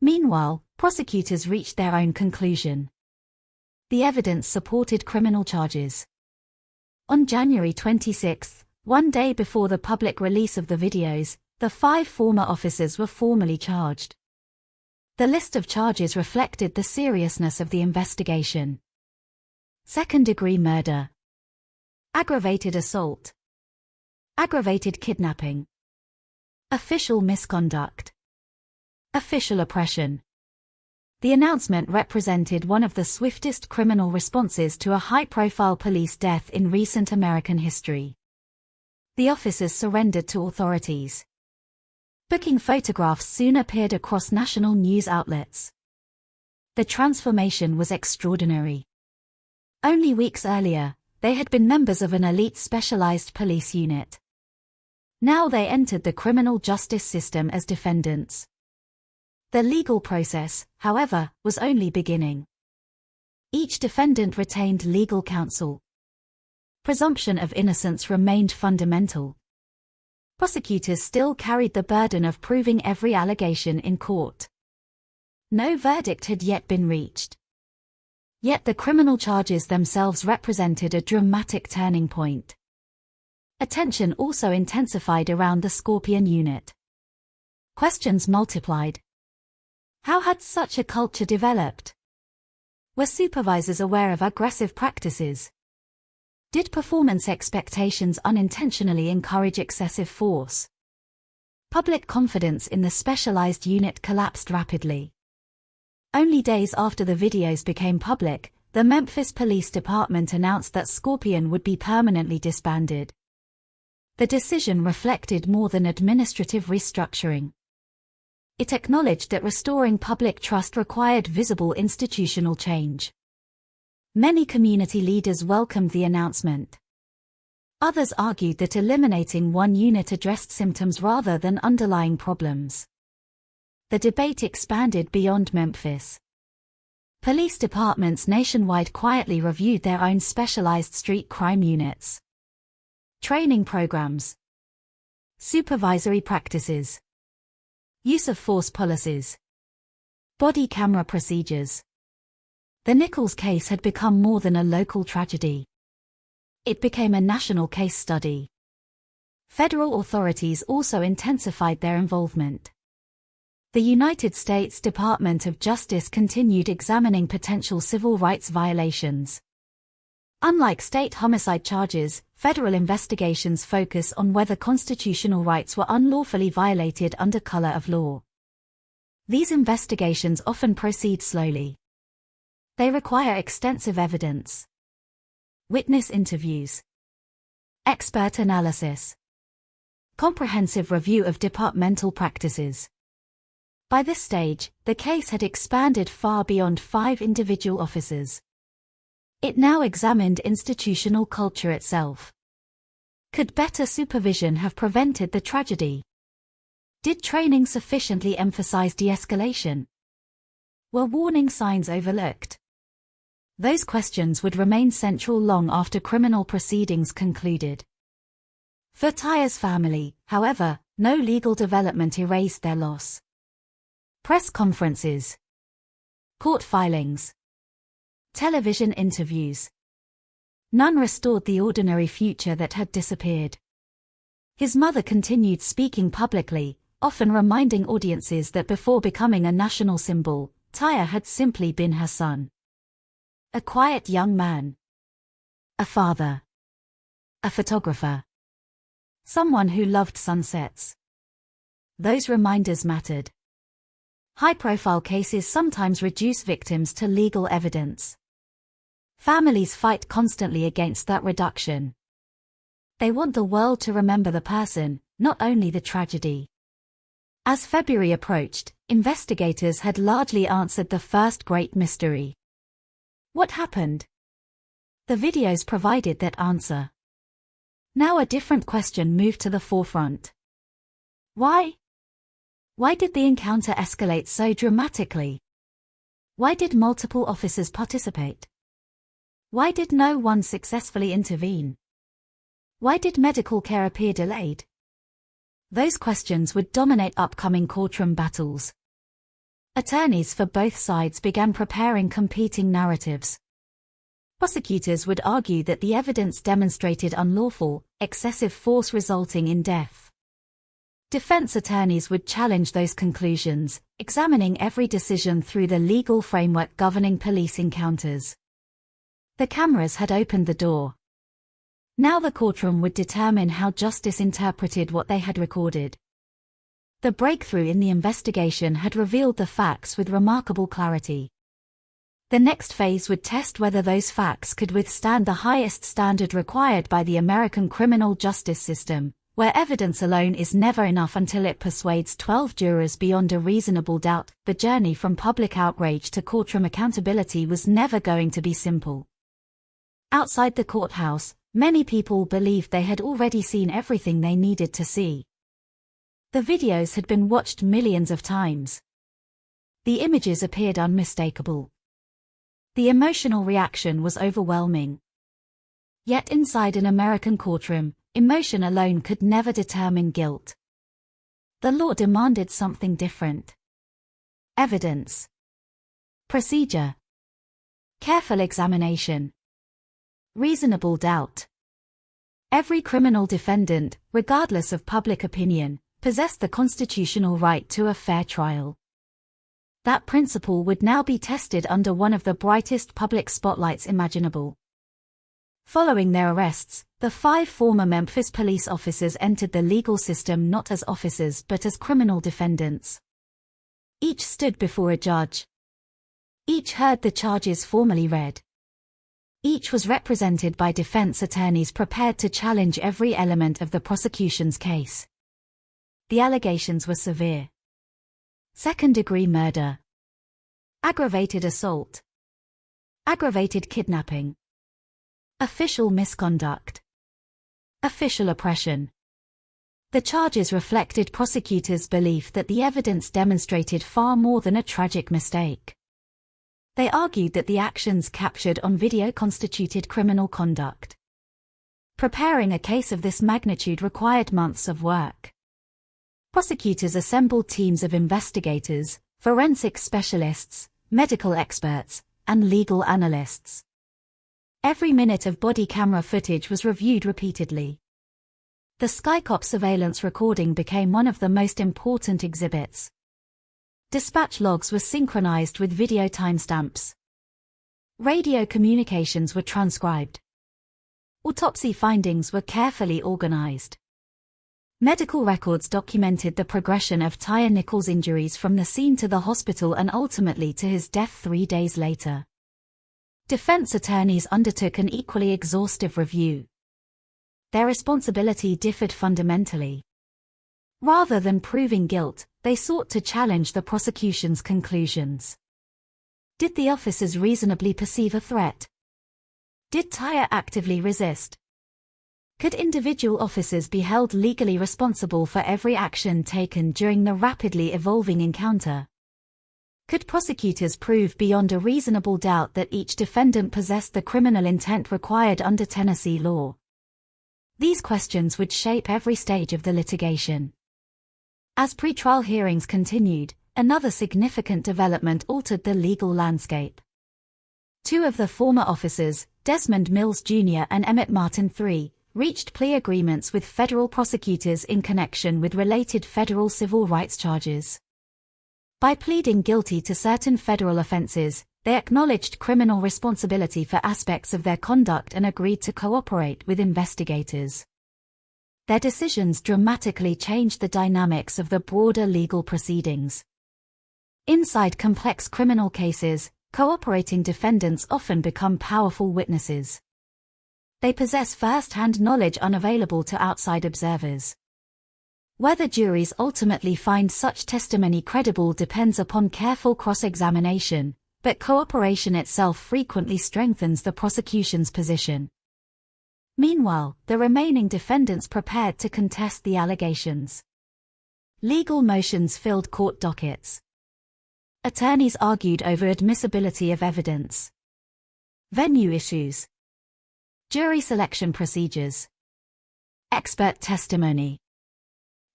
Meanwhile, prosecutors reached their own conclusion. The evidence supported criminal charges. On January 26, one day before the public release of the videos, the 5 former officers were formally charged. The list of charges reflected the seriousness of the investigation. Second-degree murder, aggravated assault, aggravated kidnapping, official misconduct, official oppression. The announcement represented one of the swiftest criminal responses to a high-profile police death in recent American history. The officers surrendered to authorities. Booking photographs soon appeared across national news outlets. The transformation was extraordinary. Only weeks earlier, they had been members of an elite specialized police unit. Now they entered the criminal justice system as defendants. The legal process, however, was only beginning. Each defendant retained legal counsel. Presumption of innocence remained fundamental. Prosecutors still carried the burden of proving every allegation in court. No verdict had yet been reached. Yet the criminal charges themselves represented a dramatic turning point. Attention also intensified around the Scorpion unit. Questions multiplied. How had such a culture developed? Were supervisors aware of aggressive practices? Did performance expectations unintentionally encourage excessive force? Public confidence in the specialized unit collapsed rapidly. Only days after the videos became public, the Memphis Police Department announced that Scorpion would be permanently disbanded. The decision reflected more than administrative restructuring. It acknowledged that restoring public trust required visible institutional change. Many community leaders welcomed the announcement. Others argued that eliminating one unit addressed symptoms rather than underlying problems. The debate expanded beyond Memphis. Police departments nationwide quietly reviewed their own specialized street crime units. Training programs, supervisory practices, use of force policies, body camera procedures. The Nichols case had become more than a local tragedy. It became a national case study. Federal authorities also intensified their involvement. The United States Department of Justice continued examining potential civil rights violations. Unlike state homicide charges, federal investigations focus on whether constitutional rights were unlawfully violated under color of law. These investigations often proceed slowly. They require extensive evidence, witness interviews, expert analysis, comprehensive review of departmental practices. By this stage, the case had expanded far beyond 5 individual officers. It now examined institutional culture itself. Could better supervision have prevented the tragedy? Did training sufficiently emphasize de-escalation? Were warning signs overlooked? Those questions would remain central long after criminal proceedings concluded. For Tyre's family, however, no legal development erased their loss. Press conferences, court filings, television interviews. None restored the ordinary future that had disappeared. His mother continued speaking publicly, often reminding audiences that before becoming a national symbol, Tyre had simply been her son. A quiet young man. A father. A photographer. Someone who loved sunsets. Those reminders mattered. High-profile cases sometimes reduce victims to legal evidence. Families fight constantly against that reduction. They want the world to remember the person, not only the tragedy. As February approached, investigators had largely answered the first great mystery. What happened? The videos provided that answer. Now a different question moved to the forefront. Why? Why did the encounter escalate so dramatically? Why did multiple officers participate? Why did no one successfully intervene? Why did medical care appear delayed? Those questions would dominate upcoming courtroom battles. Attorneys for both sides began preparing competing narratives. Prosecutors would argue that the evidence demonstrated unlawful, excessive force resulting in death. Defense attorneys would challenge those conclusions, examining every decision through the legal framework governing police encounters. The cameras had opened the door. Now the courtroom would determine how justice interpreted what they had recorded. The breakthrough in the investigation had revealed the facts with remarkable clarity. The next phase would test whether those facts could withstand the highest standard required by the American criminal justice system, where evidence alone is never enough until it persuades 12 jurors beyond a reasonable doubt. The journey from public outrage to courtroom accountability was never going to be simple. Outside the courthouse, many people believed they had already seen everything they needed to see. The videos had been watched millions of times. The images appeared unmistakable. The emotional reaction was overwhelming. Yet inside an American courtroom, emotion alone could never determine guilt. The law demanded something different. Evidence. Procedure. Careful examination. Reasonable doubt. Every criminal defendant, regardless of public opinion, possessed the constitutional right to a fair trial. That principle would now be tested under one of the brightest public spotlights imaginable. Following their arrests, the 5 former Memphis police officers entered the legal system not as officers but as criminal defendants. Each stood before a judge. Each heard the charges formally read. Each was represented by defense attorneys prepared to challenge every element of the prosecution's case. The allegations were severe. Second-degree murder. Aggravated assault. Aggravated kidnapping. Official misconduct. Official oppression. The charges reflected prosecutors' belief that the evidence demonstrated far more than a tragic mistake. They argued that the actions captured on video constituted criminal conduct. Preparing a case of this magnitude required months of work. Prosecutors assembled teams of investigators, forensic specialists, medical experts, and legal analysts. Every minute of body camera footage was reviewed repeatedly. The Skycop surveillance recording became one of the most important exhibits. Dispatch logs were synchronized with video timestamps. Radio communications were transcribed. Autopsy findings were carefully organized. Medical records documented the progression of Tyre Nichols' injuries from the scene to the hospital and ultimately to his death 3 days later. Defense attorneys undertook an equally exhaustive review. Their responsibility differed fundamentally. Rather than proving guilt, they sought to challenge the prosecution's conclusions. Did the officers reasonably perceive a threat? Did Tyre actively resist? Could individual officers be held legally responsible for every action taken during the rapidly evolving encounter? Could prosecutors prove beyond a reasonable doubt that each defendant possessed the criminal intent required under Tennessee law? These questions would shape every stage of the litigation. As pretrial hearings continued, another significant development altered the legal landscape. 2 of the former officers, Desmond Mills Jr. and Emmett Martin III, reached plea agreements with federal prosecutors in connection with related federal civil rights charges. By pleading guilty to certain federal offenses, they acknowledged criminal responsibility for aspects of their conduct and agreed to cooperate with investigators. Their decisions dramatically changed the dynamics of the broader legal proceedings. Inside complex criminal cases, cooperating defendants often become powerful witnesses. They possess first-hand knowledge unavailable to outside observers. Whether juries ultimately find such testimony credible depends upon careful cross-examination, but cooperation itself frequently strengthens the prosecution's position. Meanwhile, the remaining defendants prepared to contest the allegations. Legal motions filled court dockets. Attorneys argued over admissibility of evidence. Venue issues. Jury selection procedures. Expert testimony.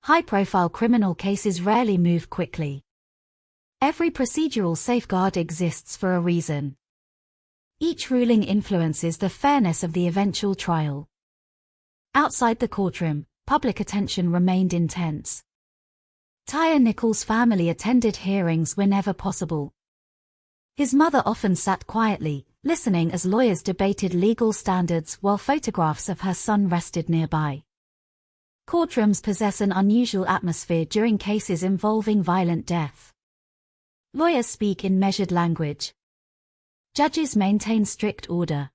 High-profile criminal cases rarely move quickly. Every procedural safeguard exists for a reason. Each ruling influences the fairness of the eventual trial. Outside the courtroom, public attention remained intense. Tyre Nichols' family attended hearings whenever possible. His mother often sat quietly, listening as lawyers debated legal standards while photographs of her son rested nearby. Courtrooms possess an unusual atmosphere during cases involving violent death. Lawyers speak in measured language. Judges maintain strict order.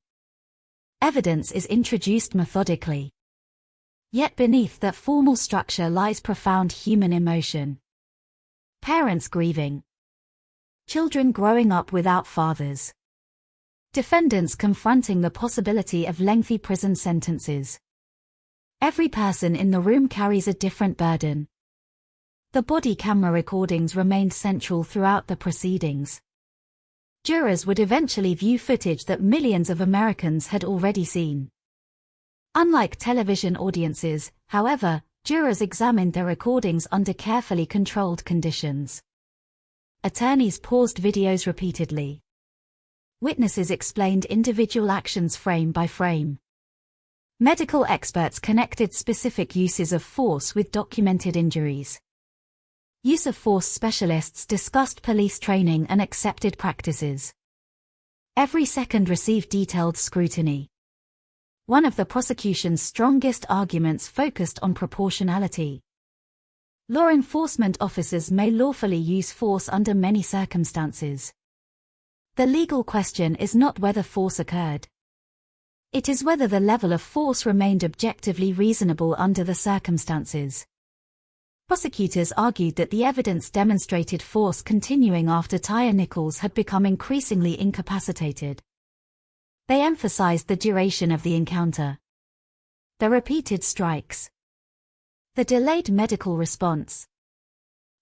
Evidence is introduced methodically. Yet beneath that formal structure lies profound human emotion. Parents grieving. Children growing up without fathers. Defendants confronting the possibility of lengthy prison sentences. Every person in the room carries a different burden. The body camera recordings remained central throughout the proceedings. Jurors would eventually view footage that millions of Americans had already seen. Unlike television audiences, however, jurors examined their recordings under carefully controlled conditions. Attorneys paused videos repeatedly. Witnesses explained individual actions frame by frame. Medical experts connected specific uses of force with documented injuries. Use of force specialists discussed police training and accepted practices. Every second received detailed scrutiny. One of the prosecution's strongest arguments focused on proportionality. Law enforcement officers may lawfully use force under many circumstances. The legal question is not whether force occurred. It is whether the level of force remained objectively reasonable under the circumstances. Prosecutors argued that the evidence demonstrated force continuing after Tyre Nichols had become increasingly incapacitated. They emphasized the duration of the encounter. The repeated strikes. The delayed medical response.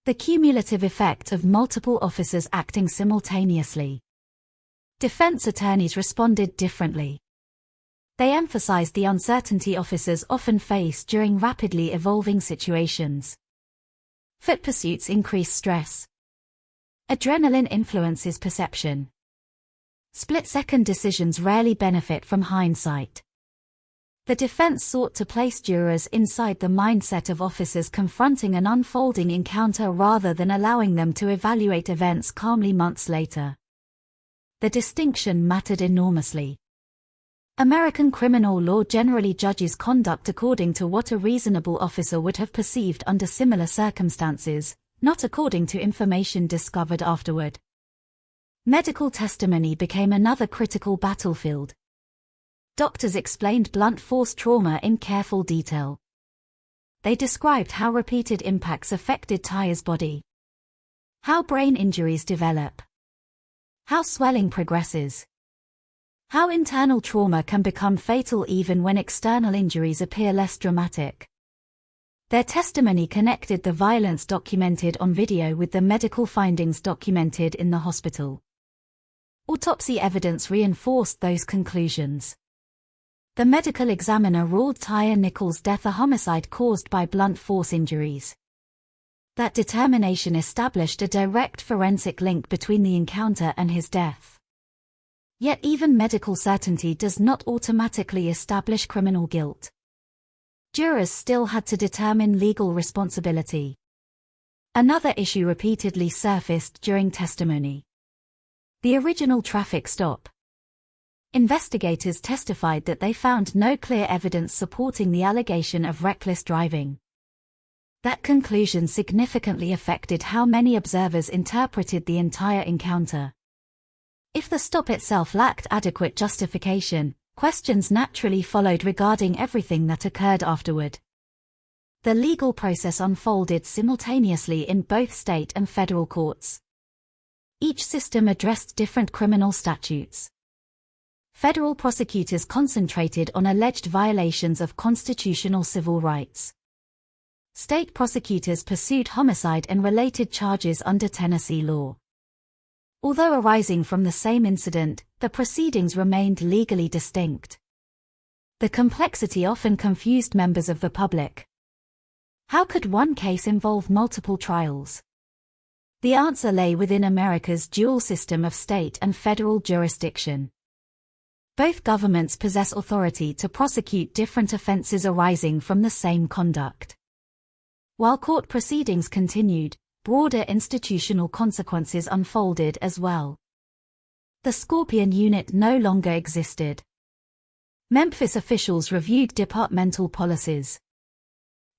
The cumulative effect of multiple officers acting simultaneously. Defense attorneys responded differently. They emphasized the uncertainty officers often face during rapidly evolving situations. Foot pursuits increase stress. Adrenaline influences perception. Split-second decisions rarely benefit from hindsight. The defense sought to place jurors inside the mindset of officers confronting an unfolding encounter rather than allowing them to evaluate events calmly months later. The distinction mattered enormously. American criminal law generally judges conduct according to what a reasonable officer would have perceived under similar circumstances, not according to information discovered afterward. Medical testimony became another critical battlefield. Doctors explained blunt force trauma in careful detail. They described how repeated impacts affected Tyre's body. How brain injuries develop. How swelling progresses. How internal trauma can become fatal even when external injuries appear less dramatic. Their testimony connected the violence documented on video with the medical findings documented in the hospital. Autopsy evidence reinforced those conclusions. The medical examiner ruled Tyre Nichols' death a homicide caused by blunt force injuries. That determination established a direct forensic link between the encounter and his death. Yet even medical certainty does not automatically establish criminal guilt. Jurors still had to determine legal responsibility. Another issue repeatedly surfaced during testimony. The original traffic stop. investigators testified that they found no clear evidence supporting the allegation of reckless driving. That conclusion significantly affected how many observers interpreted the entire encounter. If the stop itself lacked adequate justification, questions naturally followed regarding everything that occurred afterward. The legal process unfolded simultaneously in both state and federal courts. Each system addressed different criminal statutes. Federal prosecutors concentrated on alleged violations of constitutional civil rights. State prosecutors pursued homicide and related charges under Tennessee law. Although arising from the same incident, the proceedings remained legally distinct. The complexity often confused members of the public. How could one case involve multiple trials? The answer lay within America's dual system of state and federal jurisdiction. Both governments possess authority to prosecute different offenses arising from the same conduct. While court proceedings continued, broader institutional consequences unfolded as well. The Scorpion Unit no longer existed. Memphis officials reviewed departmental policies,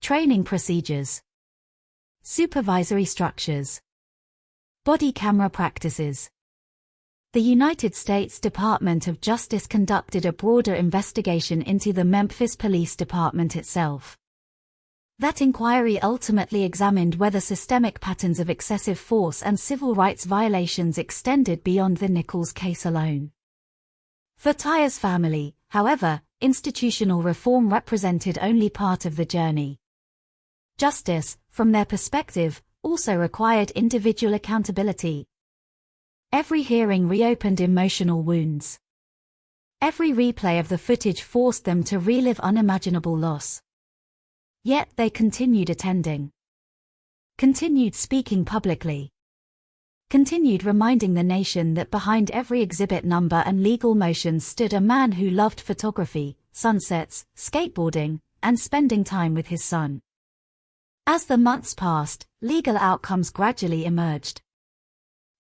training procedures, supervisory structures, body camera practices. The United States Department of Justice conducted a broader investigation into the Memphis Police Department itself. That inquiry ultimately examined whether systemic patterns of excessive force and civil rights violations extended beyond the Nichols case alone. For Tyer's family, however, institutional reform represented only part of the journey. Justice, from their perspective, also required individual accountability. Every hearing reopened emotional wounds. Every replay of the footage forced them to relive unimaginable loss. Yet they continued attending. Continued speaking publicly. Continued reminding the nation that behind every exhibit number and legal motion stood a man who loved photography, sunsets, skateboarding, and spending time with his son. As the months passed, legal outcomes gradually emerged.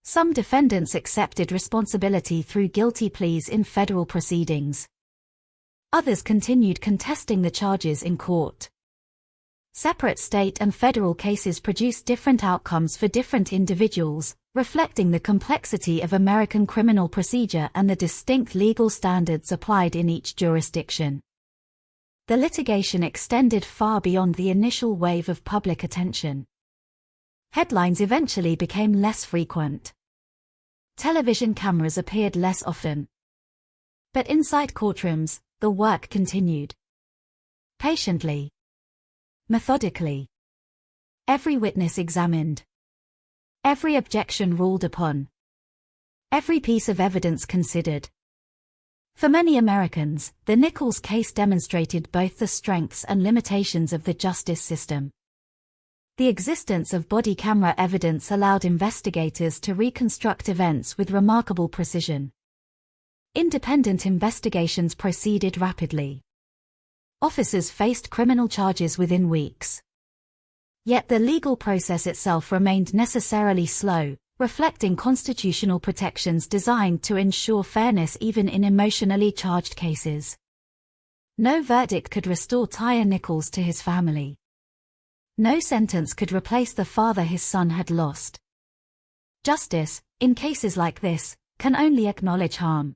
Some defendants accepted responsibility through guilty pleas in federal proceedings. Others continued contesting the charges in court. Separate state and federal cases produced different outcomes for different individuals, reflecting the complexity of American criminal procedure and the distinct legal standards applied in each jurisdiction. The litigation extended far beyond the initial wave of public attention. Headlines eventually became less frequent. Television cameras appeared less often. But inside courtrooms, the work continued. Patiently. Methodically. Every witness examined. Every objection ruled upon. Every piece of evidence considered. For many Americans, the Nichols case demonstrated both the strengths and limitations of the justice system. The existence of body camera evidence allowed investigators to reconstruct events with remarkable precision. Independent investigations proceeded rapidly. Officers faced criminal charges within weeks. Yet the legal process itself remained necessarily slow, reflecting constitutional protections designed to ensure fairness even in emotionally charged cases. No verdict could restore Tyer Nichols to his family. No sentence could replace the father his son had lost. Justice, in cases like this, can only acknowledge harm.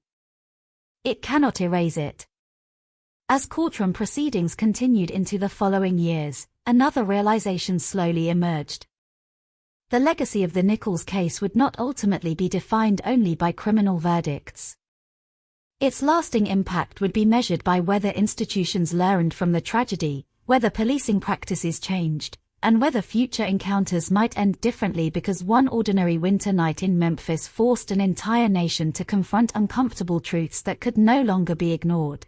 It cannot erase it. As courtroom proceedings continued into the following years, another realization slowly emerged. The legacy of the Nichols case would not ultimately be defined only by criminal verdicts. Its lasting impact would be measured by whether institutions learned from the tragedy, whether policing practices changed, and whether future encounters might end differently because one ordinary winter night in Memphis forced an entire nation to confront uncomfortable truths that could no longer be ignored.